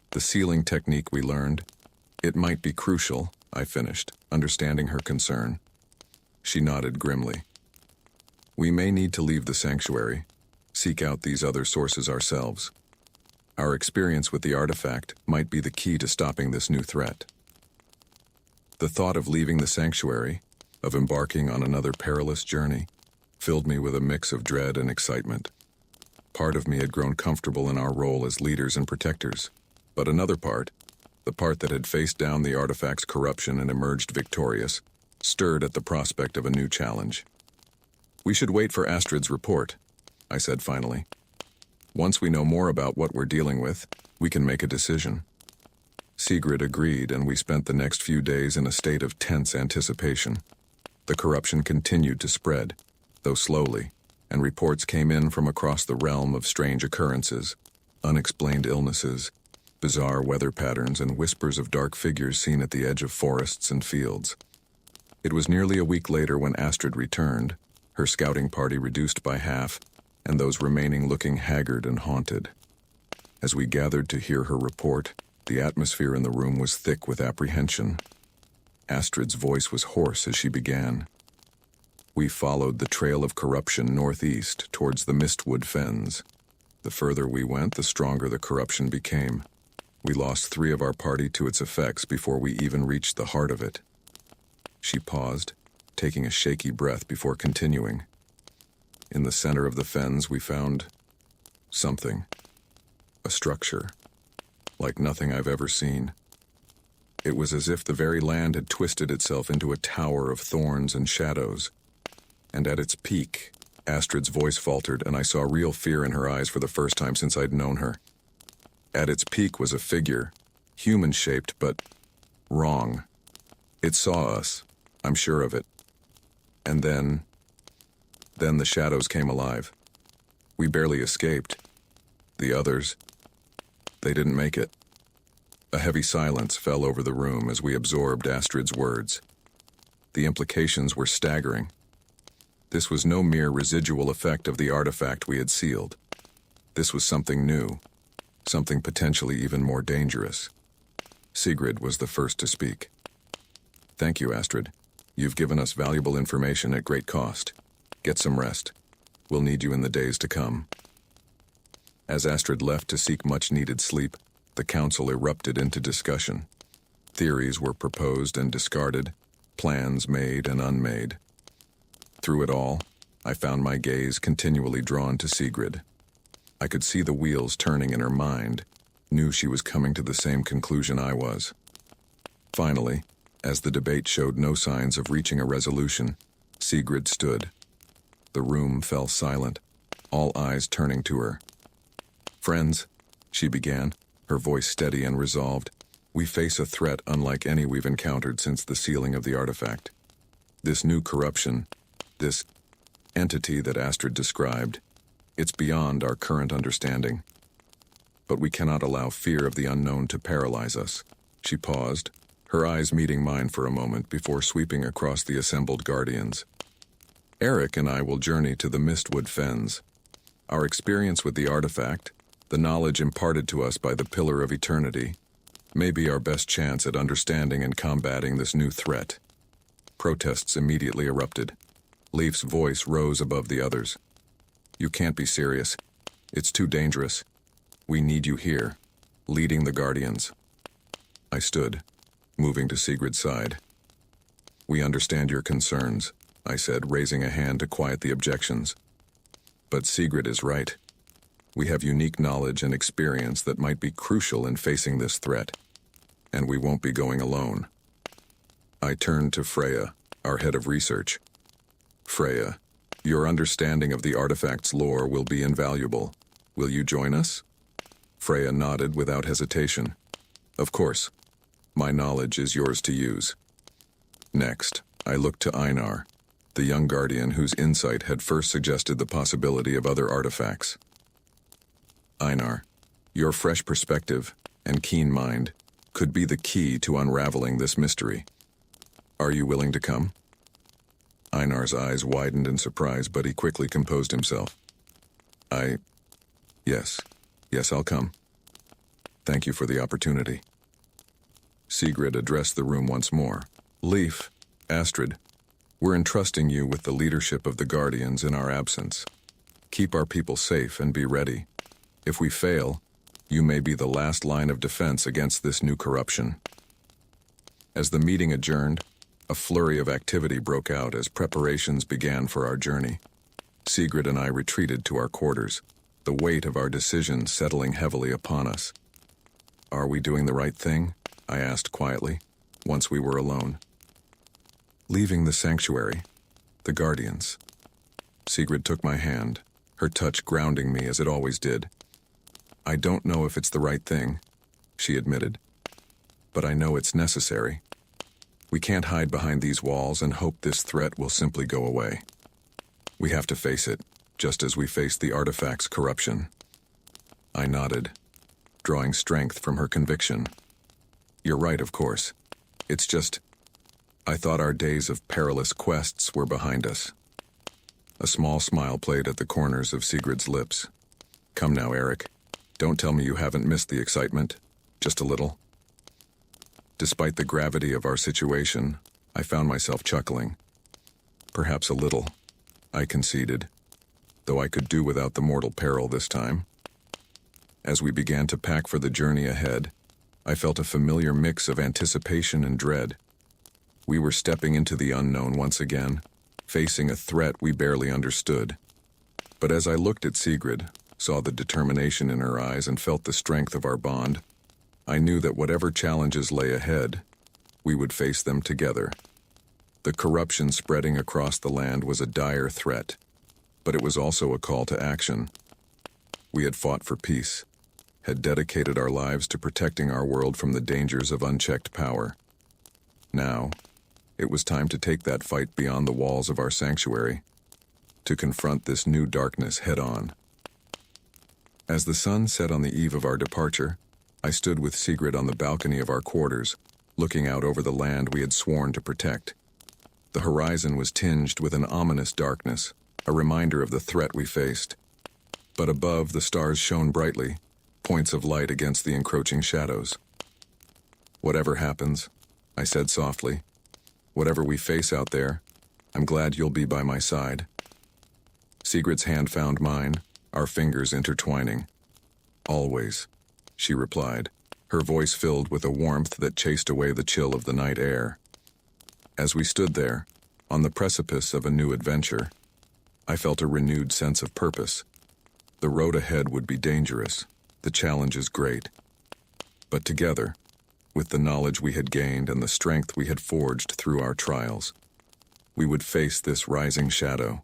the sealing technique we learned, it might be crucial, I finished, understanding her concern. She nodded grimly. We may need to leave the sanctuary, seek out these other sources ourselves. Our experience with the artifact might be the key to stopping this new threat. The thought of leaving the sanctuary, of embarking on another perilous journey, filled me with a mix of dread and excitement. Part of me had grown comfortable in our role as leaders and protectors, but another part, the part that had faced down the artifact's corruption and emerged victorious, stirred at the prospect of a new challenge. We should wait for Astrid's report, I said finally. Once we know more about what we're dealing with, we can make a decision. Sigrid agreed, and we spent the next few days in a state of tense anticipation. The corruption continued to spread, though slowly, and reports came in from across the realm of strange occurrences, unexplained illnesses, bizarre weather patterns, and whispers of dark figures seen at the edge of forests and fields. It was nearly a week later when Astrid returned, her scouting party reduced by half, and those remaining looking haggard and haunted. As we gathered to hear her report, the atmosphere in the room was thick with apprehension. Astrid's voice was hoarse as she began. We followed the trail of corruption northeast towards the Mistwood Fens. The further we went, the stronger the corruption became. We lost 3 of our party to its effects before we even reached the heart of it. She paused, taking a shaky breath before continuing. In the center of the fens, we found something. A structure, like nothing I've ever seen. It was as if the very land had twisted itself into a tower of thorns and shadows, And at its peak, Astrid's voice faltered, and I saw real fear in her eyes for the first time since I'd known her. At its peak was a figure, human-shaped, but wrong. It saw us, I'm sure of it. And then the shadows came alive. We barely escaped. The others, they didn't make it. A heavy silence fell over the room as we absorbed Astrid's words. The implications were staggering. This was no mere residual effect of the artifact we had sealed. This was something new, something potentially even more dangerous. Sigrid was the first to speak. Thank you, Astrid. You've given us valuable information at great cost. Get some rest. We'll need you in the days to come. As Astrid left to seek much-needed sleep, the council erupted into discussion. Theories were proposed and discarded, plans made and unmade. Through it all, I found my gaze continually drawn to Sigrid. I could see the wheels turning in her mind, knew she was coming to the same conclusion I was. Finally, as the debate showed no signs of reaching a resolution, Sigrid stood. The room fell silent, all eyes turning to her. "Friends," she began, her voice steady and resolved, "we face a threat unlike any we've encountered since the sealing of the artifact. This new corruption, this entity that Astrid described, it's beyond our current understanding. But we cannot allow fear of the unknown to paralyze us." She paused, her eyes meeting mine for a moment before sweeping across the assembled guardians. "Eric and I will journey to the Mistwood Fens. Our experience with the artifact, the knowledge imparted to us by the Pillar of Eternity, may be our best chance at understanding and combating this new threat." Protests immediately erupted. Leif's voice rose above the others. "You can't be serious. It's too dangerous. We need you here, leading the Guardians." I stood, moving to Sigrid's side. "We understand your concerns," I said, raising a hand to quiet the objections. "But Sigrid is right. We have unique knowledge and experience that might be crucial in facing this threat, and we won't be going alone." I turned to Freya, our head of research. "Freya, your understanding of the artifact's lore will be invaluable. Will you join us?" Freya nodded without hesitation. "Of course. My knowledge is yours to use." Next, I looked to Einar, the young guardian whose insight had first suggested the possibility of other artifacts. "Einar, your fresh perspective and keen mind could be the key to unraveling this mystery. Are you willing to come?" Einar's eyes widened in surprise, but he quickly composed himself. Yes, I'll come. Thank you for the opportunity." Sigrid addressed the room once more. "Leif, Astrid, we're entrusting you with the leadership of the Guardians in our absence. Keep our people safe and be ready. If we fail, you may be the last line of defense against this new corruption." As the meeting adjourned, a flurry of activity broke out as preparations began for our journey. Sigrid and I retreated to our quarters, the weight of our decision settling heavily upon us. "Are we doing the right thing?" I asked quietly, once we were alone. "Leaving the sanctuary, the Guardians." Sigrid took my hand, her touch grounding me as it always did. "I don't know if it's the right thing," she admitted, "but I know it's necessary. We can't hide behind these walls and hope this threat will simply go away. We have to face it, just as we faced the artifact's corruption." I nodded, drawing strength from her conviction. "You're right, of course. It's just, I thought our days of perilous quests were behind us." A small smile played at the corners of Sigrid's lips. "Come now, Eric. Don't tell me you haven't missed the excitement. Just a little." Despite the gravity of our situation, I found myself chuckling. "Perhaps a little," I conceded, though I could do without the mortal peril this time. As we began to pack for the journey ahead, I felt a familiar mix of anticipation and dread. We were stepping into the unknown once again, facing a threat we barely understood. But as I looked at Sigrid, saw the determination in her eyes, and felt the strength of our bond, I knew that whatever challenges lay ahead, we would face them together. The corruption spreading across the land was a dire threat, but it was also a call to action. We had fought for peace, had dedicated our lives to protecting our world from the dangers of unchecked power. Now, it was time to take that fight beyond the walls of our sanctuary, to confront this new darkness head-on. As the sun set on the eve of our departure, I stood with Sigrid on the balcony of our quarters, looking out over the land we had sworn to protect. The horizon was tinged with an ominous darkness, a reminder of the threat we faced. But above, the stars shone brightly, points of light against the encroaching shadows. "Whatever happens," I said softly, "whatever we face out there, I'm glad you'll be by my side." Sigrid's hand found mine, our fingers intertwining. "Always," she replied, her voice filled with a warmth that chased away the chill of the night air. As we stood there, on the precipice of a new adventure, I felt a renewed sense of purpose. The road ahead would be dangerous, the challenges great. But together, with the knowledge we had gained and the strength we had forged through our trials, we would face this rising shadow,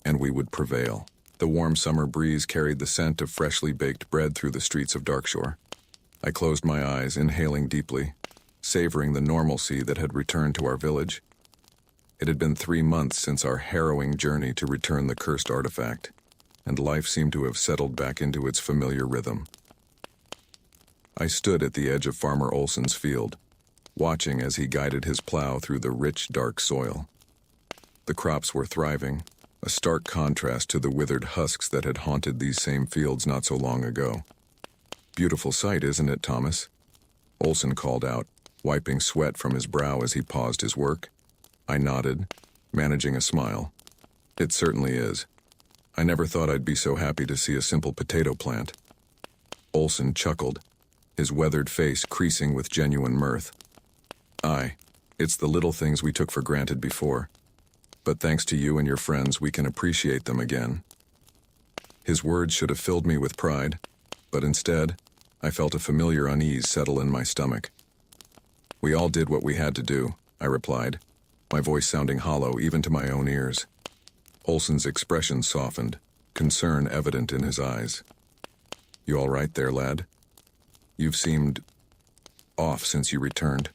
and we would prevail. The warm summer breeze carried the scent of freshly baked bread through the streets of Darkshore. I closed my eyes, inhaling deeply, savoring the normalcy that had returned to our village. It had been 3 months since our harrowing journey to return the cursed artifact, and life seemed to have settled back into its familiar rhythm. I stood at the edge of Farmer Olson's field, watching as he guided his plow through the rich, dark soil. The crops were thriving, a stark contrast to the withered husks that had haunted these same fields not so long ago. "Beautiful sight, isn't it, Thomas?" Olson called out, wiping sweat from his brow as he paused his work. I nodded, managing a smile. "It certainly is. I never thought I'd be so happy to see a simple potato plant." Olson chuckled, his weathered face creasing with genuine mirth. "Aye, it's the little things we took for granted before. But thanks to you and your friends, we can appreciate them again." His words should have filled me with pride, but instead, I felt a familiar unease settle in my stomach. "We all did what we had to do," I replied, my voice sounding hollow even to my own ears. Olson's expression softened, concern evident in his eyes. "You all right there, lad? You've seemed off since you returned.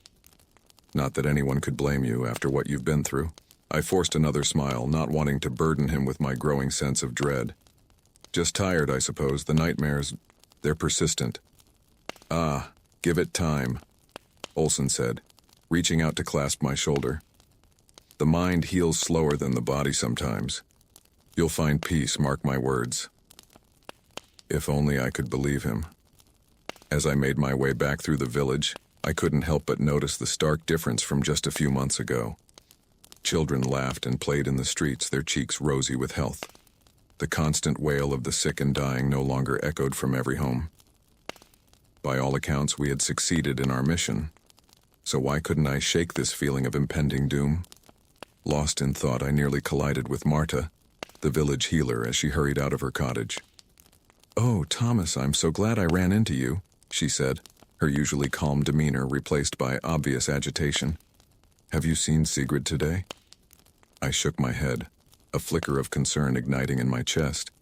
Not that anyone could blame you after what you've been through." I forced another smile, not wanting to burden him with my growing sense of dread. "Just tired, I suppose. The nightmares, they're persistent." "Ah, give it time," Olson said, reaching out to clasp my shoulder. "The mind heals slower than the body sometimes. You'll find peace, mark my words." If only I could believe him. As I made my way back through the village, I couldn't help but notice the stark difference from just a few months ago. Children laughed and played in the streets, their cheeks rosy with health. The constant wail of the sick and dying no longer echoed from every home. By all accounts, we had succeeded in our mission. So why couldn't I shake this feeling of impending doom? Lost in thought, I nearly collided with Marta, the village healer, as she hurried out of her cottage. "Oh, Thomas, I'm so glad I ran into you," she said, her usually calm demeanor replaced by obvious agitation. "Have you seen Sigrid today?" I shook my head, a flicker of concern igniting in my chest.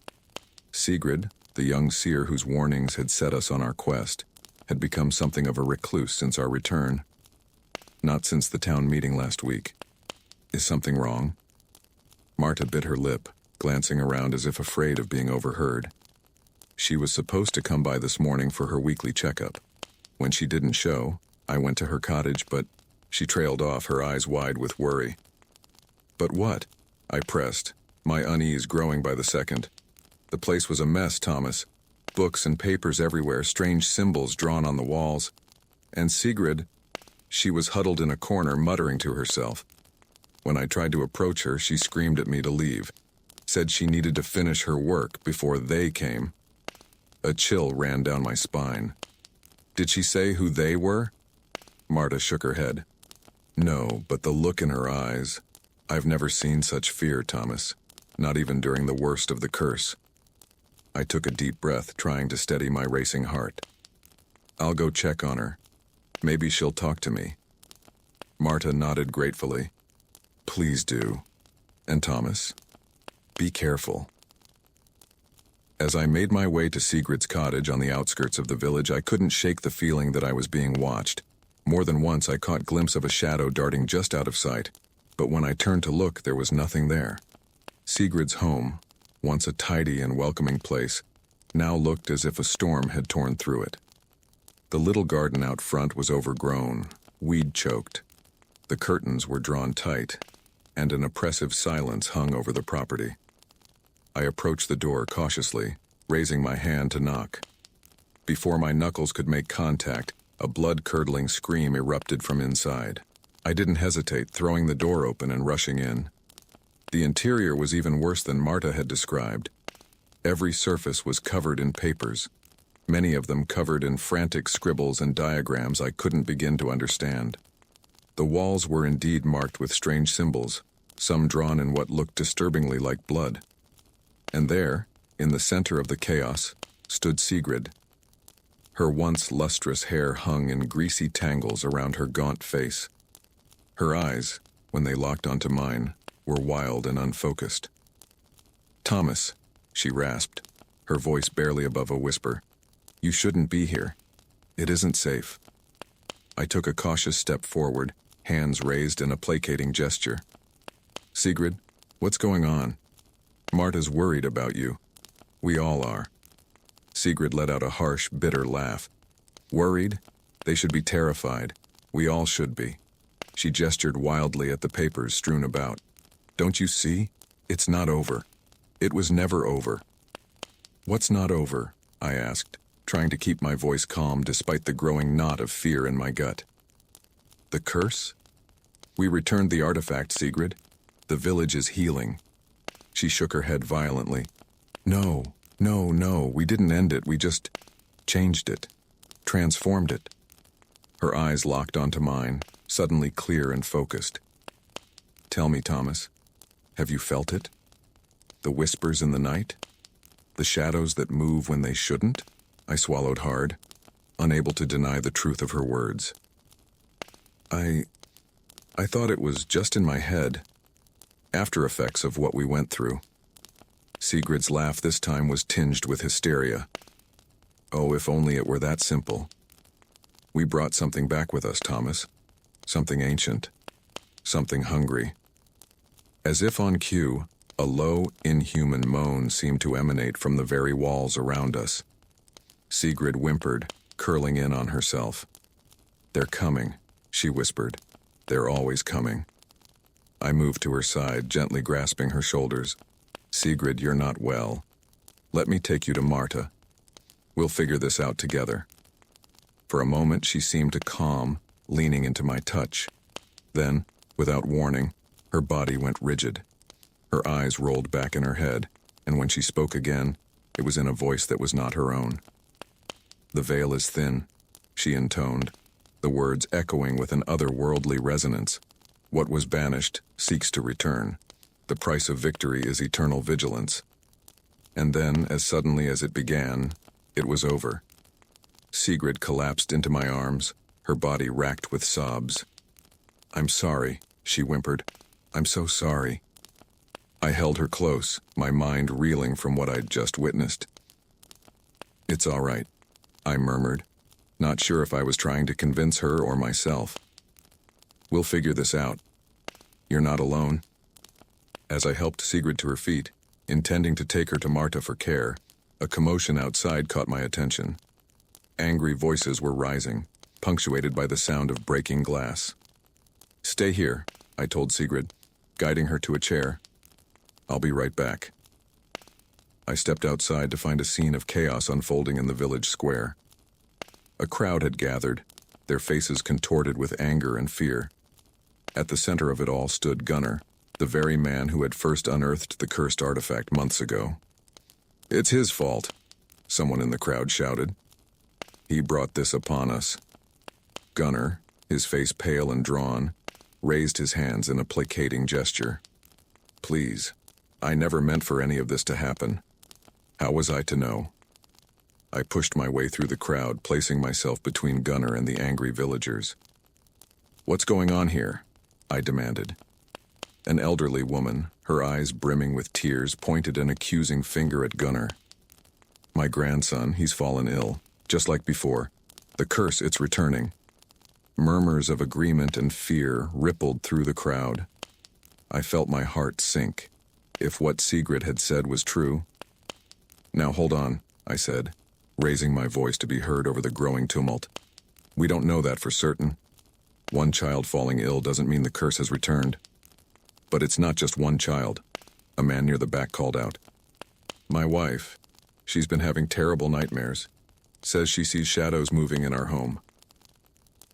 Sigrid, the young seer whose warnings had set us on our quest, had become something of a recluse since our return. Not since the town meeting last week. Is something wrong? Marta bit her lip, glancing around as if afraid of being overheard. She was supposed to come by this morning for her weekly checkup. When she didn't show, I went to her cottage, but she trailed off, her eyes wide with worry. "But what?" I pressed, my unease growing by the second. The place was a mess, Thomas. Books and papers everywhere, strange symbols drawn on the walls. And Sigrid, she was huddled in a corner, muttering to herself. When I tried to approach her, she screamed at me to leave, said she needed to finish her work before they came. A chill ran down my spine. Did she say who they were? Marta shook her head. No, but the look in her eyes. I've never seen such fear, Thomas, not even during the worst of the curse. I took a deep breath, trying to steady my racing heart. I'll go check on her. Maybe she'll talk to me. Marta nodded gratefully. Please do. And Thomas, be careful. As I made my way to Sigrid's cottage on the outskirts of the village, I couldn't shake the feeling that I was being watched. More than once I caught a glimpse of a shadow darting just out of sight, but when I turned to look, there was nothing there. Sigrid's home, once a tidy and welcoming place, now looked as if a storm had torn through it. The little garden out front was overgrown, weed-choked. The curtains were drawn tight, and an oppressive silence hung over the property. I approached the door cautiously, raising my hand to knock. Before my knuckles could make contact, a blood-curdling scream erupted from inside. I didn't hesitate, throwing the door open and rushing in. The interior was even worse than Marta had described. Every surface was covered in papers, many of them covered in frantic scribbles and diagrams I couldn't begin to understand. The walls were indeed marked with strange symbols, some drawn in what looked disturbingly like blood. And there, in the center of the chaos, stood Sigrid. Her once lustrous hair hung in greasy tangles around her gaunt face. Her eyes, when they locked onto mine, were wild and unfocused. "Thomas," she rasped, her voice barely above a whisper, "you shouldn't be here. It isn't safe." I took a cautious step forward, hands raised in a placating gesture. "Sigrid, what's going on? Marta's worried about you. We all are." Sigrid let out a harsh, bitter laugh. "Worried? They should be terrified. We all should be." She gestured wildly at the papers strewn about. "Don't you see? It's not over. It was never over." "What's not over?" I asked, trying to keep my voice calm despite the growing knot of fear in my gut. "The curse? We returned the artifact, Sigrid. The village is healing." She shook her head violently. No, we didn't end it, we just changed it, transformed it." Her eyes locked onto mine, suddenly clear and focused. "Tell me, Thomas, have you felt it? The whispers in the night? The shadows that move when they shouldn't?" I swallowed hard, unable to deny the truth of her words. I thought it was just in my head. After effects of what we went through." Sigrid's laugh this time was tinged with hysteria. "Oh, if only it were that simple. We brought something back with us, Thomas. Something ancient. Something hungry." As if on cue, a low, inhuman moan seemed to emanate from the very walls around us. Sigrid whimpered, curling in on herself. "They're coming," she whispered. "They're always coming." I moved to her side, gently grasping her shoulders. "Sigrid, you're not well. Let me take you to Marta. We'll figure this out together." For a moment she seemed to calm, leaning into my touch. Then, without warning, her body went rigid. Her eyes rolled back in her head, and when she spoke again, it was in a voice that was not her own. "The veil is thin," she intoned, the words echoing with an otherworldly resonance. "What was banished seeks to return. The price of victory is eternal vigilance." And then, as suddenly as it began, it was over. Sigrid collapsed into my arms, her body racked with sobs. "I'm sorry," she whimpered. "I'm so sorry." I held her close, my mind reeling from what I'd just witnessed. "It's all right," I murmured, not sure if I was trying to convince her or myself. "We'll figure this out. You're not alone." As I helped Sigrid to her feet, intending to take her to Marta for care, a commotion outside caught my attention. Angry voices were rising, punctuated by the sound of breaking glass. "Stay here," I told Sigrid, guiding her to a chair. "I'll be right back." I stepped outside to find a scene of chaos unfolding in the village square. A crowd had gathered, their faces contorted with anger and fear. At the center of it all stood Gunnar, the very man who had first unearthed the cursed artifact months ago. "It's his fault," someone in the crowd shouted. "He brought this upon us." Gunnar, his face pale and drawn, raised his hands in a placating gesture. "Please, I never meant for any of this to happen. How was I to know?" I pushed my way through the crowd, placing myself between Gunnar and the angry villagers. "What's going on here?" I demanded. An elderly woman, her eyes brimming with tears, pointed an accusing finger at Gunnar. My grandson, he's fallen ill, just like before. The curse, it's returning. Murmurs of agreement and fear rippled through the crowd. I felt my heart sink. If what Sigrid had said was true. Now hold on, I said, raising my voice to be heard over the growing tumult. We don't know that for certain. One child falling ill doesn't mean the curse has returned. But it's not just one child, a man near the back called out. My wife, she's been having terrible nightmares. Says she sees shadows moving in our home.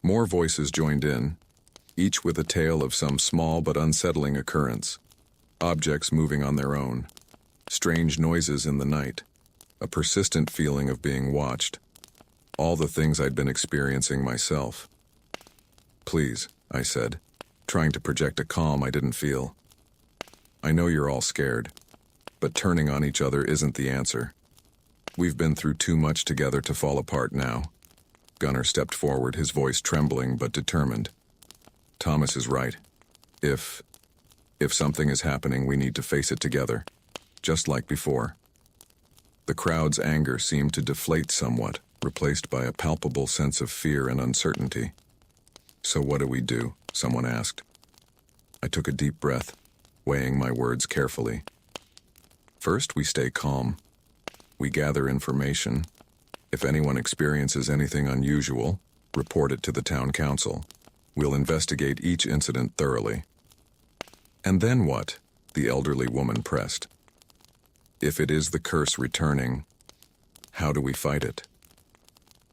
More voices joined in, each with a tale of some small but unsettling occurrence. Objects moving on their own, strange noises in the night, a persistent feeling of being watched. All the things I'd been experiencing myself. Please, I said, trying to project a calm I didn't feel. I know you're all scared, but turning on each other isn't the answer. We've been through too much together to fall apart now. Gunnar stepped forward, his voice trembling but determined. Thomas is right. If something is happening, we need to face it together, just like before. The crowd's anger seemed to deflate somewhat, replaced by a palpable sense of fear and uncertainty. So what do? Someone asked. I took a deep breath, weighing my words carefully. First, we stay calm. We gather information. If anyone experiences anything unusual, report it to the town council. We'll investigate each incident thoroughly. And then what? The elderly woman pressed. If it is the curse returning, how do we fight it?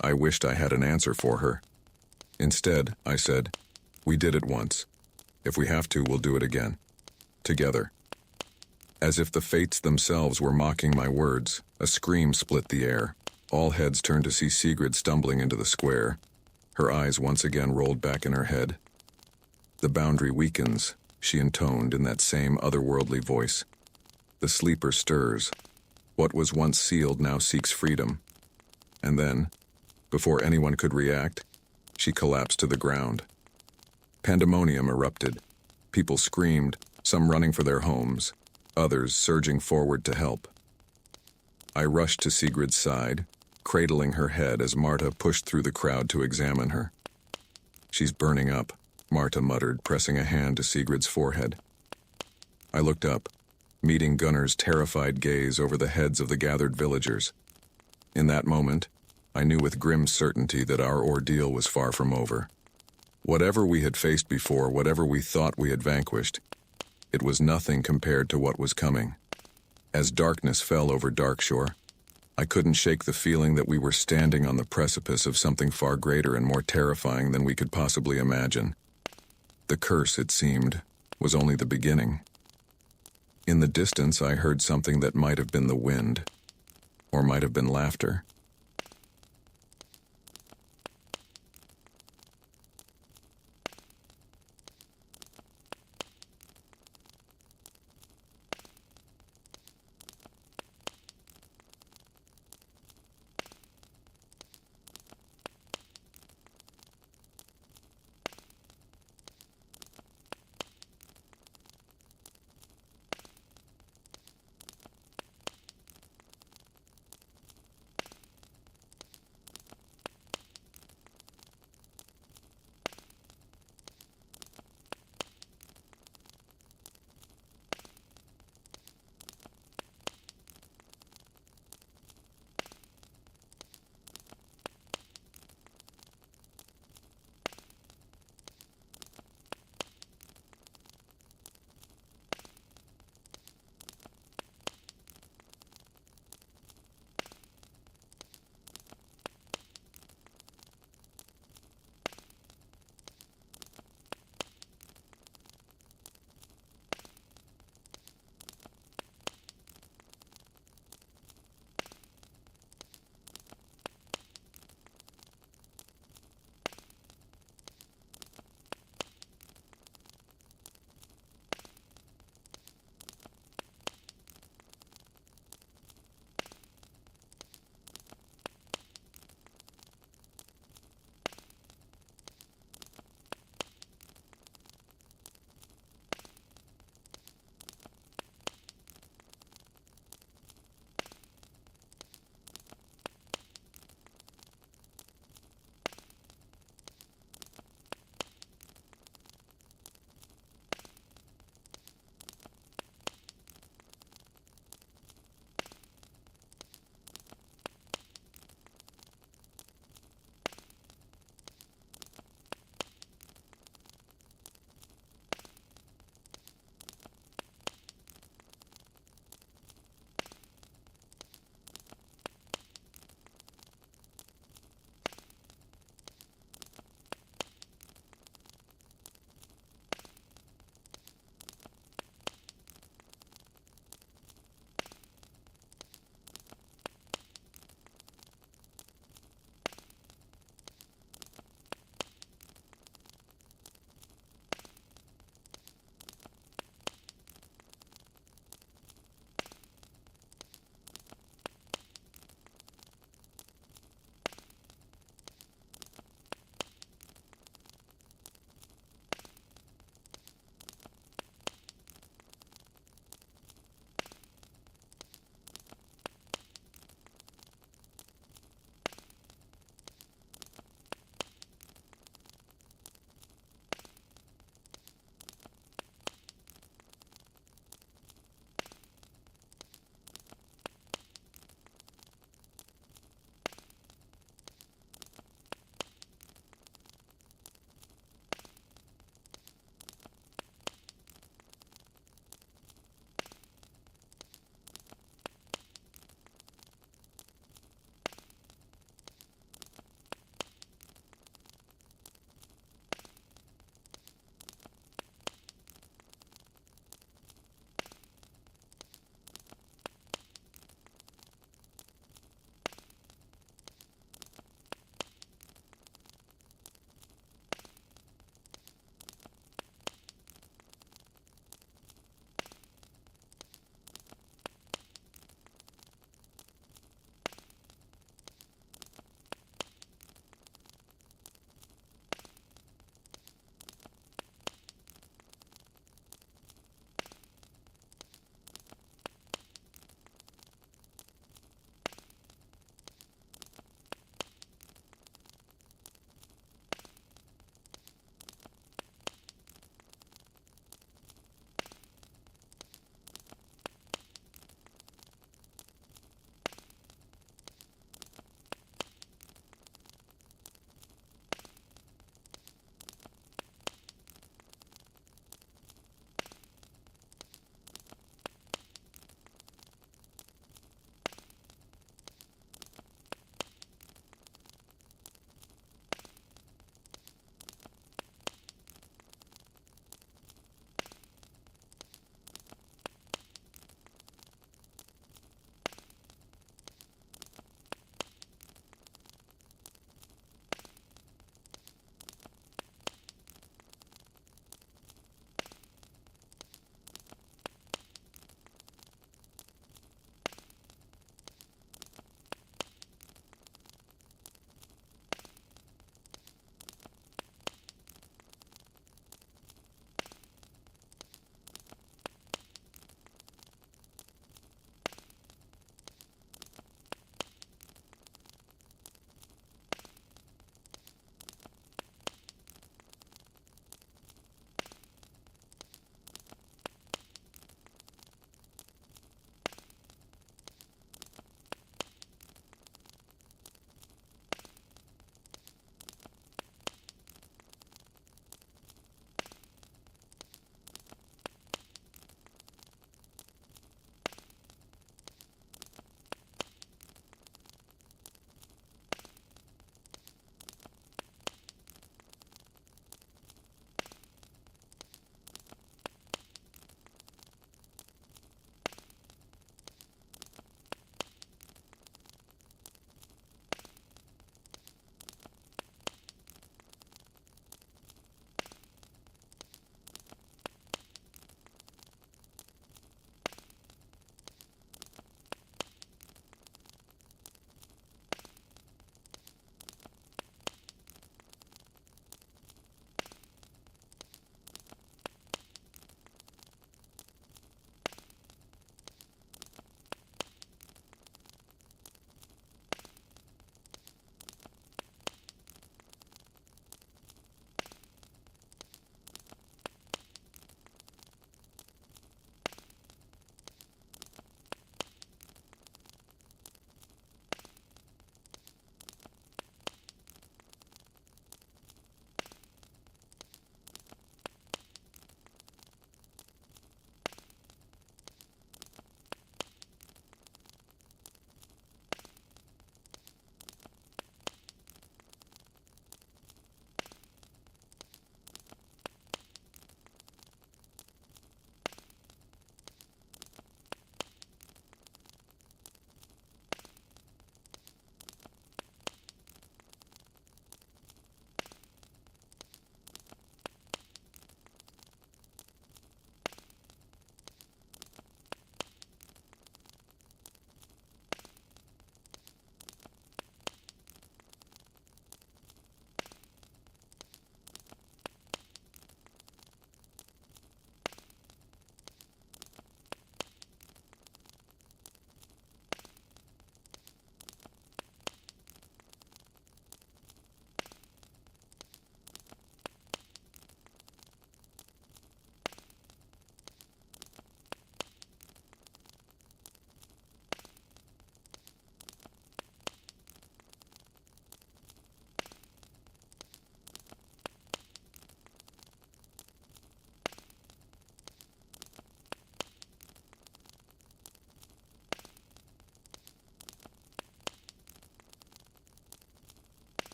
I wished I had an answer for her. Instead, I said, we did it once. If we have to, we'll do it again. Together. As if the fates themselves were mocking my words, a scream split the air. All heads turned to see Sigrid stumbling into the square. Her eyes once again rolled back in her head. The boundary weakens, she intoned in that same otherworldly voice. The sleeper stirs. What was once sealed now seeks freedom. And then, before anyone could react, she collapsed to the ground. Pandemonium erupted. People screamed, some running for their homes, others surging forward to help. I rushed to Sigrid's side, cradling her head as Marta pushed through the crowd to examine her. She's burning up, Marta muttered, pressing a hand to Sigrid's forehead. I looked up, meeting Gunnar's terrified gaze over the heads of the gathered villagers. In that moment, I knew with grim certainty that our ordeal was far from over. Whatever we had faced before, whatever we thought we had vanquished, it was nothing compared to what was coming. As darkness fell over Darkshore, I couldn't shake the feeling that we were standing on the precipice of something far greater and more terrifying than we could possibly imagine. The curse, it seemed, was only the beginning. In the distance, I heard something that might have been the wind, or might have been laughter.